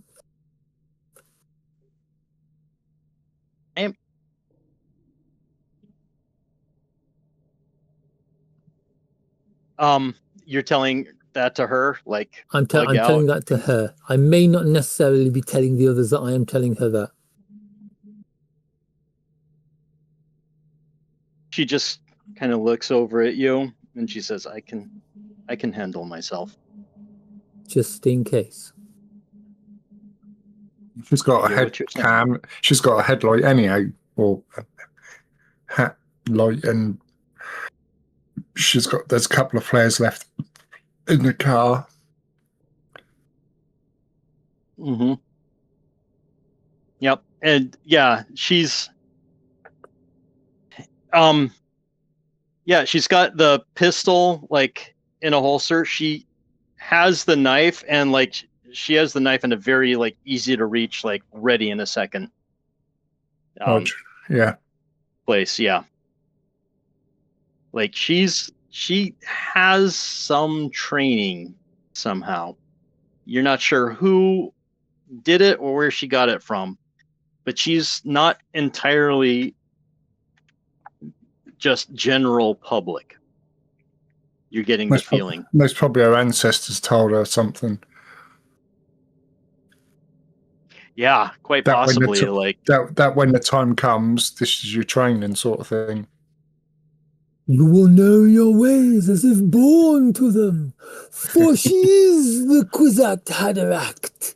You're telling that to her? Like, I'm telling that to her. I may not necessarily be telling the others that I am telling her that. She just kind of looks over at you and she says, I can handle myself. Just in case. She's got a head cam. She's got a headlight anyhow, or a hat light, and there's a couple of flares left in the car. Mm-hmm. Yep. And yeah, she's she's got the pistol like in a holster. She has the knife, and like she has the knife in a very like easy to reach, like ready in a second. Place, yeah. Like she has some training somehow. You're not sure who did it or where she got it from, but she's not entirely just general public. You're getting the feeling. Most probably her ancestors told her something. Yeah, quite possibly. That when the time comes, this is your training sort of thing. You will know your ways as if born to them, for she is the Kwisatz Haderach.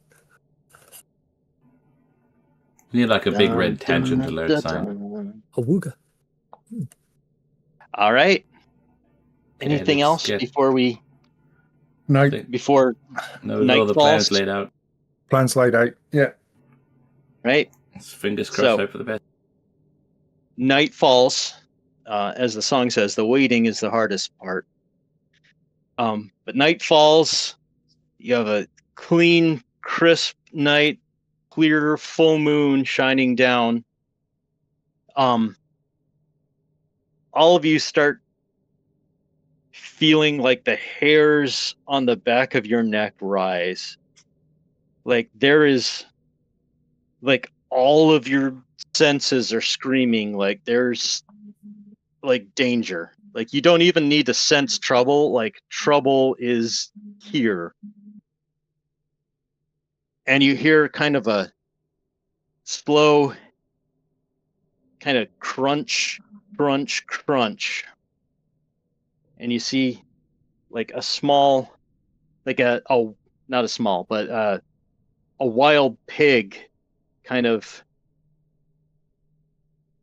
You need like a big red tangent alert sign. Awooga. All right. Anything else before we? No. Before all the plans laid out. Plans laid out. Yeah. Right. Fingers crossed out for the best. Night falls. As the song says, the waiting is the hardest part. But night falls. You have a clean, crisp night, clear, full moon shining down. All of you start feeling like the hairs on the back of your neck rise. Like there is, like all of your senses are screaming, like there's like danger. Like you don't even need to sense trouble, like trouble is here. And you hear kind of a slow kind of crunch, crunch, crunch. And you see like a small, like not a small, but a wild pig kind of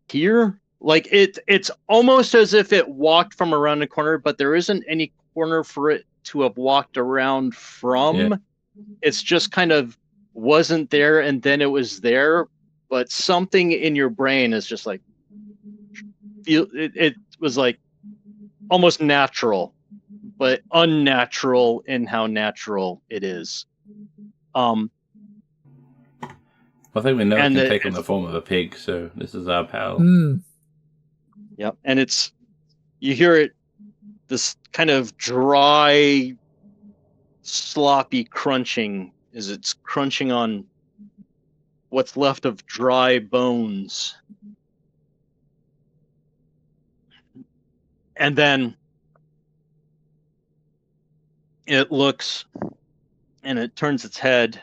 here. Like it's almost as if it walked from around the corner, but there isn't any corner for it to have walked around from. Yeah. It's just kind of wasn't there and then it was there, but something in your brain is just like, it was like almost natural, but unnatural in how natural it is. I think we know it can take on the form of a pig, so this is our pal. Yep, and you hear it, this kind of dry, sloppy crunching as it's crunching on what's left of dry bones. And then it looks and it turns its head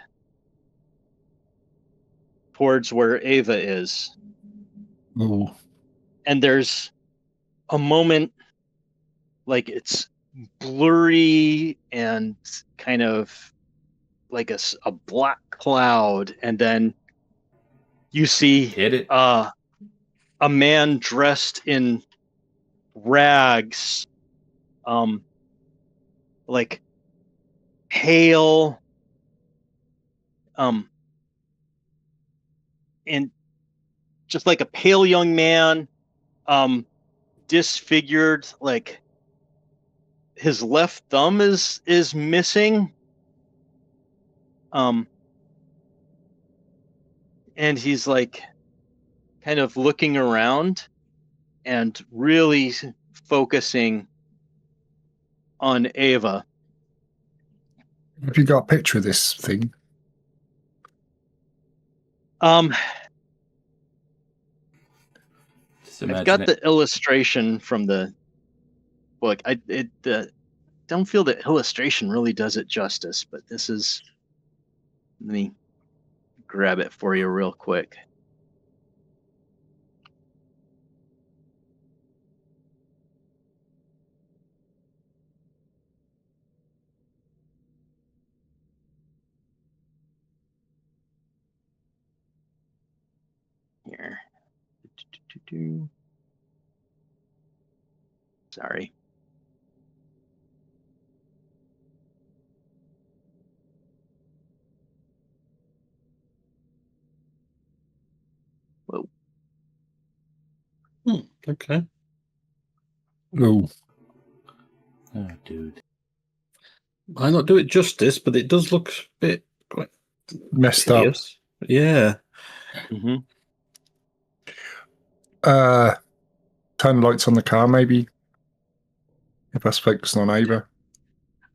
towards where Ava is. Ooh. And there's a moment like it's blurry and kind of like a black cloud, and then you see a man dressed in rags, like pale, and just like a pale young man, disfigured, like his left thumb is missing, and he's like kind of looking around and really focusing on Ava. Have you got a picture of this thing? I've got the illustration from the book. I don't feel the illustration really does it justice, but this is. Let me grab it for you real quick. Here. Sorry. Whoa. Okay. Ooh. Oh, dude. Might not do it justice, but it does look a bit quite messed hideous. Up. Yeah. Mm-hmm. Turn lights on the car, maybe. If that's focused on Ava.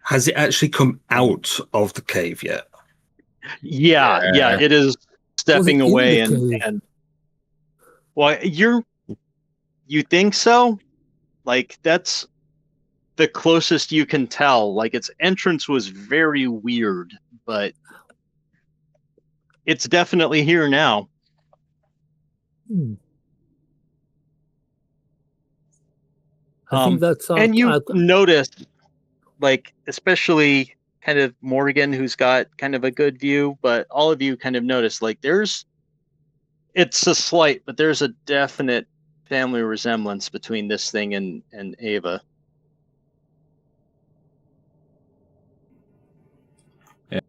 Has it actually come out of the cave yet? Yeah, it is stepping away and well, you think so? Like that's the closest you can tell. Like its entrance was very weird, but it's definitely here now. I think that's and you noticed, like, especially kind of Morgan, who's got kind of a good view, but all of you kind of notice, like, it's a slight, but there's a definite family resemblance between this thing and Ava. Yeah.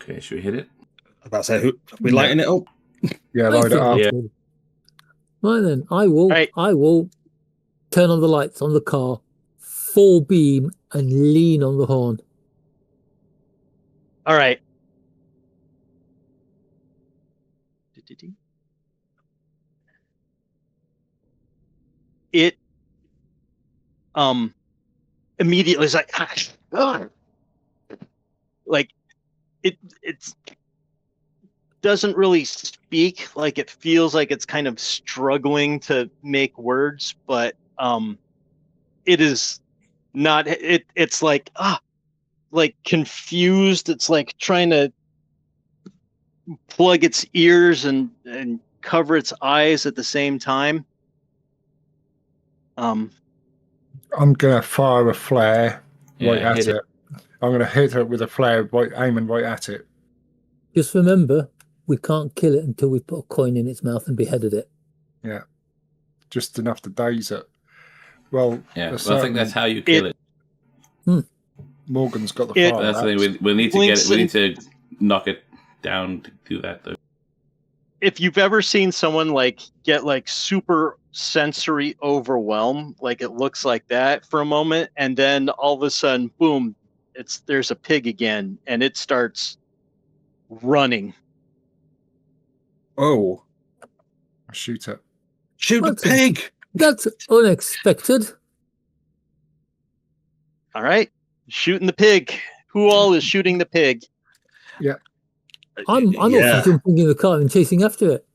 Okay, should we hit it? About to say, are we lighting it up? Yeah, light it up. Yeah. Right then, I will turn on the lights on the car, full beam, and lean on the horn. All right. It immediately is like, like it doesn't really speak. Like it feels like it's kind of struggling to make words, but it is not. It's like like confused. It's like trying to plug its ears and cover its eyes at the same time. I'm gonna fire a flare right Yeah, at it. I'm gonna hit it with a flare, aiming right at it. Just remember, we can't kill it until we put a coin in its mouth and beheaded it. Yeah, just enough to daze it. Well, yeah. Well, I think that's how you kill it. Morgan's got the fire. That's the thing. We need to get it. We need to knock it down to do that, though. If you've ever seen someone like get like super sensory overwhelm, like it looks like that for a moment, and then all of a sudden, boom, there's a pig again, and it starts running. Oh, shoot it! Shoot the pig! That's unexpected. All right, shooting the pig. Who all is shooting the pig? Yeah. I'm also jumping in the car and chasing after it.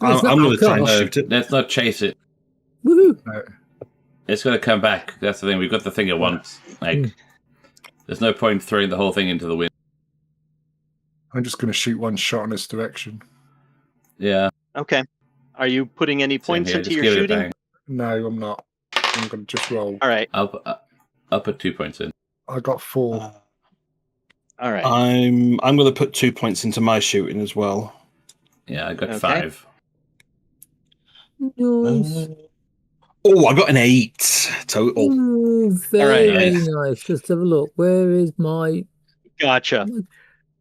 I'm going to try and shoot it. Let's not chase it. Woohoo! It's going to come back. That's the thing. We've got the thing at once. Like, there's no point throwing the whole thing into the wind. I'm just going to shoot one shot in this direction. Yeah. Okay. Are you putting any points into your shooting? No, I'm not. I'm going to just roll. All right. I'll put 2 points in. I got 4. All right. I'm going to put 2 points into my shooting as well. Yeah, I got 5. Nice. I got an 8 total. Ooh, very nice. Just have a look. Where is my... Gotcha.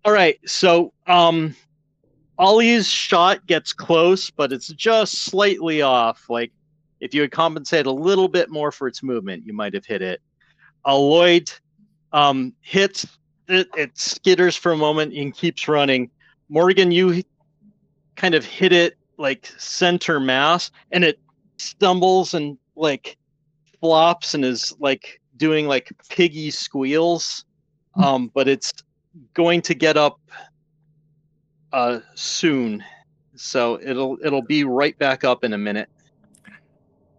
All right. So Ollie's shot gets close, but it's just slightly off. Like if you had compensated a little bit more for its movement, you might have hit it. Lloyd hits it skitters for a moment and keeps running. Morgan, you kind of hit it like center mass, and it stumbles and like flops and is like doing like piggy squeals. But it's going to get up soon, so it'll be right back up in a minute.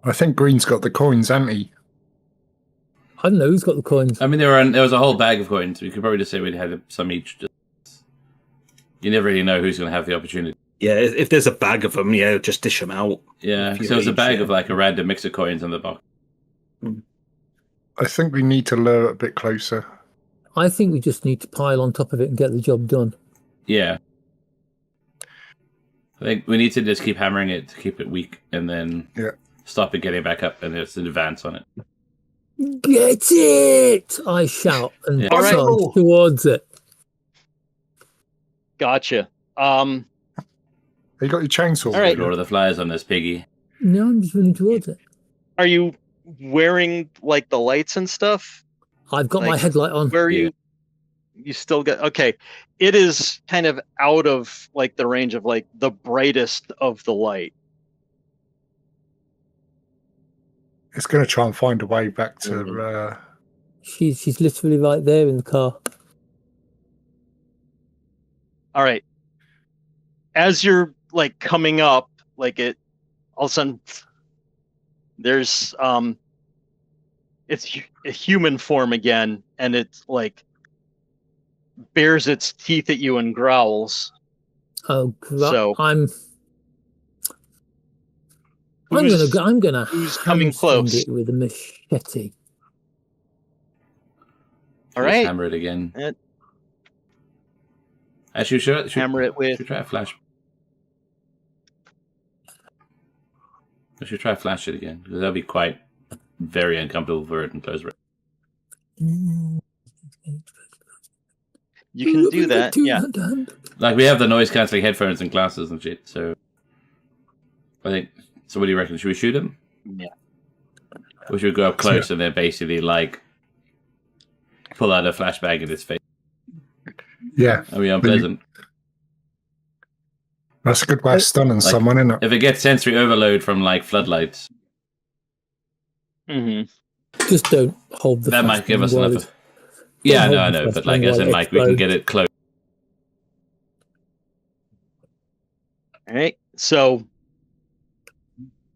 I think Green's got the coins, hasn't he? I don't know who's got the coins. I mean, there was a whole bag of coins. We could probably just say we'd have some each. You never really know who's going to have the opportunity. Yeah, if there's a bag of them, just dish them out. Yeah, so there's a bag of like a random mix of coins on the box. I think we need to lure it a bit closer. I think we just need to pile on top of it and get the job done. Yeah. I think we need to just keep hammering it to keep it weak, and then stop it getting back up, and it's an advance on it. Get it! I shout and charge towards it. Gotcha. You got your chainsaw. All right. Lord of the Flies on this piggy. No, I'm just running towards it. Are you wearing like the lights and stuff? I've got my headlight on. Where are you? You still got okay. It is kind of out of like the range of like the brightest of the light. It's going to try and find a way back to She's literally right there in the car. All right. As you're like coming up, like it, all of a sudden, there's it's a human form again, and it's like bares its teeth at you and growls. Oh, So I'm gonna who's coming close? it with a machete. All right. Hammer it again. Actually, should hammer it with. Should try a flash. I should try flash it again, because that'll be quite very uncomfortable for it and close it. You can do that, yeah. Like, we have the noise cancelling headphones and glasses and shit, so I think. So, what do you reckon? Should we shoot him? Yeah. Or should we go up close and then basically like pull out a flashbang in his face? Yeah. Are we unpleasant? That's a good way of stunning someone, isn't it? If it gets sensory overload from like floodlights. Just don't hold the. That might give us enough. Yeah, no, I know, but like as in like we can get it close. All right. So,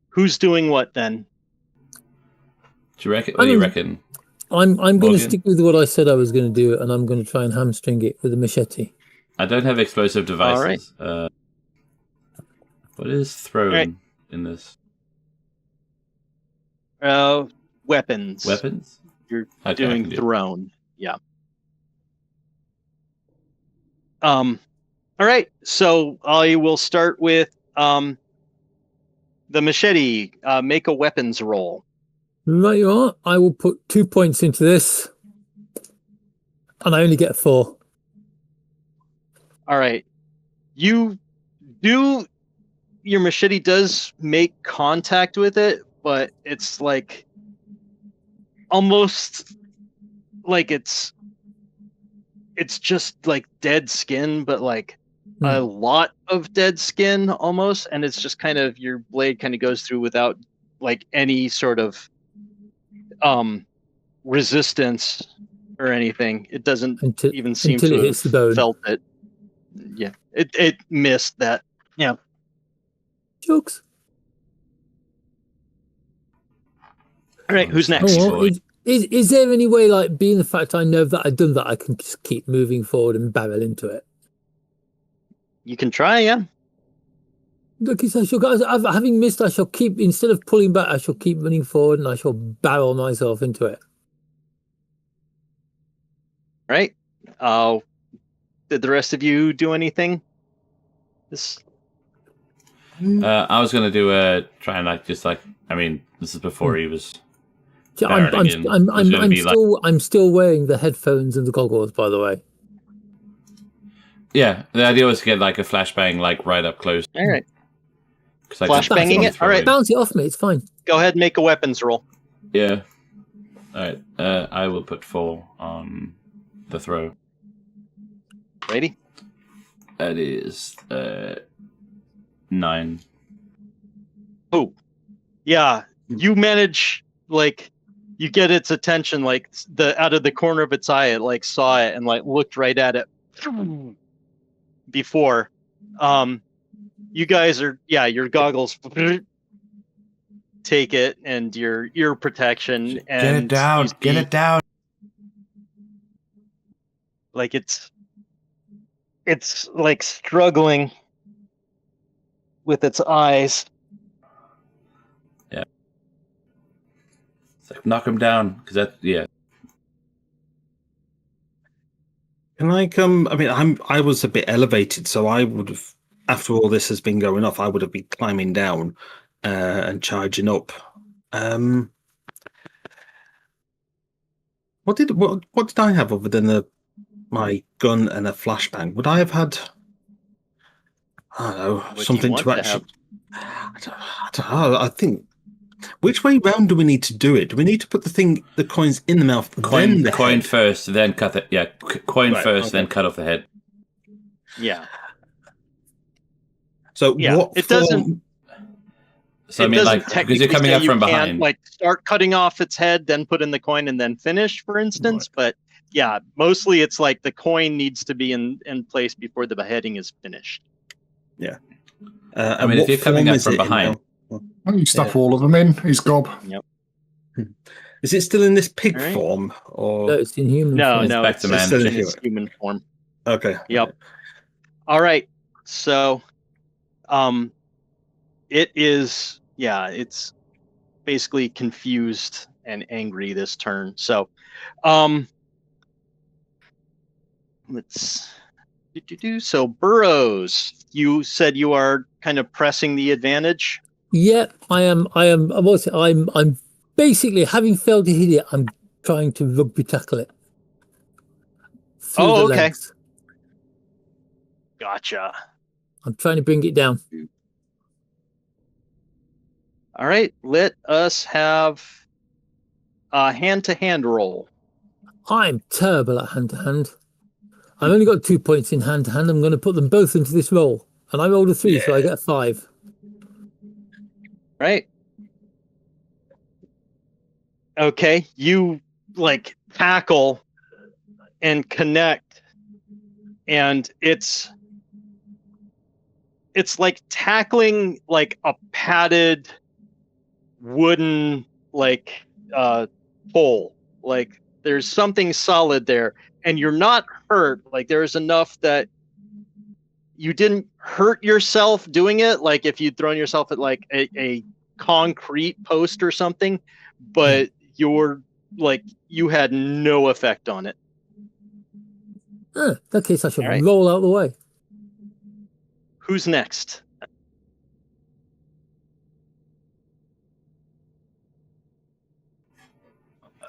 who's doing what then? Do you reckon? What do you reckon? I'm going to stick with what I said I was going to do, and I'm going to try and hamstring it with a machete. I don't have explosive devices. All right. What is thrown in this? Weapons. Weapons? You're doing thrown. Yeah. All right. So I will start with the machete. Make a weapons roll. Right, you are. I will put 2 points into this, and I only get 4. All right. Your machete does make contact with it, but it's like almost like it's just like dead skin, but like a lot of dead skin almost, and it's just kind of your blade kind of goes through without like any sort of resistance or anything. It doesn't even seem to have felt it. Yeah, it missed that. Yeah. Jokes. All right, who's next? Is there any way, like, being the fact I know that I've done that, I can just keep moving forward and barrel into it? You can try, yeah. Look, having missed, I shall keep, instead of pulling back, I shall keep running forward and I shall barrel myself into it. All right. Did the rest of you do anything? I was going to do try and like just like, I mean, this is before he was. I'm still wearing the headphones and the goggles, by the way. Yeah, the idea was to get like a flashbang like right up close. All right. Flashbanging it. All right, bounce it off me. It's fine. Go ahead and make a weapons roll. Yeah. All right. I will put 4 on the throw. Ready? That is 9. Oh, yeah. You manage, like, you get its attention, like out of the corner of its eye, it like saw it and like looked right at it before. You guys are, your goggles take it and your ear protection and get it down. Like it's like struggling with its eyes. Yeah. It's like knock him down because yeah. Can I come? I mean, I was a bit elevated, so I would have, after all this has been going off, I would have been climbing down and charging up. What did I have other than my gun and a flashbang? Would I have had? I don't know, something to actually. I don't know. I think. Which way round do we need to do it? Do we need to put the coins in the mouth? Coin first, then cut it. Yeah, coin first, then cut off the head. Yeah. So yeah, what? It doesn't. So I mean, like, because you're coming up from behind, like start cutting off its head, then put in the coin, and then finish, for instance. Right. But yeah, mostly it's like the coin needs to be in place before the beheading is finished. Yeah. I mean, if you're coming up from behind, you stuff all of them in. He's gob. Yep. Is it still in this pig form, or no, it's in human form. No, it's back to man. It's human form. Okay. Yep. All right. So, it is. Yeah, it's basically confused and angry this turn. So, let's do. So, Burrows, you said you are kind of pressing the advantage. Yeah, I am. I'm basically, having failed to hit it, I'm trying to rugby tackle it. Oh, okay. Legs. Gotcha. I'm trying to bring it down. All right, let us have a hand-to-hand roll. I'm terrible at hand-to-hand. I've only got 2 points in hand-to-hand. I'm going to put them both into this roll. And I rolled a 3, so I get a 5. Right. Okay, you like tackle and connect, and it's like tackling like a padded wooden like pole. Like there's something solid there, and you're not hurt. Like there's enough that you didn't hurt yourself doing it, like if you'd thrown yourself at like a concrete post or something, but you're like you had no effect on it. In that case, I should roll out the way. Who's next?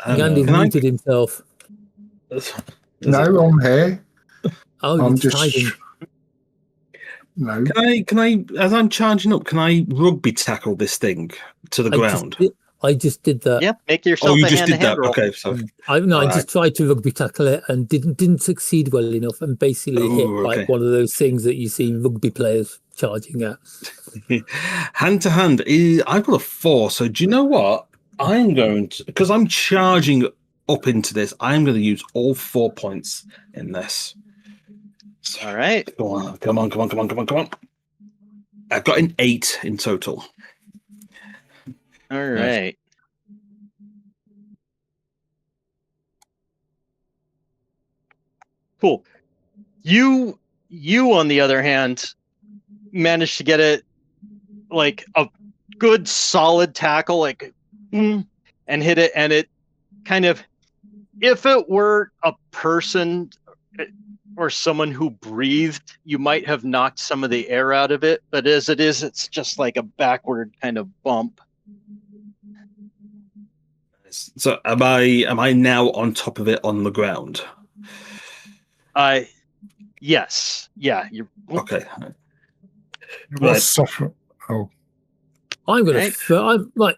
Andy muted himself. No, I'm here. Oh, I'm just hiding. No. Can I, as I'm charging up, can I rugby tackle this thing to the ground? I just did that. Yeah, make yourself. Oh, you a just did that. Roll. Okay, so I just tried to rugby tackle it and didn't succeed well enough, and basically hit like one of those things that you see rugby players charging at. Hand to hand, I've got a 4. So do you know what? I'm going to, because I'm charging up into this, I'm going to use all 4 points in this. All right. Come on. I've got an 8 in total. All right. Cool. You on the other hand managed to get it like a good solid tackle, like and hit it, and it kind of, if it were a person or someone who breathed, you might have knocked some of the air out of it, but as it is, it's just like a backward kind of bump. So am I now on top of it on the ground? Yes. Yeah, you're okay. Oh. I'm gonna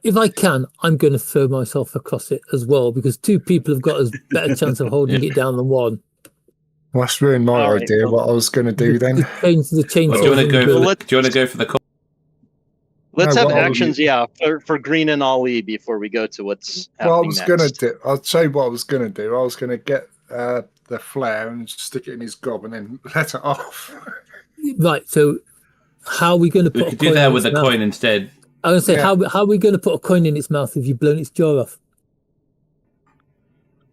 if I can, I'm gonna throw myself across it as well, because 2 people have got a better chance of holding it down than 1. Well, that's really my idea. What I was going to do then. Change the chainsaw. Do you want to go for the call? Let's have actions, for Green and Ali before we go to what's happening. Well, I was going to do. I'll tell you what I was going to do. I was going to get the flare and stick it in his gob and then let it off. Right. So, how are we going to put? We could do that with a coin instead. I was going to say, how are we going to put a coin in its mouth if you've blown its jaw off?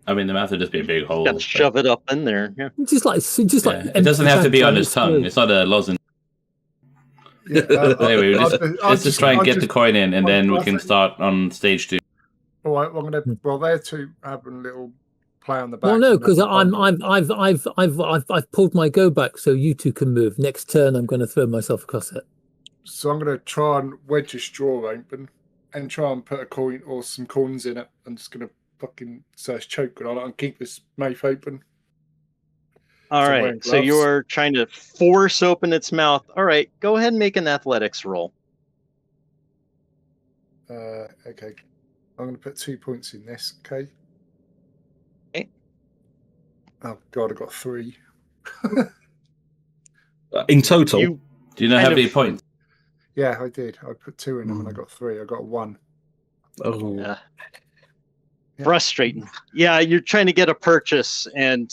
I mean, the mouth would just be a big hole. Got to shove it up in there. Yeah. Just like it doesn't have to be on his tongue. It's not a lozenge. Yeah, anyway, let's just try and get the coin in, and then we can start on stage 2. All right, well, I'm gonna. Well, they're 2 having a little play on the back. Well, no, because I've pulled my go back, so you 2 can move. Next turn, I'm going to throw myself across it. So I'm going to try and wedge a straw open and try and put a coin or some coins in it. I'm just going to fucking search choke on it and keep this mouth open. All right, so you're trying to force open its mouth. All right, go ahead and make an athletics roll. Okay. I'm going to put 2 points in this, okay? Oh, God, I got 3. In total? Do you know how many points? Yeah, I did. I put 2 in them and I got 3. I got a 1. Oh, Yeah. Frustrating. Yeah, you're trying to get a purchase, and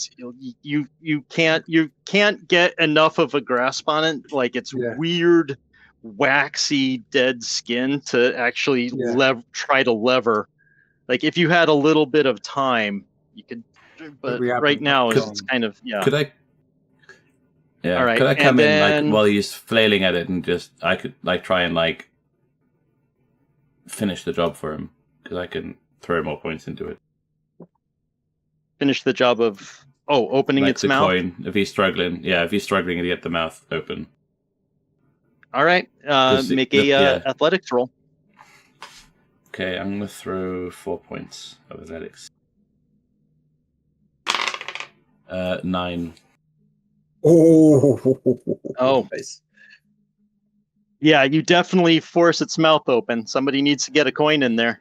you can't get enough of a grasp on it. Like it's weird, waxy, dead skin to actually try to lever. Like if you had a little bit of time, you could. But right now it's kind of Could I? Yeah. All right. Could I come in like while he's flailing at it and just I could like try and like finish the job for him because I can throw more points into it. Finish the job of opening like its the mouth. Coin, if he's struggling, if he's struggling to get the mouth open. All right, make a athletics roll. Okay, I'm gonna throw 4 points of athletics. 9. Oh. Nice. Yeah, you definitely force its mouth open. Somebody needs to get a coin in there.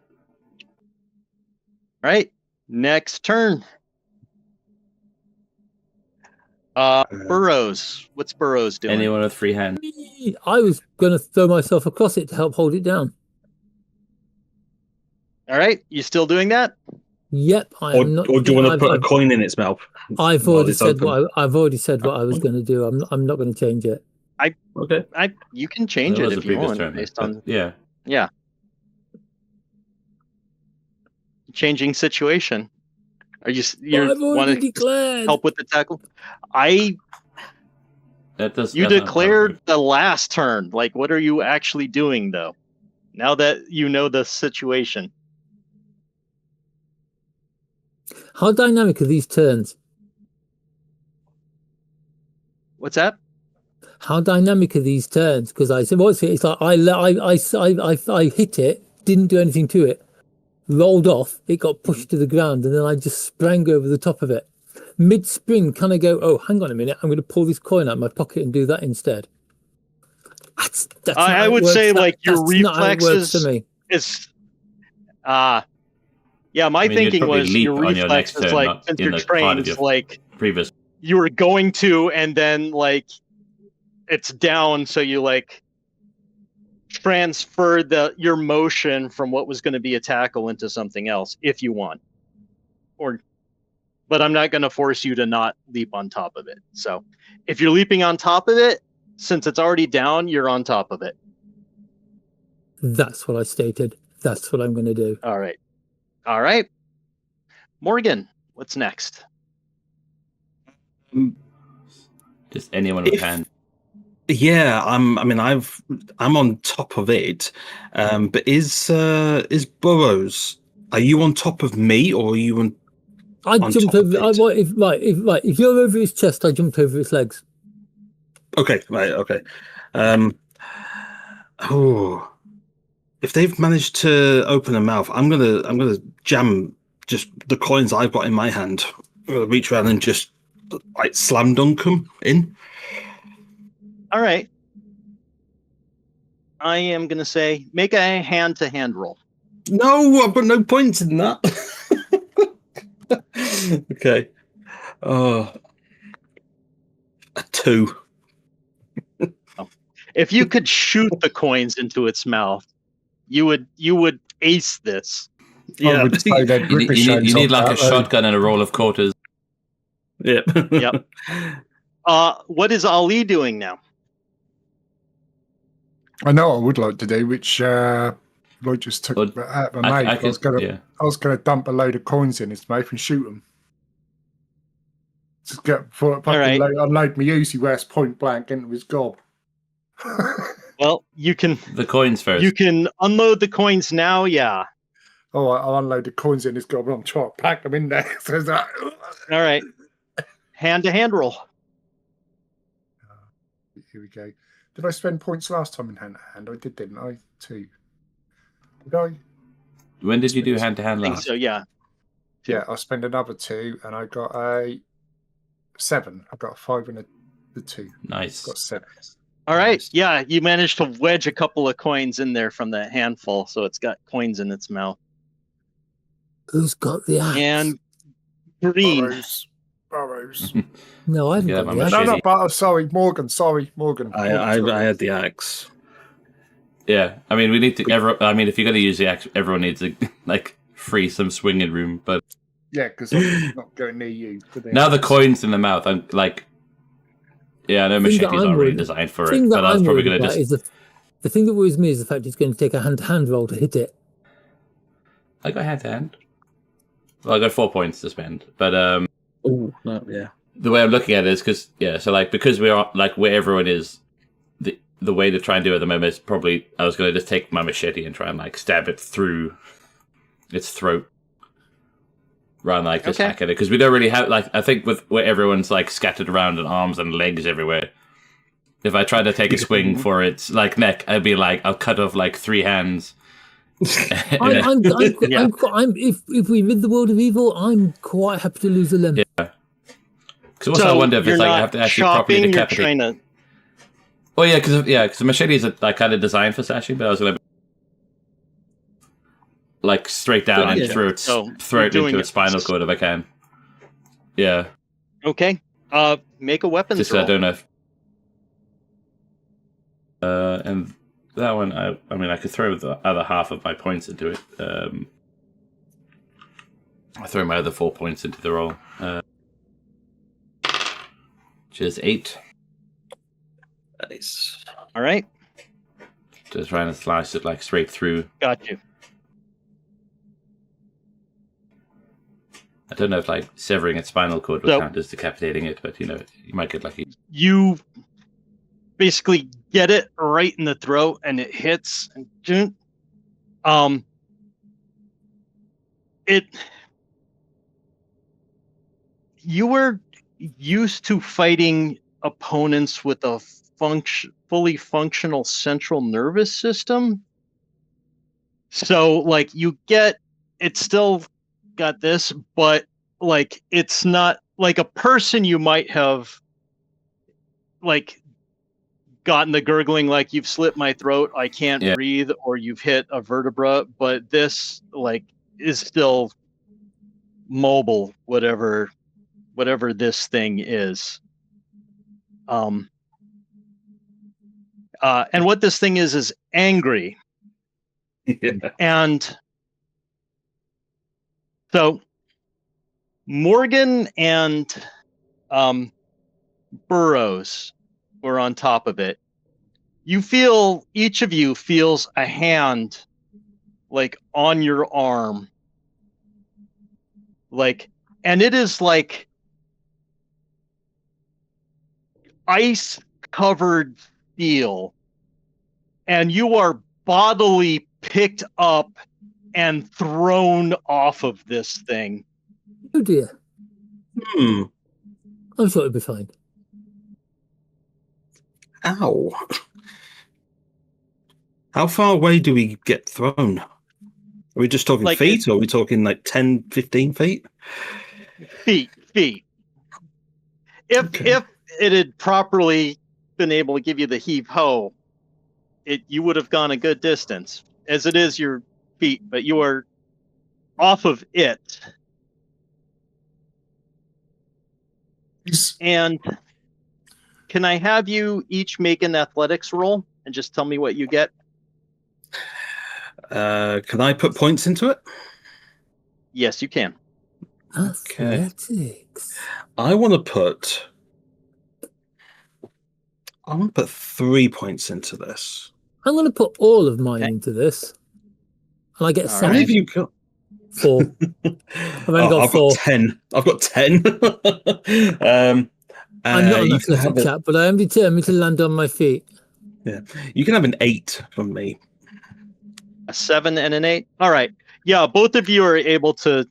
All right, next turn. Burrows. What's Burrows doing? Anyone with free hand? I was going to throw myself across it to help hold it down. All right, you still doing that? Yep, I am not. Or do you want to put a coin in its mouth? I've already said what I was going to do. I'm not going to change it. You can change it if you want, based on changing situation. Are you want to help with the tackle? You declared the last turn. Like, what are you actually doing though? Now that you know the situation. How dynamic are these turns? What's that? How dynamic are these turns? Because I said, what's it? It's like I hit it, didn't do anything to it, rolled off, it got pushed to the ground, and then I just sprang over the top of it. Mid-spring, can I go, oh, hang on a minute, I'm going to pull this coin out of my pocket and do that instead? I would say, like, your reflexes is... my thinking was your reflexes, like, since you're trained, like, previous. You were going to, and then, like, it's down, so you, like, transfer your motion from what was going to be a tackle into something else, if you want. But I'm not going to force you to not leap on top of it. So if you're leaping on top of it, since it's already down, you're on top of it. That's what I stated. That's what I'm going to do. All right. Morgan, what's next? Just anyone with hand. Yeah, I'm on top of it. But is Burrows? Are you on top of me, or are you on? I jumped over. If you're over his chest, I jumped over his legs. Okay. If they've managed to open a mouth, I'm gonna jam just the coins I've got in my hand. I'm gonna reach around and just like slam dunk them in. All right. I am gonna say make a hand-to-hand roll. No, I've got no points in that. Okay. A 2. If you could shoot the coins into its mouth, you would ace this. Yeah. You need like a shotgun and a roll of quarters. Yep. Yep. What is Ali doing now? I know what I would like to do, which Lloyd just took out of my mouth. I was gonna dump a load of coins in his mouth and shoot him. Just unload my Uzi West point blank into his gob. Well, you can the coins first. You can unload the coins now. Yeah. Oh, I'll unload the coins in his gob and I'm trying to pack them in there. So that... All right. Hand-to-hand roll. Here we go. Did I spend points last time in hand-to-hand? I did, didn't I? 2. Did I? When did you do hand-to-hand last? So, yeah. Yeah, I spent another 2 and I got a 7. I got a 5 and the 2. Nice. Got 7. All right. Yeah, you managed to wedge a couple of coins in there from that handful, so it's got coins in its mouth. Who's got the axe? And green. Burrows. No, I haven't got the axe. No, sorry, Morgan. I had the axe. Yeah, I mean, we need to. If you're going to use the axe, everyone needs to like free some swinging room. But Yeah, because I'm not going near you. Now the coin's in the mouth. I'm like, yeah, I know machete's not really designed for it, but I was probably going to just. The thing that worries me is the fact it's going to take a hand-to-hand roll to hit it. I got hand-to-hand. Well, I got 4 points to spend, but Oh no, yeah. The way I'm looking at it is because we are like where everyone is. The way to try and do it at the moment is probably I was going to just take my machete and try and like stab it through its throat rather than like just hack at it, because we don't really have like, I think with where everyone's like scattered around and arms and legs everywhere, if I tried to take a swing for its like neck, I'd be like, I'll cut off like 3 hands. If we rid the world of evil, I'm quite happy to lose a limb. Yeah. Because also I wonder if it's like I have to actually properly decapitate. Oh yeah, because the machete is like kind of designed for slashing, but I was gonna like straight down and throw it into its spinal cord if I can. Yeah. Okay. Make a weapons roll. I don't know if. And that one, I mean, I could throw the other half of my points into it. I throw my other 4 points into the roll, which is 8. Nice. All right. Just trying to slice it like straight through. Got you. I don't know if like severing its spinal cord would count as decapitating it, but you might get lucky. You basically get it right in the throat, and it hits. You were used to fighting opponents with a fully functional central nervous system, so like it's still got this, but like it's not like a person. You might have like gotten the gurgling, like you've slit my throat, I can't breathe, or you've hit a vertebra, but this like is still mobile, whatever this thing is. And what this thing is angry. Yeah. And so Morgan and Burroughs were on top of it. Each of you feels a hand like on your arm. Like, and it is like ice covered steel, and you are bodily picked up and thrown off of this thing. Oh dear. I'm sure it'll be fine. Ow. How far away do we get thrown? Are we just talking like feet, or are we talking like 10, 15 feet? Feet. If it had properly been able to give you the heave-ho, you would have gone a good distance. As it is, your feet, but you are off of it. And can I have you each make an athletics roll and just tell me what you get? Can I put points into it? Yes, you can. Athletics. I want to put 3 points into this. I'm going to put all of mine into this. And I get 7. How many have you got? 4. I've only got 4. I've got 10. I'm not an athletic chap, but I am determined to land on my feet. Yeah, you can have an 8 from me. A 7 and an 8. All right. Yeah, both of you are able to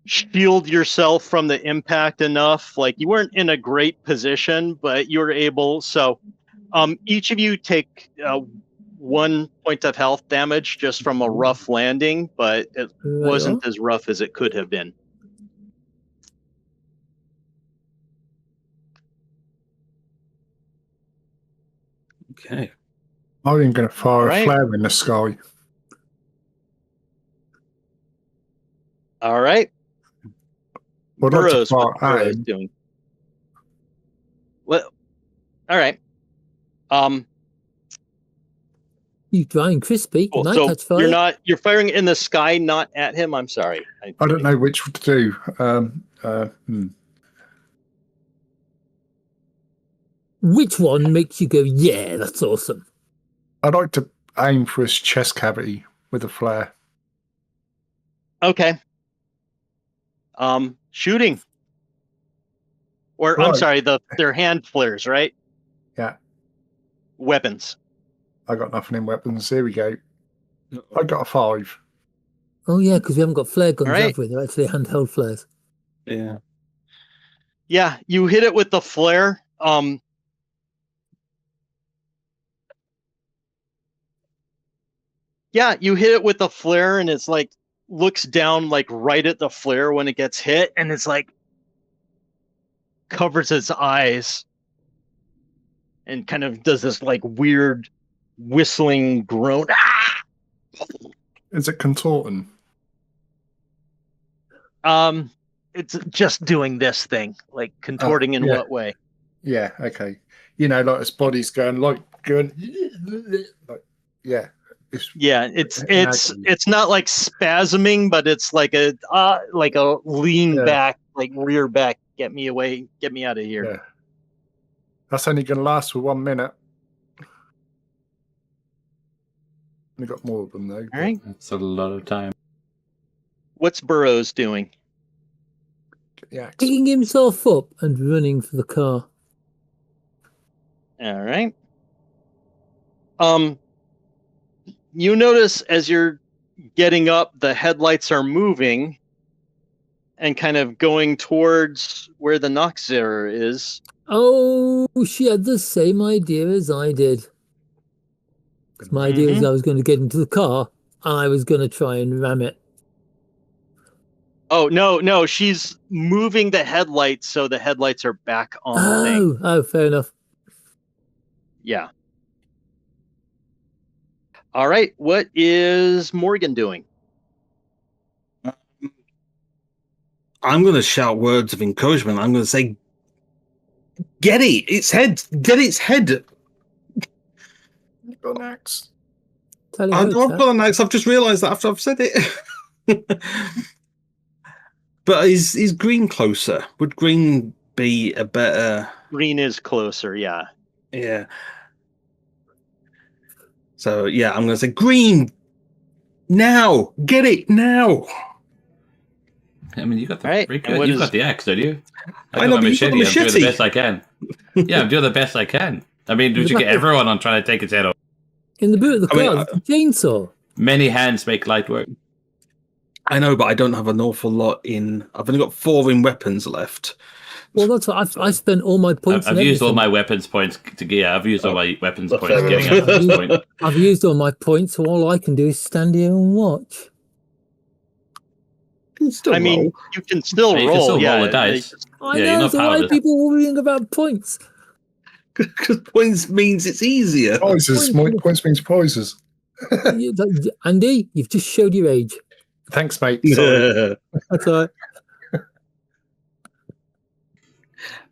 shield yourself from the impact enough. Like, you weren't in a great position, but you were able. So, each of you take 1 point of health damage just from a rough landing, but it wasn't as rough as it could have been. Okay. I ain't going to fire a flare in the sky. All right. What Burroughs, what Burroughs doing? Well, all right. You dry and crispy. Cool. It might So catch fire. you're firing in the sky, not at him. I'm sorry. I don't know which to do. Which one makes you go, yeah, that's awesome? I'd like to aim for his chest cavity with a flare. Okay. Shooting. Or I'm Right. sorry, their hand flares, right? Yeah. Weapons. I got nothing in weapons. Here we go. I got a 5. Oh, yeah, because we haven't got flare guns, All right. have we? They're actually handheld flares. Yeah. Yeah, you hit it with the flare. Yeah, you hit it with the flare, and it's like looks down like right at the flare when it gets hit, and it's like covers its eyes and kind of does this like weird whistling groan. Ah! Is it contorting? It's just doing this thing, like contorting in yeah. what way? Yeah, okay. You know, like his body's going like yeah. Yeah, it's not like spasming, but it's like a lean back, like rear back. Get me away, get me out of here. Yeah. That's only going to last for 1 minute. We got more of them though. All right. That's a lot of time. What's Burroughs doing? Yeah. Picking himself up and running for the car. All right. You notice as you're getting up, the headlights are moving and kind of going towards where the Noxer is. Oh, she had the same idea as I did. 'Cause my idea was I was going to get into the car and I was going to try and ram it. Oh, no, she's moving the headlights so the headlights are back on the thing. Oh, fair enough. Yeah. All right, what is Morgan doing? I'm going to shout words of encouragement. I'm going to say, get it! Its head! Get its head! You've got an axe. Tell you I've what, got an axe. I've just realised that after I've said it. But is green closer? Would green be a better... Green is closer, yeah. Yeah. So, yeah, I'm going to say, green! Now! Get it now! I mean, you got the Right. you've got the axe, don't you? I know, got but you've got the I'm doing machete. the best I can. Yeah, I'm doing the best I can. I mean, did you get everyone on trying to take its head off? in the boot of the car, there's a chainsaw. Many hands make light work. I know, but I don't have an awful lot in... I've only got 4 in weapons left. Well, that's what I spent all my points. I've used all my weapons points I've used all my weapons points getting up to this point. I've used all my points, so all I can do is stand here and watch. Still I mean, roll. you can still You roll. can still yeah, roll the dice. I Yeah, you're know, not so why are powerless. people worrying about points? Because points means it's easier. Prizes. Points means prizes. Andy, you've just showed your age. Thanks, mate. Sorry. That's all right.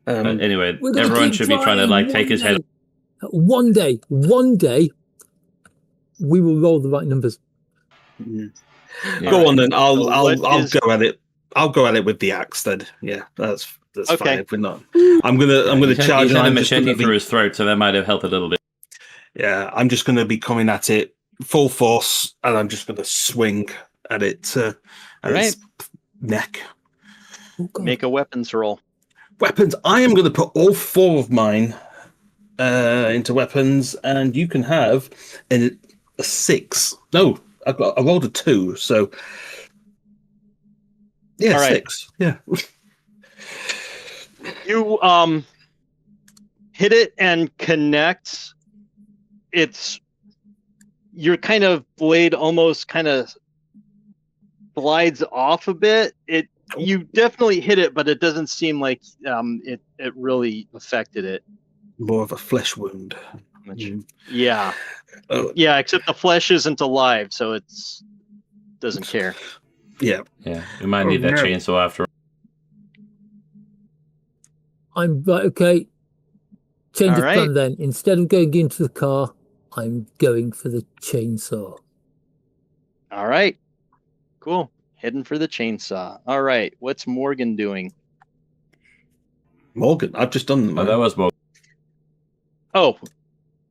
Anyway, We're gonna everyone keep should be trying to trying. take his head off. One day, we will roll the right numbers. Yeah. Yeah. Go on then. I'll what go at it. I'll go at it with the axe then. Yeah, that's Okay. fine. If we're not, I'm gonna charge. He's And had a I'm just machete gonna through his throat, so that might have helped a little bit. yeah, I'm just gonna be coming at it full force, and I'm just gonna swing at it. At its neck. Oh, God. Make a weapons roll. Weapons. I am gonna put all 4 of mine into weapons, and you can have a 6. No, I rolled a 2, so yeah, All right. 6. Yeah. You hit it and connect. Your kind of blade almost kind of glides off a bit. You definitely hit it, but it doesn't seem like it really affected it. More of a flesh wound. Yeah. Yeah, except the flesh isn't alive, so it's doesn't care. Yeah. Yeah, we might need that chainsaw after. I'm right, okay. Change All of plan right. then. Instead of going into the car, I'm going for the chainsaw. All right. Cool. Heading for the chainsaw. All right. What's Morgan doing? Morgan, I've just done. Oh, that was Morgan. Oh,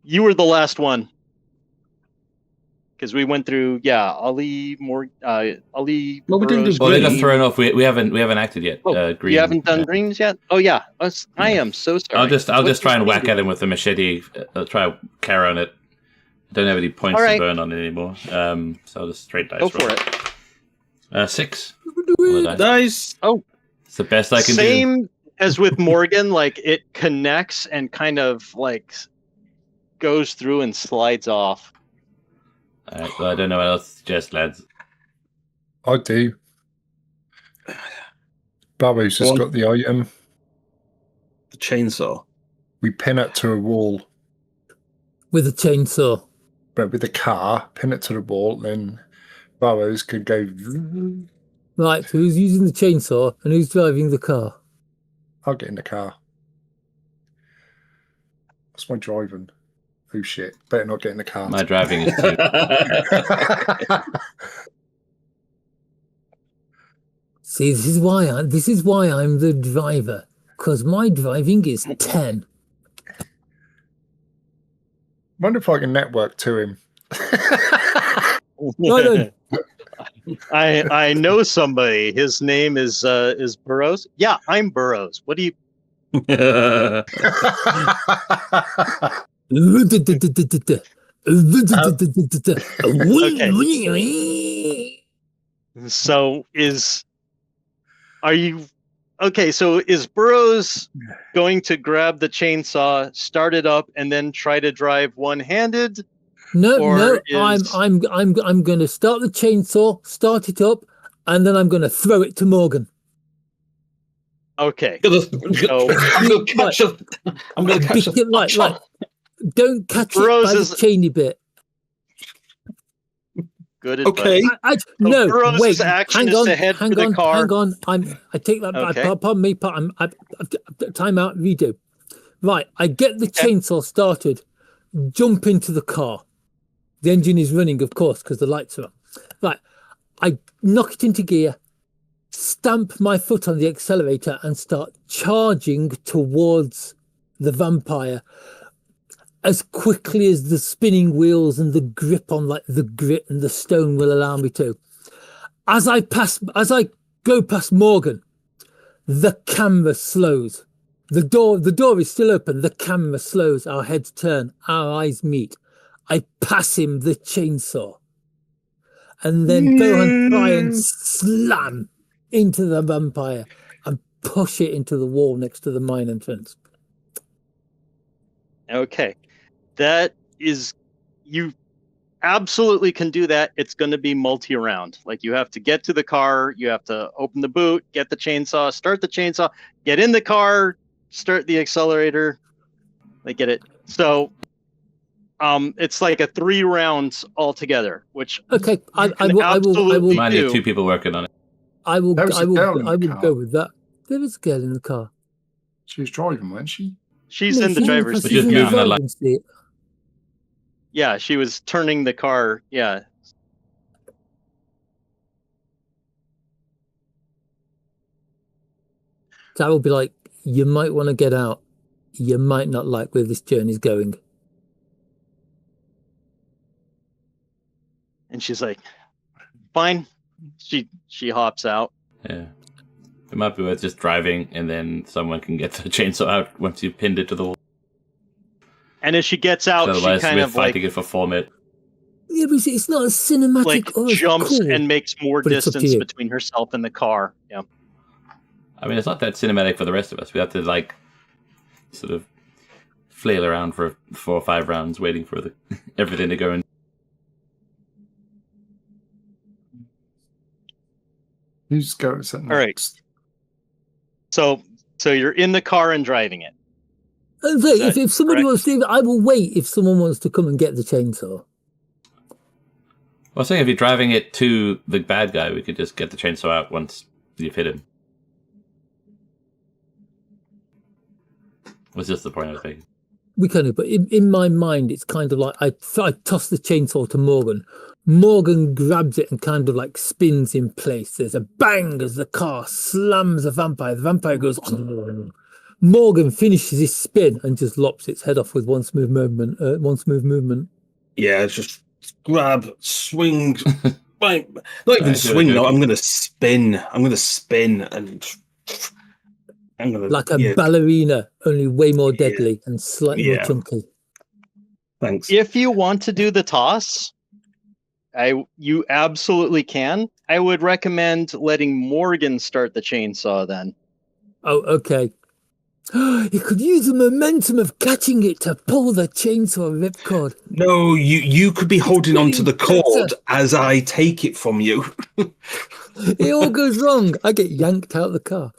you were the last one. Because we went through, Ali, Ali. Well, we didn't do Well, they got green. thrown off. We haven't acted yet. Oh, Green. you haven't done greens yet? Oh yeah. I am so sorry. I'll just What's try and green whack do? at him with the machete. I'll try to carry on it. I don't have any points All right. to burn on it anymore. So I'll just straight dice Go roll. for it. 6. Nice. Oh, It's the best I can do. same as with Morgan. Like it connects and kind of like goes through and slides off. All right, well, I don't know what else to suggest, lads. I do. Barrow's just Go on. got the item. The chainsaw. We pin it to a wall, With a chainsaw. but with the car, pin it to the wall, then Barrows could go. Right, so who's using the chainsaw and who's driving the car? I'll get in the car. What's my driving? Oh shit! Better not get in the car. My driving is 2. See, this is why I'm the driver, because my driving is 10. Wonder if I can network to him. Right on. I know somebody. His name is Burrows. Yeah, I'm Burrows. What do you? So are you okay? So is Burrows going to grab the chainsaw, start it up, and then try to drive one-handed? No, is- I'm going to start the chainsaw, start it up, and then I'm going to throw it to Morgan. Okay. I'm gonna catch a. I'm gonna catch a. Like, don't catch Burrows it by is- the chainy bit. Good advice. Okay. No, Burrows' wait. action Hang is on, to head hang for the on, car. hang on. I take that. Okay. Pardon me. Time out. Redo. Right. I get the chainsaw started. Jump into the car. The engine is running, of course, because the lights are on. Right. I knock it into gear. Stamp my foot on the accelerator and start charging towards the vampire as quickly as the spinning wheels and the grip on like the grit and the stone will allow me to. As I go past Morgan, the camera slows. The door is still open. The camera slows. Our heads turn. Our eyes meet. I pass him the chainsaw, and then go and try and slam into the vampire and push it into the wall next to the mine entrance. Okay. That is, you absolutely can do that. It's going to be multi-round. Like you have to get to the car, you have to open the boot, get the chainsaw, start the chainsaw, get in the car, start the accelerator. Like get it. So it's like a 3 rounds altogether, which Okay, I can will absolutely Might need do. 2 people working on it. I will There was a girl in the car. go with that. There is a girl in the car. She was driving, wasn't she? She's No, in the driver's But seat. just in the moving the driving seat. Yeah, she was turning the car. Yeah. So I will be like, you might want to get out. You might not like where this journey's going. And she's like, fine. She hops out. Yeah. It might be worth just driving and then someone can get the chainsaw out once you've pinned it to the wall. And as she gets out, Otherwise, she kind we're of like fighting it for 4 minutes. Yeah, but it's not a cinematic. Oh, it's jumps cool. and makes more But it's up to distance you. between herself and the car. Yeah. I mean, it's not that cinematic for the rest of us. We have to, like, sort of flail around for 4 or 5 rounds waiting for everything to go in. Who's going to next? All right. So you're in the car and driving it. And so if somebody wants to, I will wait if someone wants to come and get the chainsaw. I was saying if you're driving it to the bad guy, we could just get the chainsaw out once you've hit him. Was just the point I was making. We can do, but in my mind, it's kind of like I toss the chainsaw to Morgan. Morgan grabs it and kind of like spins in place. There's a bang as the car slams the vampire. The vampire goes. Morgan finishes his spin and just lops its head off with one smooth movement. Yeah, just grab, swing, not even swing. No, I'm going to spin. I'm going to spin and. Like a ballerina, only way more deadly and slightly more chunky. Thanks. If you want to do the toss, you absolutely can. I would recommend letting Morgan start the chainsaw then. Oh, okay. He could use the momentum of catching it to pull the chainsaw ripcord. No, you could be holding onto the cord as I take it from you. It all goes wrong. I get yanked out of the car.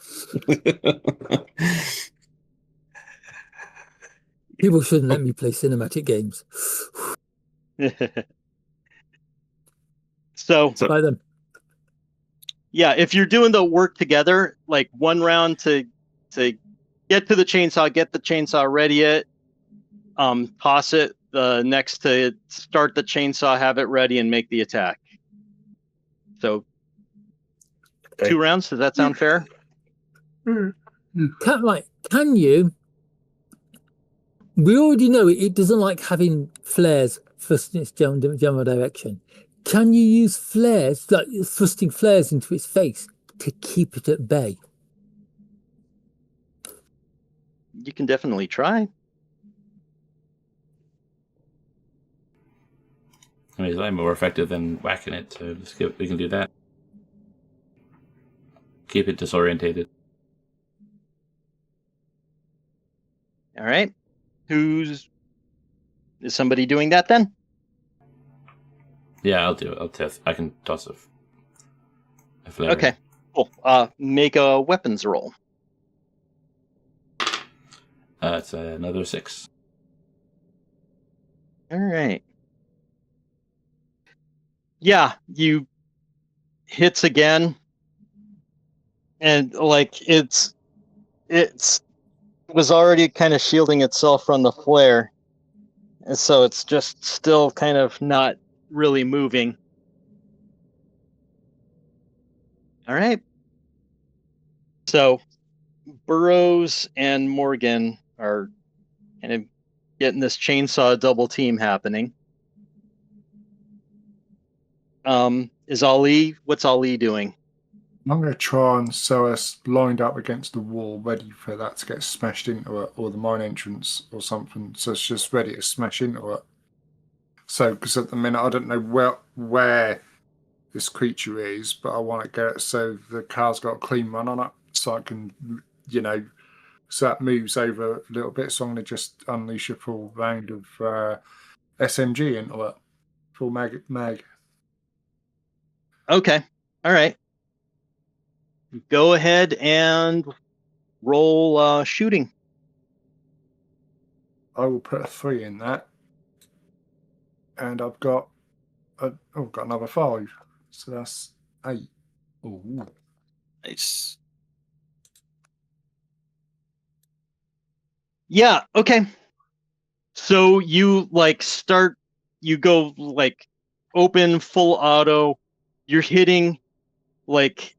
People shouldn't let me play cinematic games. So by them. Yeah, if you're doing the work together, like one round to get to the chainsaw, get the chainsaw, ready it, toss it, the next to start the chainsaw, have it ready and make the attack. So 2 rounds, does that sound fair? Can you? We already know it doesn't like having flares thrusting its general direction. Can you use flares, like thrusting flares into its face to keep it at bay? You can definitely try. I mean, it's like more effective than whacking it, so we can do that. Keep it disorientated. All right. Is somebody doing that then? Yeah, I'll do it. I can toss a flare. Okay, cool. Make a weapons roll. It's another 6. All right. Yeah, you hits again, and like it's was already kind of shielding itself from the flare, and so it's just still kind of not really moving. All right. So Burroughs and Morgan are kind of getting this chainsaw double team happening. What's Ali doing? I'm going to try and sew us lined up against the wall, ready for that to get smashed into it, or the mine entrance or something. So it's just ready to smash into it. So, because at the minute I don't know where this creature is, but I want to get it so the car's got a clean run on it, so I can, so that moves over a little bit. So I'm going to just unleash a full round of SMG into it, full mag. Okay, all right. Go ahead and roll shooting. I will put a 3 in that, and I've got got another 5, so that's 8. Ooh, nice. Yeah. Okay. So you you go like open full auto. You're hitting like.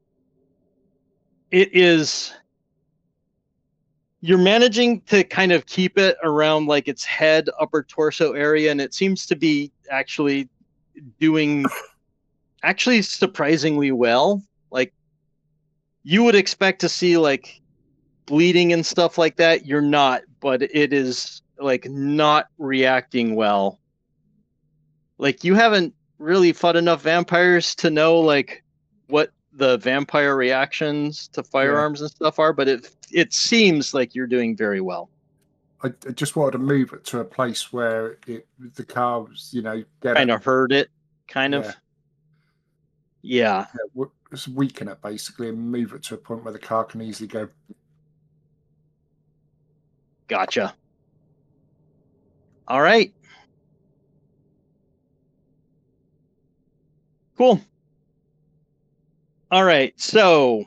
You're managing to kind of keep it around like its head, upper torso area, and it seems to be actually doing surprisingly well. Like you would expect to see like bleeding and stuff like that. You're not, but it is like not reacting well. Like you haven't really fought enough vampires to know like what the vampire reactions to firearms and stuff are, but it seems like you're doing very well. I just wanted to move it to a place where the car was, kind of heard it, kind of. Yeah. Just weaken it basically and move it to a point where the car can easily go. Gotcha. All right. Cool. All right, so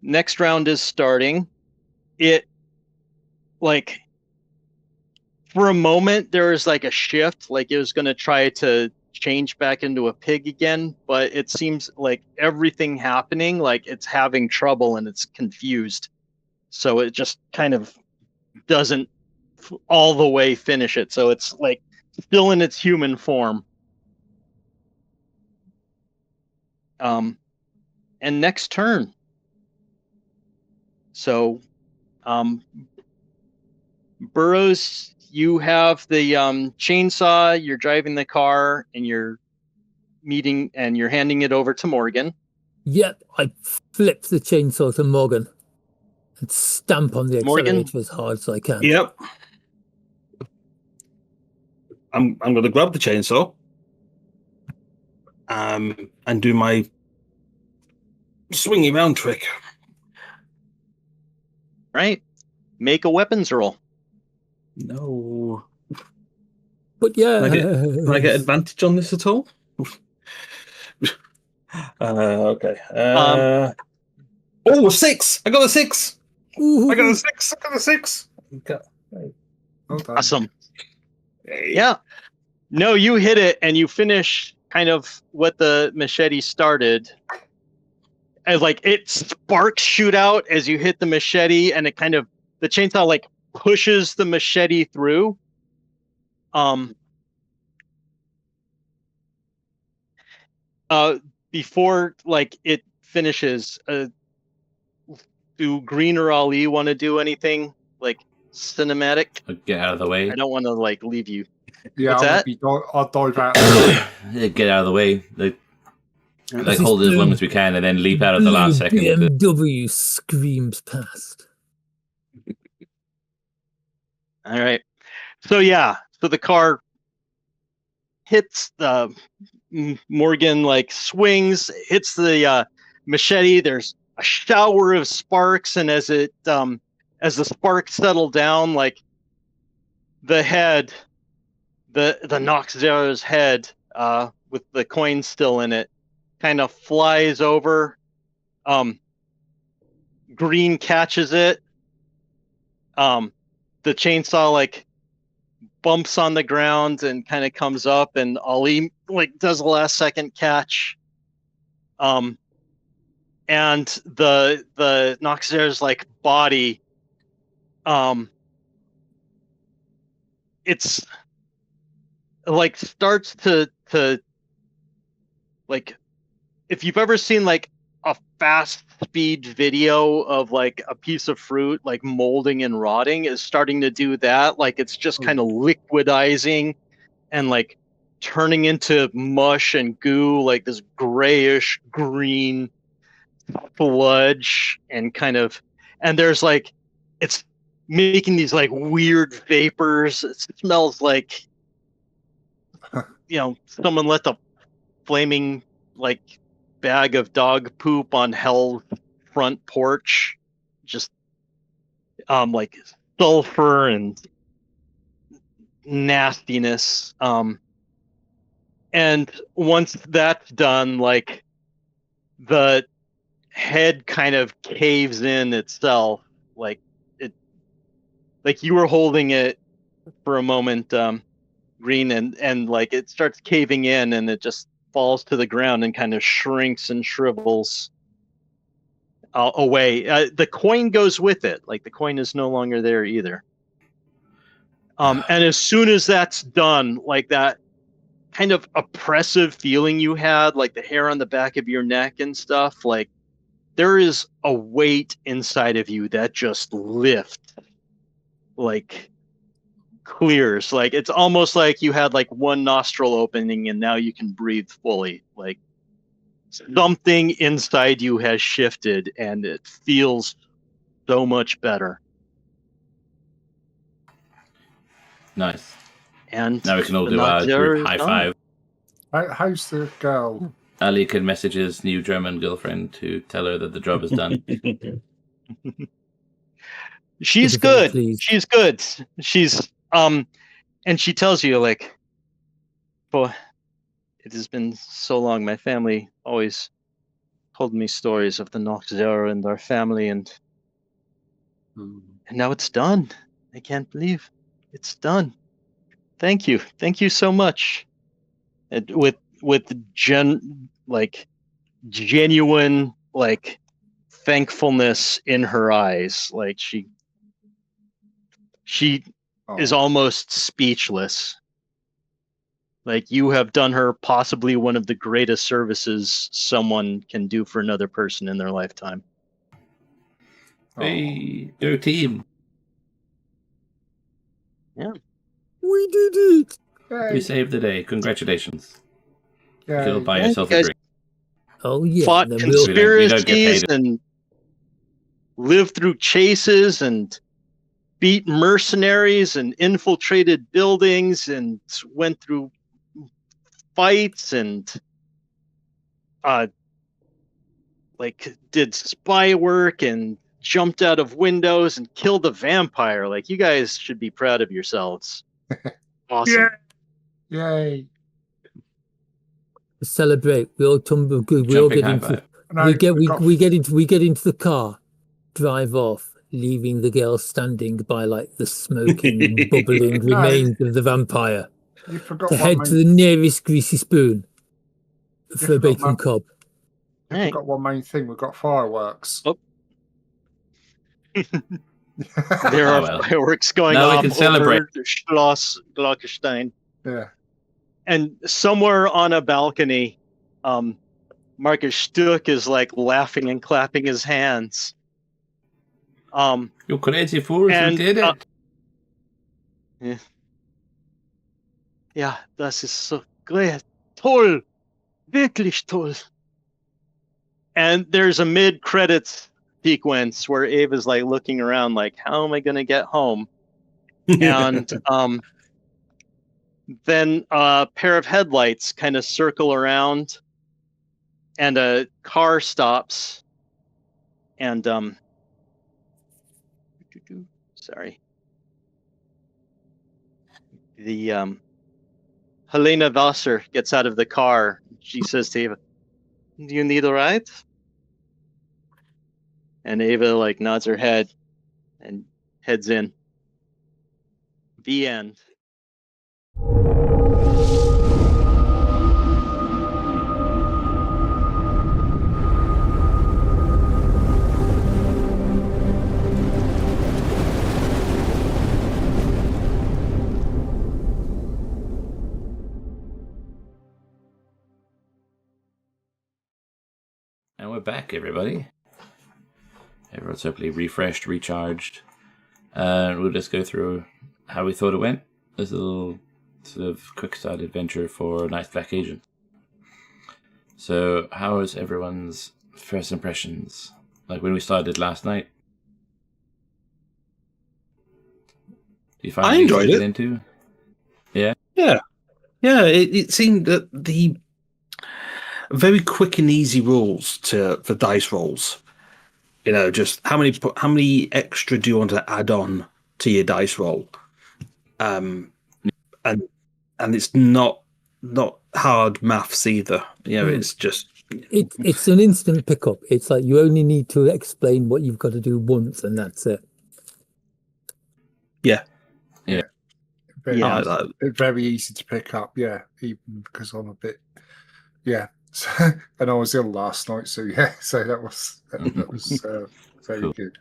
next round is starting. It like for a moment there was like a shift, like it was going to try to change back into a pig again, but it seems like everything happening, like it's having trouble and it's confused, so it just kind of doesn't all the way finish it, so it's like still in its human form. And next turn, so Burroughs, you have the chainsaw, you're driving the car, and you're handing it over to Morgan. Yep, I flip the chainsaw to Morgan and stamp on the accelerator as hard as I can. Yep. I'm going to grab the chainsaw and do my swingy round trick. Right. Make a weapons roll. No. But yeah. Can I get advantage on this at all? Okay. Oh, 6! I got a 6! Ooh. I got a 6! I got a 6! Okay. Awesome. Yeah. No, you hit it and you finish kind of what the machete started. And like it sparks shoot out as you hit the machete, and it kind of, the chainsaw like pushes the machete through. Before like it finishes, do Green or Ali want to do anything like cinematic? Get out of the way. I don't want to like leave you. Yeah, What's that? I'll dive out. Get out of the way. Like hold it as long as we can, and then leap out at the last second. BMW screams past. All right. So yeah, so the car hits the Morgan, like swings, hits the machete. There's a shower of sparks, and as it as the sparks settle down, like the head, the Nox Zero's head, with the coin still in it, kind of flies over. Green catches it. The chainsaw like bumps on the ground and kind of comes up, and Ali like does a last second catch. And the Noxer's like body, it's like starts to like, if you've ever seen like a fast speed video of like a piece of fruit like molding and rotting, is starting to do that. Like it's just kind of liquidizing and like turning into mush and goo, like this grayish green sludge, and kind of, and there's like, it's making these like weird vapors. It smells like, you know, someone let the flaming like bag of dog poop on hell's front porch, just like sulfur and nastiness. And once that's done, like the head kind of caves in itself, like it, like you were holding it for a moment, Green, and like it starts caving in, and it just falls to the ground and kind of shrinks and shrivels away. The coin goes with it. Like the coin is no longer there either. And as soon as that's done, like that kind of oppressive feeling you had, like the hair on the back of your neck and stuff, like there is a weight inside of you that just lifts, like clears. Like it's almost like you had like one nostril opening and now you can breathe fully. Like something inside you has shifted and it feels so much better. Nice. And now we can all do our group high five. How's the girl? Ali can message his new German girlfriend to tell her that the job is done. She's good. She's good. She's and she tells you, like, boy, it has been so long. My family always told me stories of the Nox Zero and their family, and now it's done. I can't believe it's done. Thank you so much. And with genuine like thankfulness in her eyes, like she is almost speechless. Like, you have done her possibly one of the greatest services someone can do for another person in their lifetime. Hey, go team. Yeah. We did it. You saved the day. Congratulations. Yeah. You'll buy Yeah, yourself you a guys drink. Oh yeah. Fought then we'll- conspiracies and lived through chases and beat mercenaries and infiltrated buildings and went through fights and did spy work and jumped out of windows and killed a vampire. Like, you guys should be proud of yourselves. Awesome. Yeah. Yay. Celebrate. We all tumble good. We all get into. We get into the car, drive off, leaving the girl standing by like the smoking, bubbling remains of the vampire. You forgot To head to the nearest greasy spoon for a bacon one, cob. You forgot one main thing. We've got fireworks. Oh. There are fireworks going now off we can celebrate. over Schloss Glockenstein. Yeah. And somewhere on a balcony, Marcus Stuck is like laughing and clapping his hands. You crazy fools, you did it. Yeah, das ist so great. Toll. Wirklich toll. And there's a mid-credits sequence where Ava's like looking around like, how am I going to get home? And then a pair of headlights kind of circle around and a car stops. And sorry. The Helena Wasser gets out of the car. She says to Ava, "Do you need a ride?" And Ava like nods her head and heads in. The end. And we're back, everybody. Everyone's hopefully refreshed, recharged. And we'll just go through how we thought it went. This little sort of quick side adventure for Night Black Agent. So, how was everyone's first impressions? Like when we started last night? Do you find I enjoyed it. Into? Yeah? Yeah. Yeah, it seemed that the very quick and easy rules for dice rolls. You know, just how many extra do you want to add on to your dice roll? And it's not hard maths either. You know, it's just it's an instant pickup. It's like you only need to explain what you've got to do once, and that's it. Yeah. Very easy to pick up. Yeah, even because I'm a bit. Yeah. So, and I was ill last night, so yeah, so that was very good.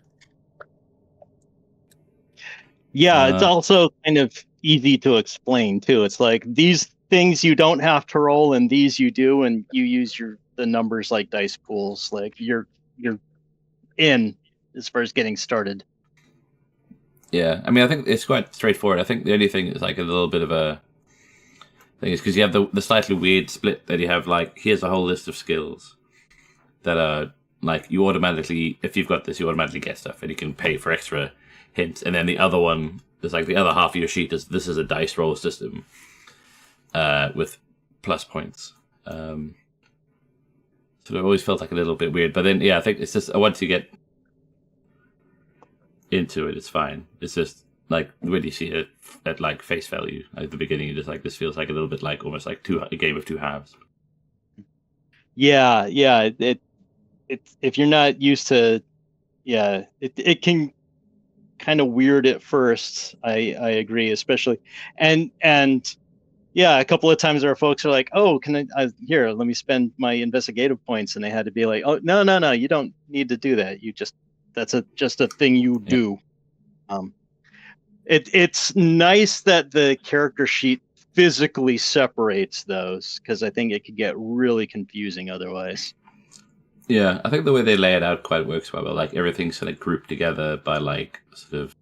Yeah, it's also kind of easy to explain too. It's like these things you don't have to roll, and these you do, and you use the numbers like dice pools. Like you're in as far as getting started. Yeah, I mean, I think it's quite straightforward. I think the only thing is like a little bit of a thing is because you have the slightly weird split that you have like here's a whole list of skills that are like you automatically, if you've got this, you automatically get stuff and you can pay for extra hints. And then the other one is like the other half of your sheet is this is a dice roll system with plus points. So it always felt like a little bit weird. But then yeah, I think it's just once you get into it, it's fine. It's just like when you see it at like face value at the beginning, you're just like this feels like a little bit like almost like a game of two halves. Yeah. It's if you're not used to, it can kind of weird at first. I agree, especially and yeah, a couple of times there are folks who are like, oh, can I here, let me spend my investigative points, and they had to be like, oh, no, you don't need to do that. You just just a thing you do. It's nice that the character sheet physically separates those, because I think it could get really confusing otherwise. Yeah, I think the way they lay it out quite works well. Like everything's sort of grouped together by like sort of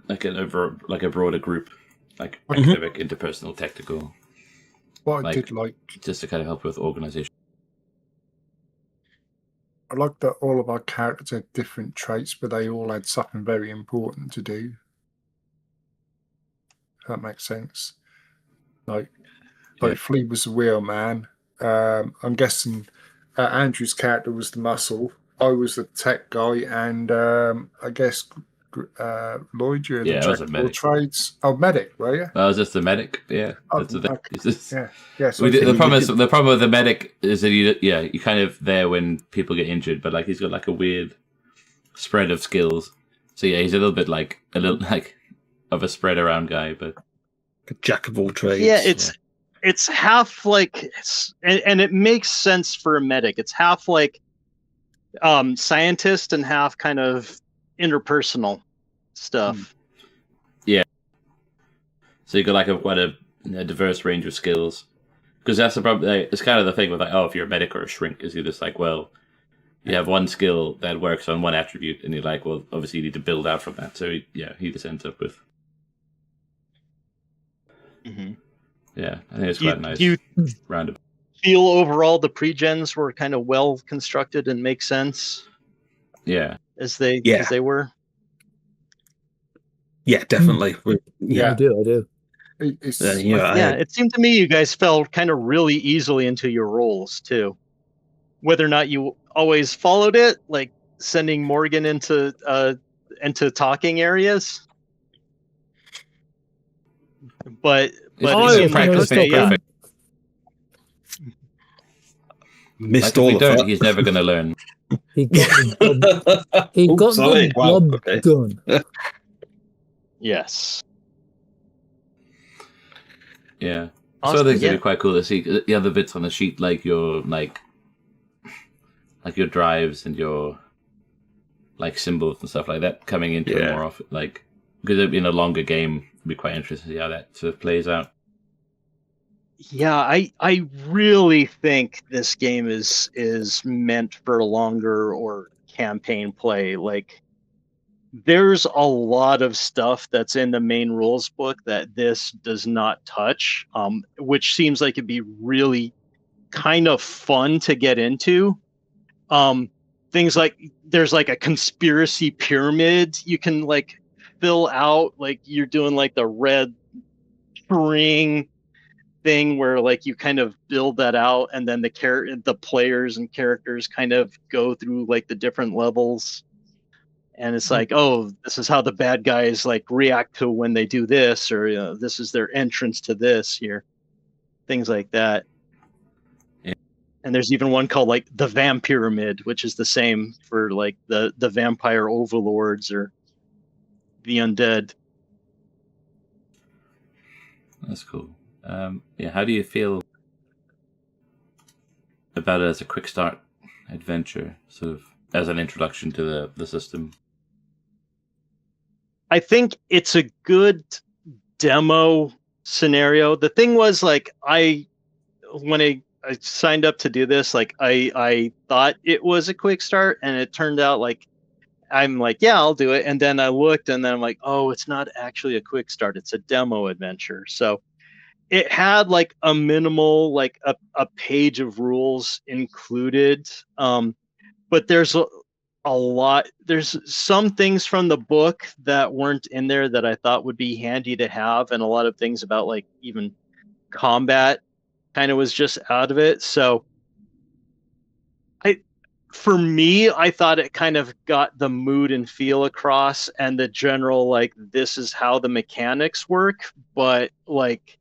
like a broader group, like academic, interpersonal, technical. What I did like, just to kind of help with organization. I like that all of our characters had different traits, but they all had something very important to do. If that makes sense. Like Flea was the wheelman. I'm guessing Andrew's character was the muscle. I was the tech guy, and I guess Lloyd, you're the jack of all trades. Oh, medic, were you? I was just the medic. Yeah, that's the thing. Yeah. So the problem with the medic is that you kind of there when people get injured, but like he's got like a weird spread of skills. So yeah, he's a little like of a spread around guy, but a jack of all trades. Yeah, it's half like, and it makes sense for a medic. It's half like scientist and half kind of interpersonal stuff. Yeah. So you got like quite a diverse range of skills, because that's the problem. It's kind of the thing with like, if you're a medic or a shrink, is you're just like, well, you have one skill that works on one attribute, and you're like, well, obviously you need to build out from that. So he just ends up with. Mm-hmm. Yeah, I think it's quite nice. You roundabout. Feel overall the pre-gens were kind of well constructed and make sense. Yeah, as they were. Yeah, definitely. Yeah, I do. It seemed to me you guys fell kind of really easily into your roles too. Whether or not you always followed it, like sending Morgan into talking areas, but practice perfect. Missed all of that. He's never going to learn. He got the job done. Yes. Yeah. Awesome. So I think it's gonna be quite cool to see the other bits on the sheet, like your drives and your like symbols and stuff like that coming into it more often. Like, because it'd be in a longer game, it'd be quite interesting to see how that sort of plays out. Yeah, I really think this game is meant for longer or campaign play. Like, there's a lot of stuff that's in the main rules book that this does not touch, which seems like it'd be really kind of fun to get into. Things like there's like a conspiracy pyramid you can like fill out, like you're doing like the red string thing where like you kind of build that out, and then the players and characters kind of go through like the different levels. And it's like, oh, this is how the bad guys like react to when they do this, or this is their entrance to this here, things like that. Yeah. And there's even one called like the Vampyramid, which is the same for like the vampire overlords or the undead. That's cool. How do you feel about it as a quick start adventure, sort of as an introduction to the system? I think it's a good demo scenario. The thing was, like, when I signed up to do this, like, I thought it was a quick start, and it turned out like, I'm like, yeah, I'll do it. And then I looked, and then I'm like, oh, it's not actually a quick start. It's a demo adventure. So it had like a minimal, like a page of rules included. But there's a lot. There's some things from the book that weren't in there that I thought would be handy to have, and a lot of things about like even combat kind of was just out of it. So for me, I thought it kind of got the mood and feel across, and the general like, this is how the mechanics work. But like,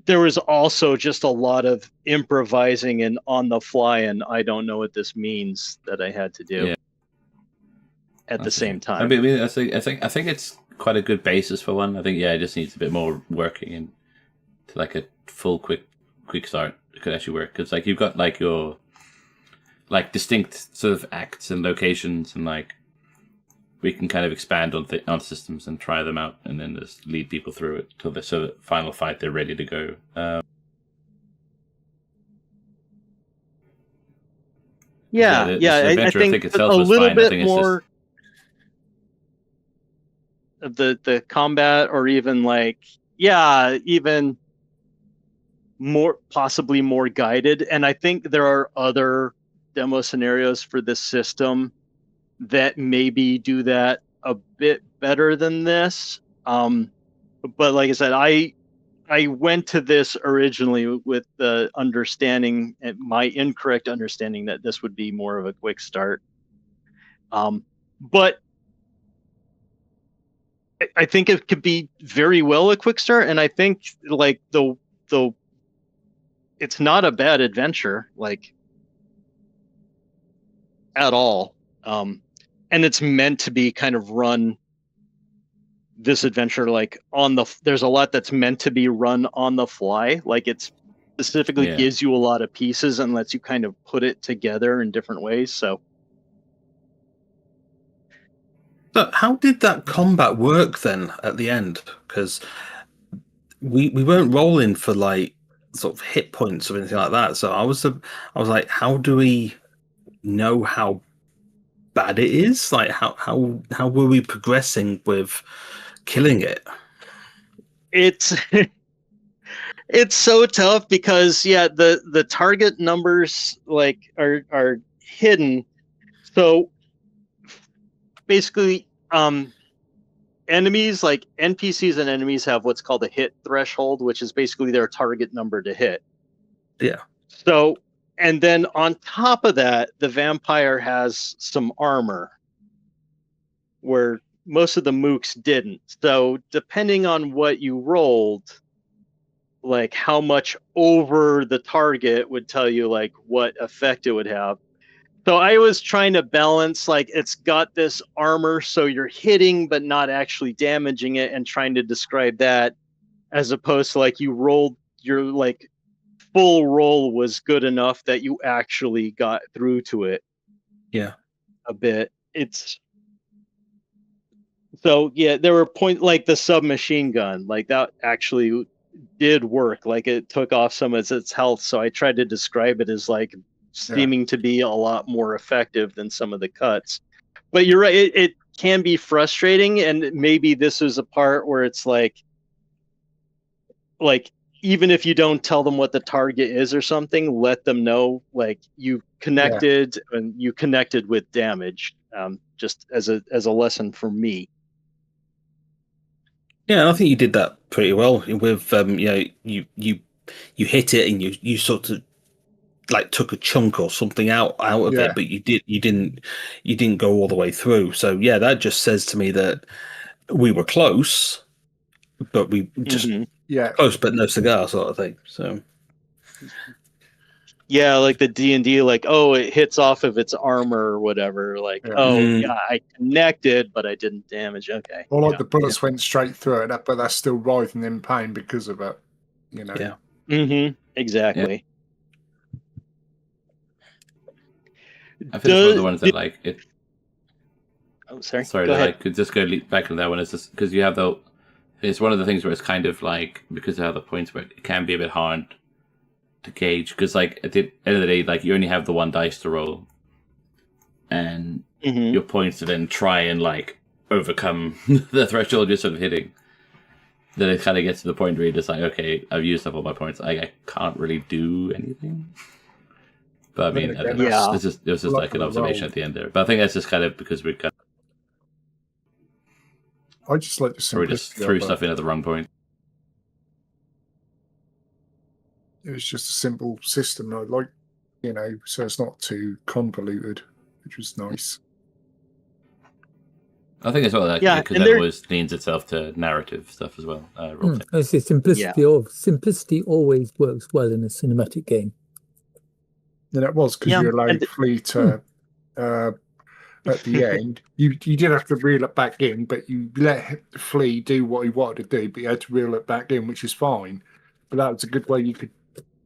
there was also just a lot of improvising and on the fly, and I don't know what this means that I had to do. Yeah. at the same time. I mean, I think it's quite a good basis for one. I think it just needs a bit more working in to like a full quick start. It could actually work because like you've got like your like distinct sort of acts and locations, and like we can kind of expand on systems and try them out, and then just lead people through it till the sort of final fight they're ready to go. I think itself a little fine. bit more of the combat, or even like even more, possibly more guided. And I think there are other demo scenarios for this system that maybe do that a bit better than this. But like I said, I went to this originally with the understanding, my incorrect understanding, that this would be more of a quick start. But I think it could be very well a quick start, and I think like the it's not a bad adventure, like at all. And it's meant to be kind of run, this adventure, like there's a lot that's meant to be run on the fly. Like it specifically gives you a lot of pieces and lets you kind of put it together in different ways. So how did that combat work then at the end? Because we weren't rolling for like sort of hit points or anything like that. So I was like, how do we know how bad it is? Like how were we progressing with killing it? It's it's so tough because the target numbers like are hidden. So basically enemies, like NPCs and enemies, have what's called a hit threshold, which is basically their target number to hit. Yeah. So, and then on top of that, the vampire has some armor where most of the mooks didn't. So depending on what you rolled, like how much over the target would tell you like what effect it would have. So I was trying to balance, like, it's got this armor, so you're hitting but not actually damaging it, and trying to describe that, as opposed to like you rolled your like full roll was good enough that you actually got through to it. Yeah, a bit. It's so there were points like the submachine gun, like that actually did work. Like it took off some of its health, so I tried to describe it as like seeming to be a lot more effective than some of the cuts. But you're right, it can be frustrating, and maybe this is a part where it's like even if you don't tell them what the target is or something, let them know like you connected and you connected with damage, just as a lesson for me. Yeah, I think you did that pretty well with you hit it and you sort of like took a chunk or something out of it, but you didn't go all the way through. So that just says to me that we were close, but we just close but no cigar sort of thing. So like the D&D, like, oh, it hits off of its armor or whatever, like I connected but I didn't damage. Okay, or like the bullets went straight through it, but they're still writhing in pain because of it, exactly. I think it's one of the ones that like it. Oh, sorry. Sorry, that I could just go back to that one. It's just because you have it's one of the things where it's kind of like, because of how the points work, it can be a bit hard to gauge, because like at the end of the day, like you only have the one dice to roll, and your points to then try and like overcome the threshold you're sort of hitting. Then it kind of gets to the point where you're just like, okay, I've used up all my points. I can't really do anything. But I mean, it was just like an observation at the end there. But I think that's just kind of because we kind of, I just like the simplicity. We just threw stuff in at the wrong point. It was just a simple system. I like, so it's not too convoluted, which was nice. I think as well, because that always leans itself to narrative stuff as well. I say simplicity always works well in a cinematic game. And it was because you allowed Flea to at the end. You did have to reel it back in, but you let Flea do what he wanted to do, but you had to reel it back in, which is fine. But that was a good way you could,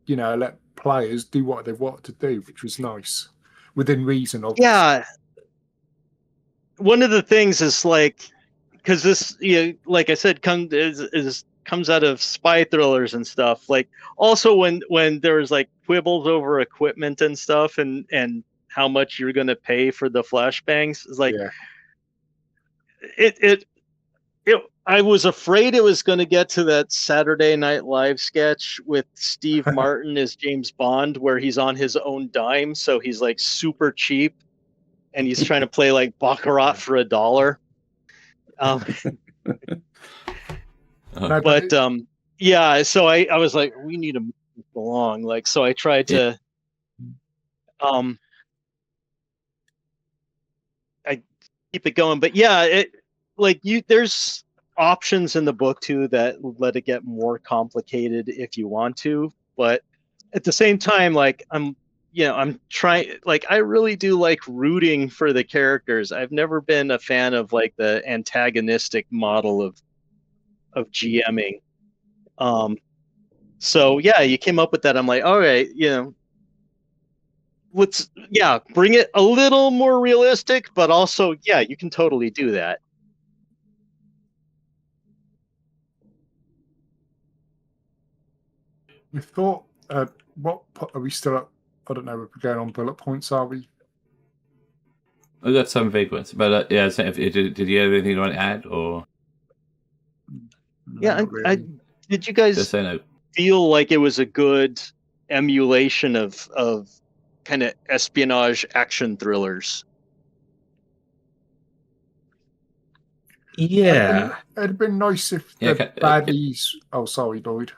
let players do what they wanted to do, which was nice, within reason. Obviously. Yeah. One of the things is because this, like I said, comes out of spy thrillers and stuff. Like also when there was like quibbles over equipment and stuff, and how much you're going to pay for the flashbangs, it's like I was afraid it was going to get to that Saturday Night Live sketch with Steve Martin as James Bond, where he's on his own dime, so he's like super cheap, and he's trying to play like Baccarat for $1. Yeah, so I was like, we need to move along. Like, so I tried to, I keep it going. But yeah, there's options in the book too that let it get more complicated if you want to. But at the same time, like I'm trying. Like I really do like rooting for the characters. I've never been a fan of like the antagonistic model of GMing. So yeah, you came up with that. I'm like, all right, let's bring it a little more realistic, but also you can totally do that. We thought, what are we still up? I don't know. We're going on bullet points, are we? We got some vague ones, but did you have anything you want to add or? Yeah, really. Did you guys feel like it was a good emulation of kind of espionage action thrillers? Yeah, it'd been nice if the baddies. Oh, sorry, Lloyd.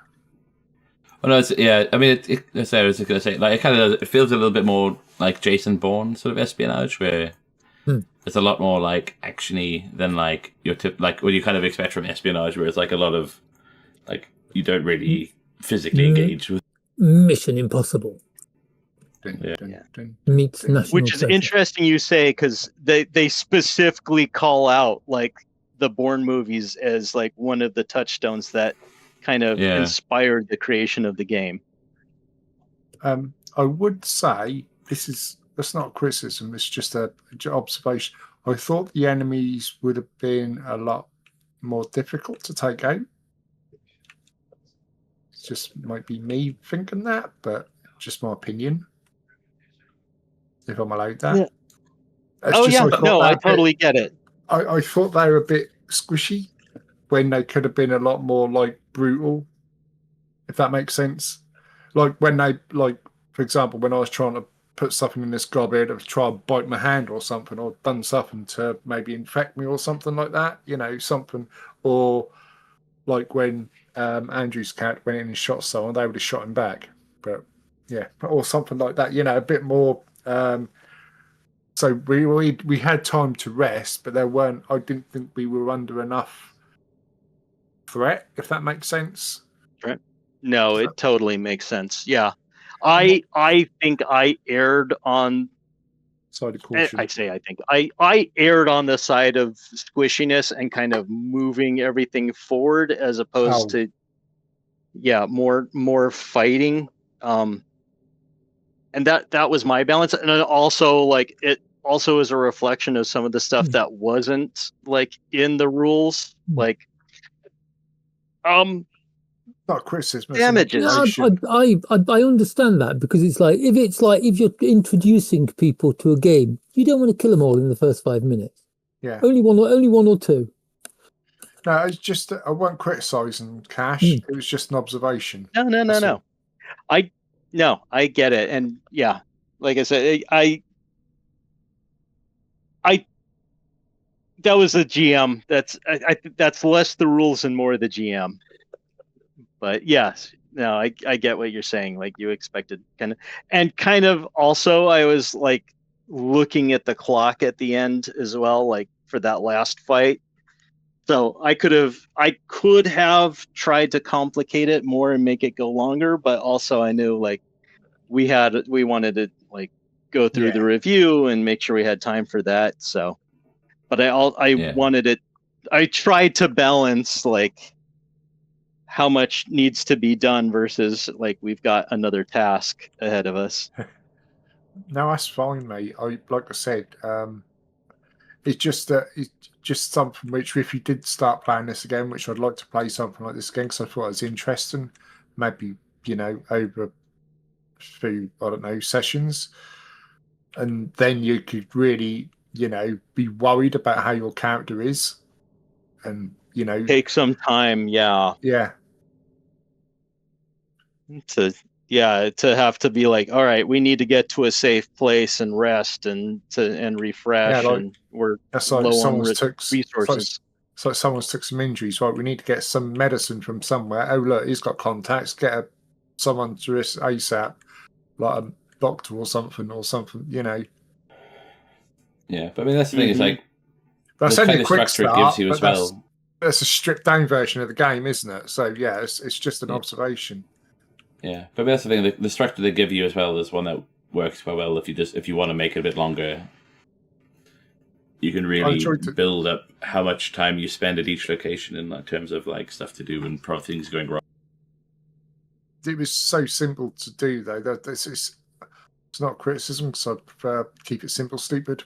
Oh no, I mean, I was going to say, like, it feels a little bit more like Jason Bourne sort of espionage, where it's a lot more like actiony than like your what you kind of expect from espionage, where it's like a lot of like you don't really physically engage with. Mission Impossible. Meets National Which is Treasure. Interesting you say, because they specifically call out like the Bourne movies as like one of the touchstones that kind of inspired the creation of the game. I would say that's not a criticism, it's just an observation. I thought the enemies would have been a lot more difficult to take out. It just might be me thinking that, but just my opinion. If I'm allowed that. Yeah. I totally get it. I thought they were a bit squishy when they could have been a lot more like brutal, if that makes sense. Like when they, like, for example, when I was trying to put something in this gob here to try and bite my hand or something, or done something to maybe infect me or something like that, something. Or like when Andrew's cat went in and shot someone, they would have shot him back. But yeah, or something like that, a bit more. So we had time to rest, but I didn't think we were under enough threat, if that makes sense. Right. No, it totally makes sense. Yeah. I think I erred on side of caution. I erred on the side of squishiness and kind of moving everything forward as opposed to more fighting. And that was my balance. And also like it also is a reflection of some of the stuff that wasn't like in the rules. Like not criticism. Damages. I understand that, because it's like if you're introducing people to a game, you don't want to kill them all in the first 5 minutes. Yeah. Only one or two. No, it's just I wasn't criticising Cash. It was just an observation. No. I get it, and yeah, like I said, I that was a GM. That's less the rules and more the GM. But yes, no, I get what you're saying. Like you expected kind of also, I was like looking at the clock at the end as well, like for that last fight. So I could have tried to complicate it more and make it go longer, but also I knew like we wanted to like go through the review and make sure we had time for that. So, but I wanted it. I tried to balance like how much needs to be done versus like we've got another task ahead of us. No, that's fine, mate. Like I said, it's just something which, if you did start playing this again, which I'd like to play something like this again because I thought it was interesting. Maybe over through, I don't know, sessions, and then you could really be worried about how your character is, and take some time. Yeah. To have to be like, all right, we need to get to a safe place and rest and refresh, and we're low on resources. It's like someone's took some injuries, right? We need to get some medicine from somewhere. Oh look, he's got contacts. Get someone to this ASAP, like a doctor or something. Yeah, but I mean that's the thing. Is like that's only a quick start. It gives you as well. That's a stripped down version of the game, isn't it? So yeah, it's just an observation. Yeah, but that's the thing. The structure they give you as well is one that works quite well. If you want to make it a bit longer, you can really build up how much time you spend at each location in terms of like stuff to do and things going wrong. It was so simple to do, though. It's not criticism, because I prefer keep it simple, stupid,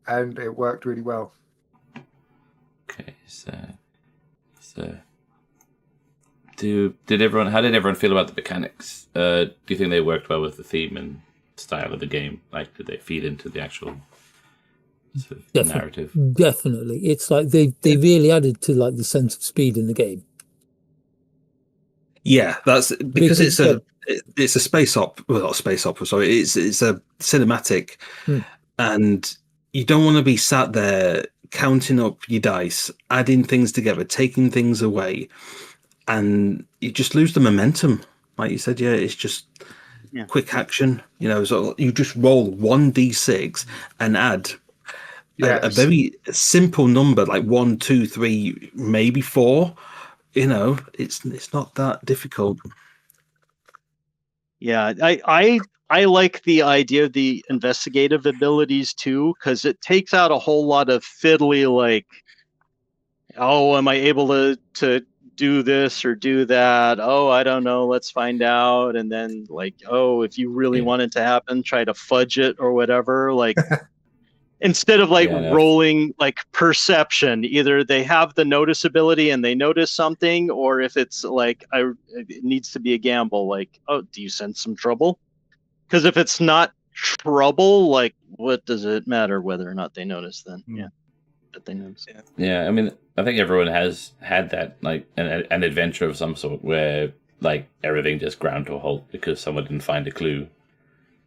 and it worked really well. Okay, so. How did everyone feel about the mechanics? Do you think they worked well with the theme and style of the game? Like, did they feed into the actual sort of narrative? Definitely, it's like they really added to like the sense of speed in the game. Yeah, that's because it's a space opera. Well, not a space opera. Sorry, it's a cinematic, and you don't want to be sat there counting up your dice, adding things together, taking things away. And you just lose the momentum, like you said. Yeah, it's just quick action. So you just roll 1d6 and add a very simple number, like 1, 2, 3, maybe 4. It's not that difficult. Yeah, I like the idea of the investigative abilities too, because it takes out a whole lot of fiddly, like, oh, am I able to do this or do that? Oh, I don't know, let's find out. And then like, oh, if you really want it to happen, try to fudge it or whatever. Like instead of like rolling like perception, either they have the noticeability and they notice something, or if it's like it needs to be a gamble, like, oh, do you sense some trouble? Because if it's not trouble, like what does it matter whether or not they notice then? That they notice. Yeah, I mean, I think everyone has had that, like an adventure of some sort where like everything just ground to a halt because someone didn't find a clue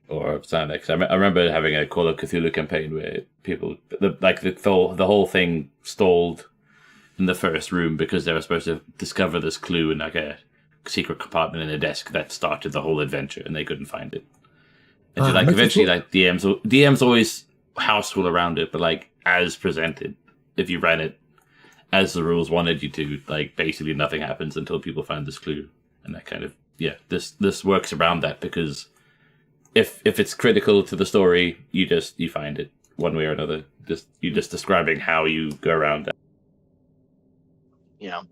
or something. Because I remember having a Call of Cthulhu campaign where people the whole thing stalled in the first room because they were supposed to discover this clue in like a secret compartment in a desk that started the whole adventure, and they couldn't find it. And so, like eventually, like DMs always house rule around it, but like as presented, if you ran it as the rules wanted you to, like basically nothing happens until people find this clue, and that kind of this works around that, because if it's critical to the story, you find it one way or another. You're just describing how you go around that. Yeah.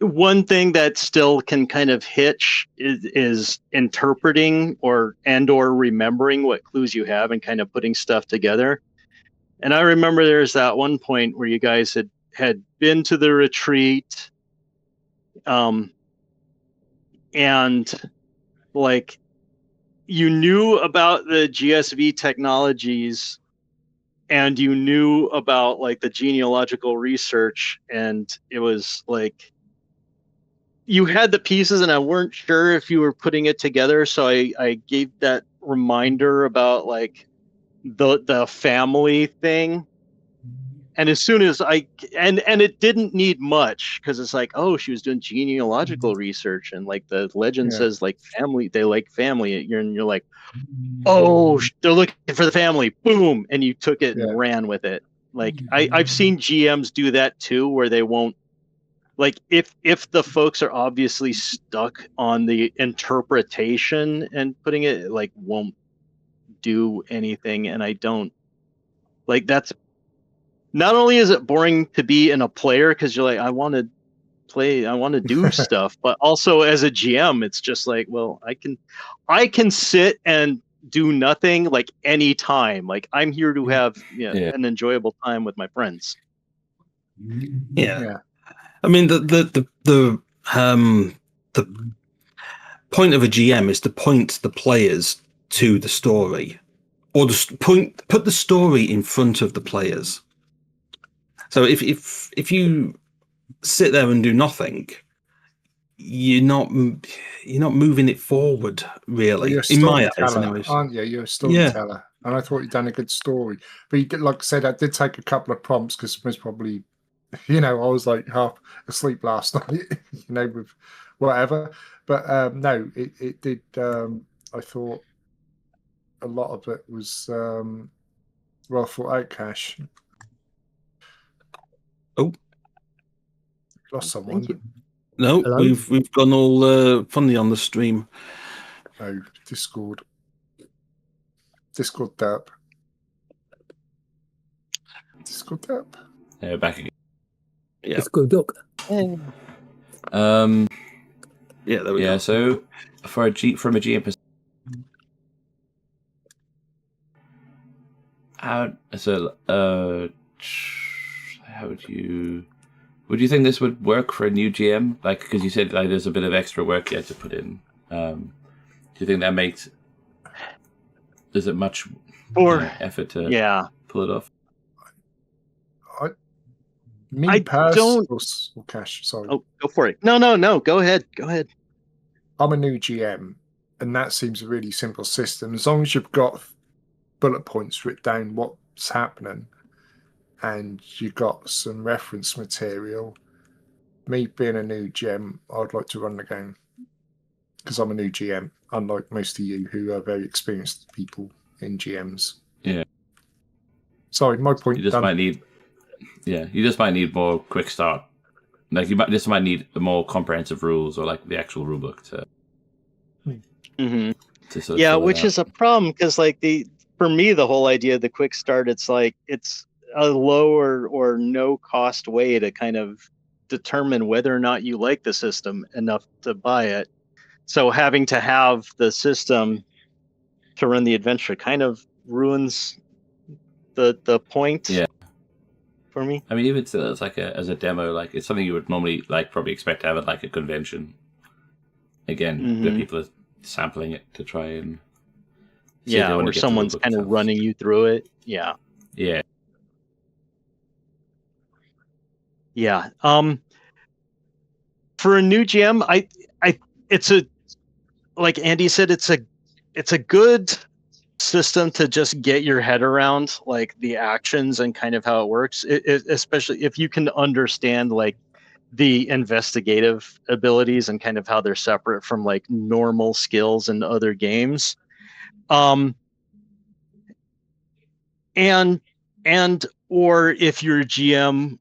One thing that still can kind of hitch is interpreting or remembering what clues you have and kind of putting stuff together. And I remember there's that one point where you guys had been to the retreat, and like you knew about the GSV technologies, and you knew about like the genealogical research, and it was like you had the pieces, and I weren't sure if you were putting it together. So I gave that reminder about like the family thing. And as soon as and it didn't need much, because it's like, oh, she was doing genealogical research, and like the legend says like family, they like family. And you're like, oh, they're looking for the family. Boom. And you took it and ran with it. Like I've seen GMs do that too, where they won't, like if the folks are obviously stuck on the interpretation and putting it, like won't do anything, and I don't like that's. Not only is it boring to be in a player because you're like, I want to play, I want to do stuff, but also as a GM, it's just like, well, I can sit and do nothing like any time. Like I'm here to have an enjoyable time with my friends. Yeah. I mean, the point of a GM is to point the players to the story, or put the story in front of the players. So if you sit there and do nothing, you're not moving it forward really. Well, In my eyes, anyways. Aren't you? You're a storyteller, and I thought you'd done a good story. But you did, like I said, I did take a couple of prompts because it was probably, I was like half asleep last night, with whatever. But no, it did. I thought a lot of it was well thought out, Cash. Oh, lost someone. No, Hello? we've gone all funny on the stream. Oh, Discord derp. Discord derp. Yeah, back again. Yeah. Discord duck. Yeah, there we go. So from a GM perspective, how would you think this would work for a new GM? Like, because you said there's a bit of extra work you had to put in. Do you think that makes? Is it much effort to pull it off? I don't. Oh, Cash, sorry. Oh, go for it. No. Go ahead. I'm a new GM, and that seems a really simple system. As long as you've got bullet points written down what's happening, and you've got some reference material. Me being a new GM, I'd like to run the game because I'm a new GM, unlike most of you who are very experienced people in GMs. Yeah. Sorry, my point. You just might need more quick start. Like you might need more comprehensive rules or like the actual rule book to. Mm-hmm. To sort of which is a problem because for me the whole idea of the quick start, it's like it's a low or no cost way to kind of determine whether or not you like the system enough to buy it. So having to have the system to run the adventure kind of ruins the point. Yeah. For me. I mean, even still, it's like as a demo, like it's something you would normally probably expect to have at like a convention. Again, where people are sampling it to try and where someone's kind of running you through it. Yeah. For a new GM, it's like Andy said, it's a good system to just get your head around, like the actions and kind of how it works. Especially if you can understand like the investigative abilities and kind of how they're separate from like normal skills in other games. Or if you're a GM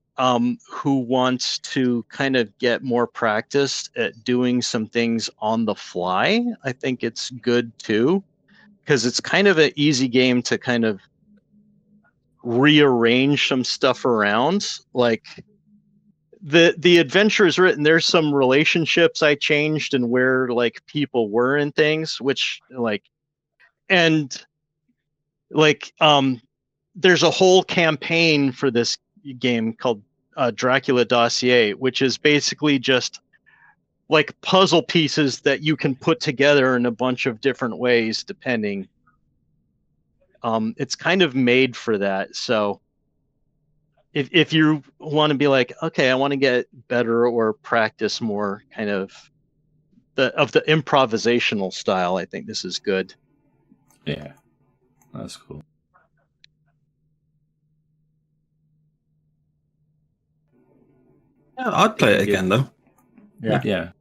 who wants to kind of get more practice at doing some things on the fly, I think it's good too, because it's kind of an easy game to kind of rearrange some stuff around. Like the adventure is written, there's some relationships I changed and where like people were in things, which there's a whole campaign for this game called Dracula Dossier, which is basically just like puzzle pieces that you can put together in a bunch of different ways depending. It's kind of made for that. So if you want to be like, okay, I want to get better or practice more kind of the improvisational style, I think this is good. Yeah, that's cool. Yeah, I'd play it again though. Yeah.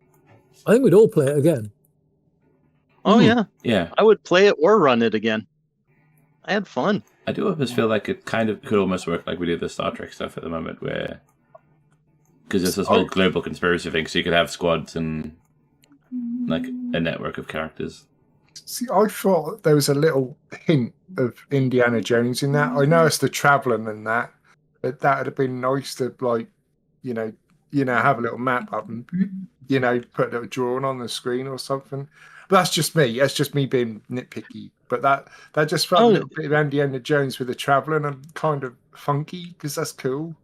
I think we'd all play it again. Oh yeah. I would play it or run it again. I had fun. I do almost feel like it kind of could almost work like we do the Star Trek stuff at the moment, where because there's this whole global conspiracy thing, so you could have squads and like a network of characters See, I thought there was a little hint of Indiana Jones in that. I know it's the traveling and that, but that would have been nice to have a little map up and put a little drawing on the screen or something. But that's just me. That's just me being nitpicky. But that just felt a little bit of Indiana Jones with the traveling and kind of funky because that's cool.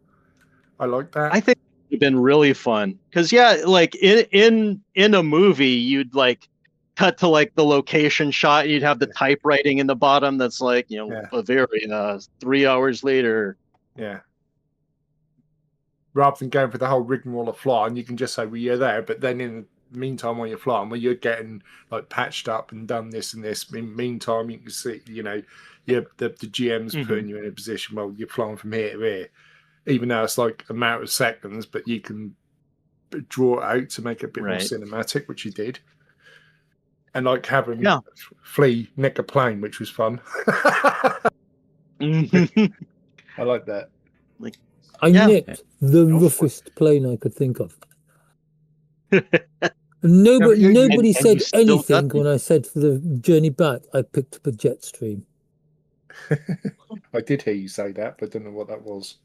I like that. I think it would have been really fun because like in a movie, you'd like cut to like the location shot. You'd have the typewriting in the bottom that's like Bavaria 3 hours later. Yeah. Rather than going for the whole rigmarole of flying, you can just say, well, you're there. But then in the meantime, while you're flying, you're getting like patched up and done this and this. In the meantime, you can see, the GM's putting you in a position where you're flying from here to here. Even though it's like a matter of seconds, but you can draw it out to make it a bit more cinematic, which you did. And like having Flea nick a plane, which was fun. I like that. I nicked the roughest plane I could think of. Nobody said anything when I said for the journey back, I picked up a jet stream. I did hear you say that, but I don't know what that was.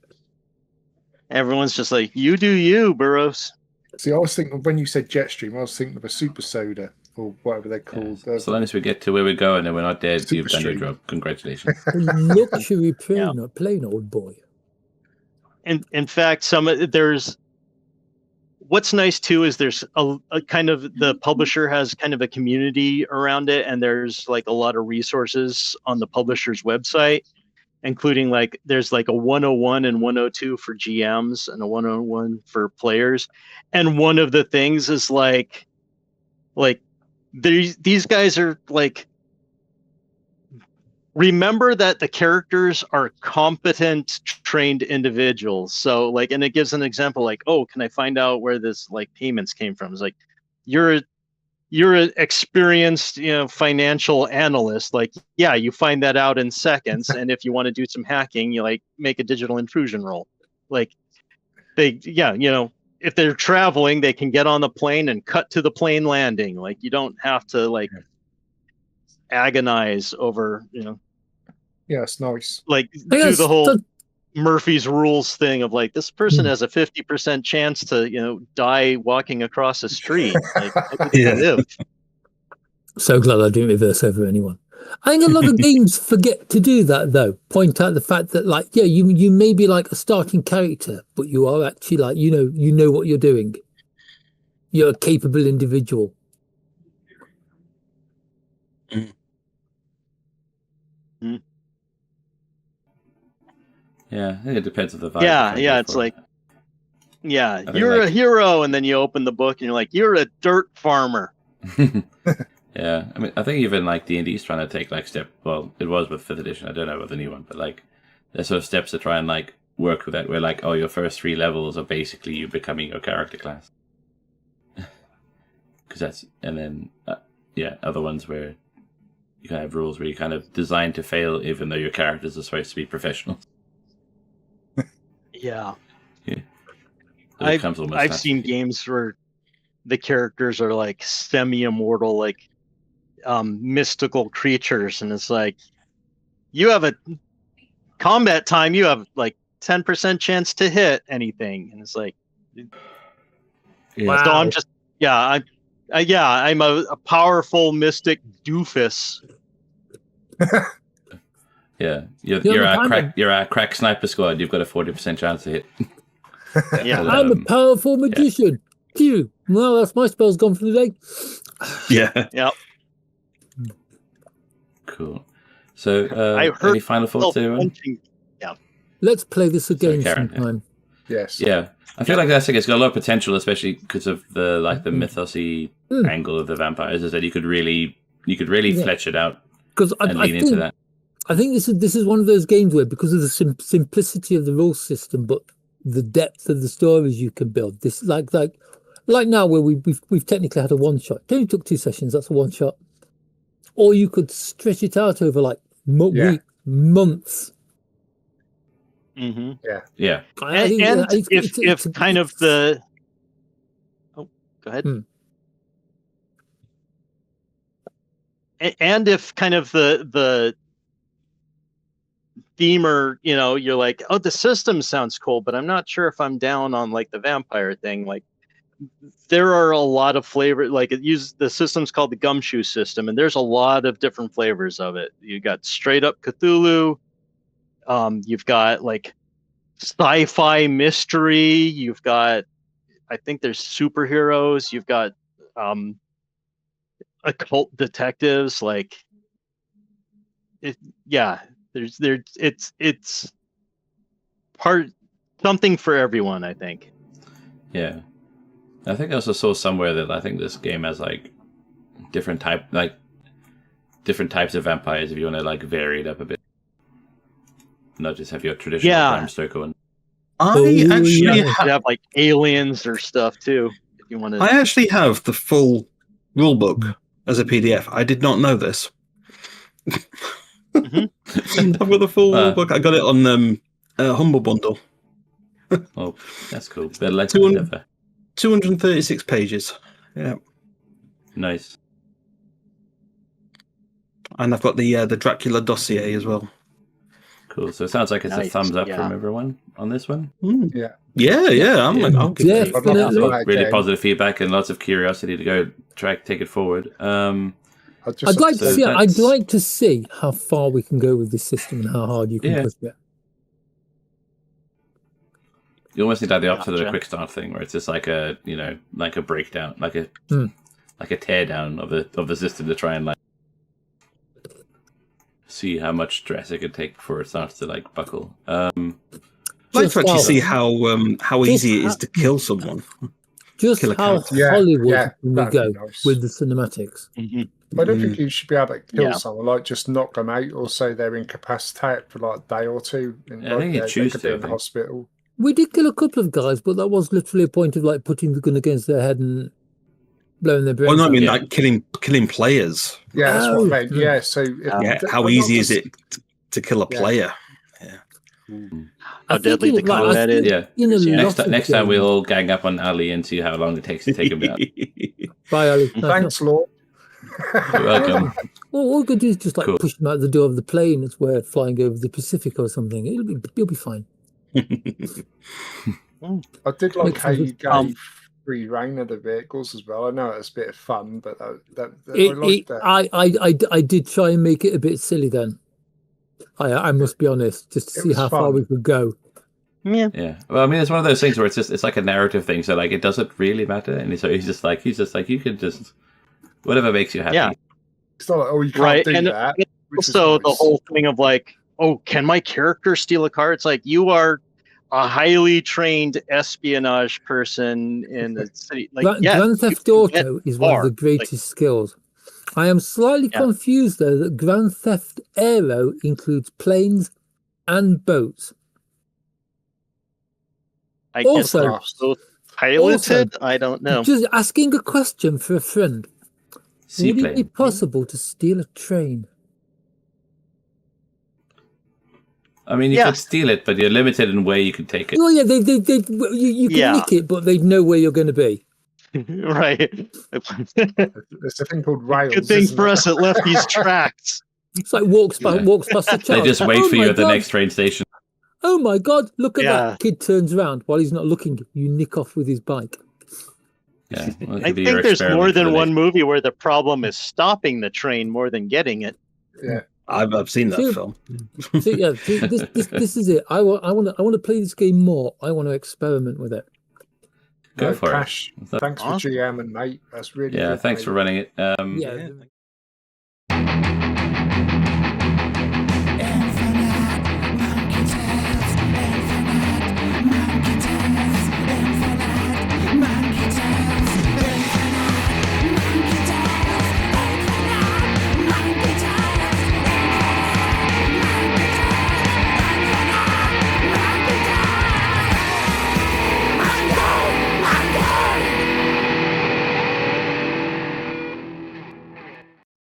Everyone's just like, you do you, Burroughs. See, I was thinking when you said jet stream, I was thinking of a super soda or whatever they're called. So long as we get to where we're going and we're not dead, you've done your job. Congratulations. Luxury plane, old boy. In fact, there's what's nice too is there's a kind of the publisher has kind of a community around it, and there's like a lot of resources on the publisher's website, including like there's like a 101 and 102 for GMs and a 101 for players. And one of the things is like these guys are like, remember that the characters are competent, trained individuals. So like, and it gives an example like, oh, can I find out where this like payments came from? It's like, you're an experienced, financial analyst. Like, yeah, you find that out in seconds. And if you want to do some hacking, you like make a digital intrusion roll. Like if they're traveling, they can get on the plane and cut to the plane landing. Like, you don't have to like agonize over, Yeah, it's nice. Like do the whole Murphy's rules thing of like, this person has a 50% chance to, die walking across the street. Like, how do they live? So glad I didn't reverse over anyone. I think a lot of games forget to do that, though. Point out the fact that, like, you may be like a starting character, but you are actually like, you know what you're doing. You're a capable individual. Yeah, I think it depends on the vibe. Yeah, it's like, you're a hero, and then you open the book and you're like, you're a dirt farmer. Yeah, I mean, I think even like D&D's trying to take like it was with 5th edition, I don't know about the new one, but like there's sort of steps to try and like work with that, where like, oh, your first 3 levels are basically you becoming your character class. Because that's, and then, other ones where you kind of have rules where you kind of designed to fail even though your characters are supposed to be professional. Yeah. So I've seen games where the characters are like semi-immortal, like mystical creatures, and it's like, you have a combat time, you have like 10% chance to hit anything, and it's like, wow. So I'm just I'm a powerful mystic doofus. Yeah, you're a crack sniper squad. You've got a 40% chance to hit. Yeah, I'm a powerful magician. Phew. Well, that's my spell's gone for the day. Yeah. Yep. Cool. So, any final thoughts there? Yeah. Let's play this again sometime. Yes. Yeah. I feel like that's it's got a lot of potential, especially because of the mythosy angle of the vampires. Is that you could really flesh it out and lean into that. I think this is one of those games where, because of the simplicity of the rule system, but the depth of the stories you can build. This like now where we've technically had a one shot. It only took 2 sessions. That's a one shot. Or you could stretch it out over like weeks, months. Mm-hmm. Yeah. If kind of the. Oh, go ahead. and if kind of the themer, you're like, oh, the system sounds cool, but I'm not sure if I'm down on like the vampire thing. Like, there are a lot of flavor. Like, the system's called the Gumshoe system, and there's a lot of different flavors of it. You got straight up Cthulhu. You've got like sci-fi mystery. You've got, I think there's superheroes. You've got occult detectives. Like, it's something for everyone, I think. Yeah, I think I also saw somewhere that I think this game has like different types of vampires if you want to like vary it up a bit, not just have your traditional Bram Stoker one. I actually have like aliens or stuff too. If you want to, I actually have the full rulebook as a PDF. I did not know this. I've got the full rulebook. I got it on Humble Bundle. Oh, that's cool. Better late than never. 236 pages. Yeah. Nice. And I've got the Dracula dossier as well. Cool. So it sounds like it's a thumbs up from everyone on this one. Yeah. I'm definitely really positive feedback and lots of curiosity to go take it forward. I'd like to see how far we can go with this system and how hard you can push it. You almost need like the opposite of the quick start thing, where it's just like a breakdown, like a tear down of the system to try and like see how much stress it could take before it starts to like buckle. I'd like to actually see how easy it is to kill someone. Just how Hollywood can we go with the cinematics. I don't think you should be able to kill someone, like just knock them out or say they're incapacitated for like a day or two. And I think you choose to be in the hospital. We did kill a couple of guys, but that was literally a point of like putting the gun against their head and blowing their brains. Well, no, I mean like killing players. Yeah, that's what I meant. Yeah, so how easy is it to kill a player? How deadly the combat is. Yeah. Next time we'll all gang up on Ali and see how long it takes to take him down. Bye, Ali. Thanks, Lord. You're welcome. Well, all we could do is just like push him out the door of the plane as we're flying over the Pacific or something. You'll be fine. I did like how you gave free reign of the vehicles as well. I know it's a bit of fun, but I like that. I did try and make it a bit silly then. I must be honest, just to see how far we could go. Yeah. Well, I mean, it's one of those things where it's like a narrative thing, so like it doesn't really matter, and so he's just like you can just whatever makes you happy. Yeah. It's not like, you can't do that. Also, the whole thing of like, can my character steal a car? It's like, you are a highly trained espionage person in the city. Like, Grand Theft Auto is one of the greatest skills. I am slightly confused, though, that Grand Theft Aero includes planes and boats. I guess they're so piloted? I don't know. Just asking a question for a friend. Would it be possible to steal a train? I mean, you could steal it, but you're limited in where you can take it. Well, yeah, you can nick it, but they'd know where you're going to be. Right. There's a thing called rails. Good thing for us, it left these tracks. It's like walks past the child. They just wait for you at the next train station. Oh my God, look at that. Kid turns around while he's not looking. You nick off with his bike. Yeah, well, I think there's more than one movie where the problem is stopping the train more than getting it. Yeah. I've seen that film. This is it. I want to play this game more. I want to experiment with it. Go for Cash, it. Thanks for GM and mate. That's really good, thanks for running it. Yeah.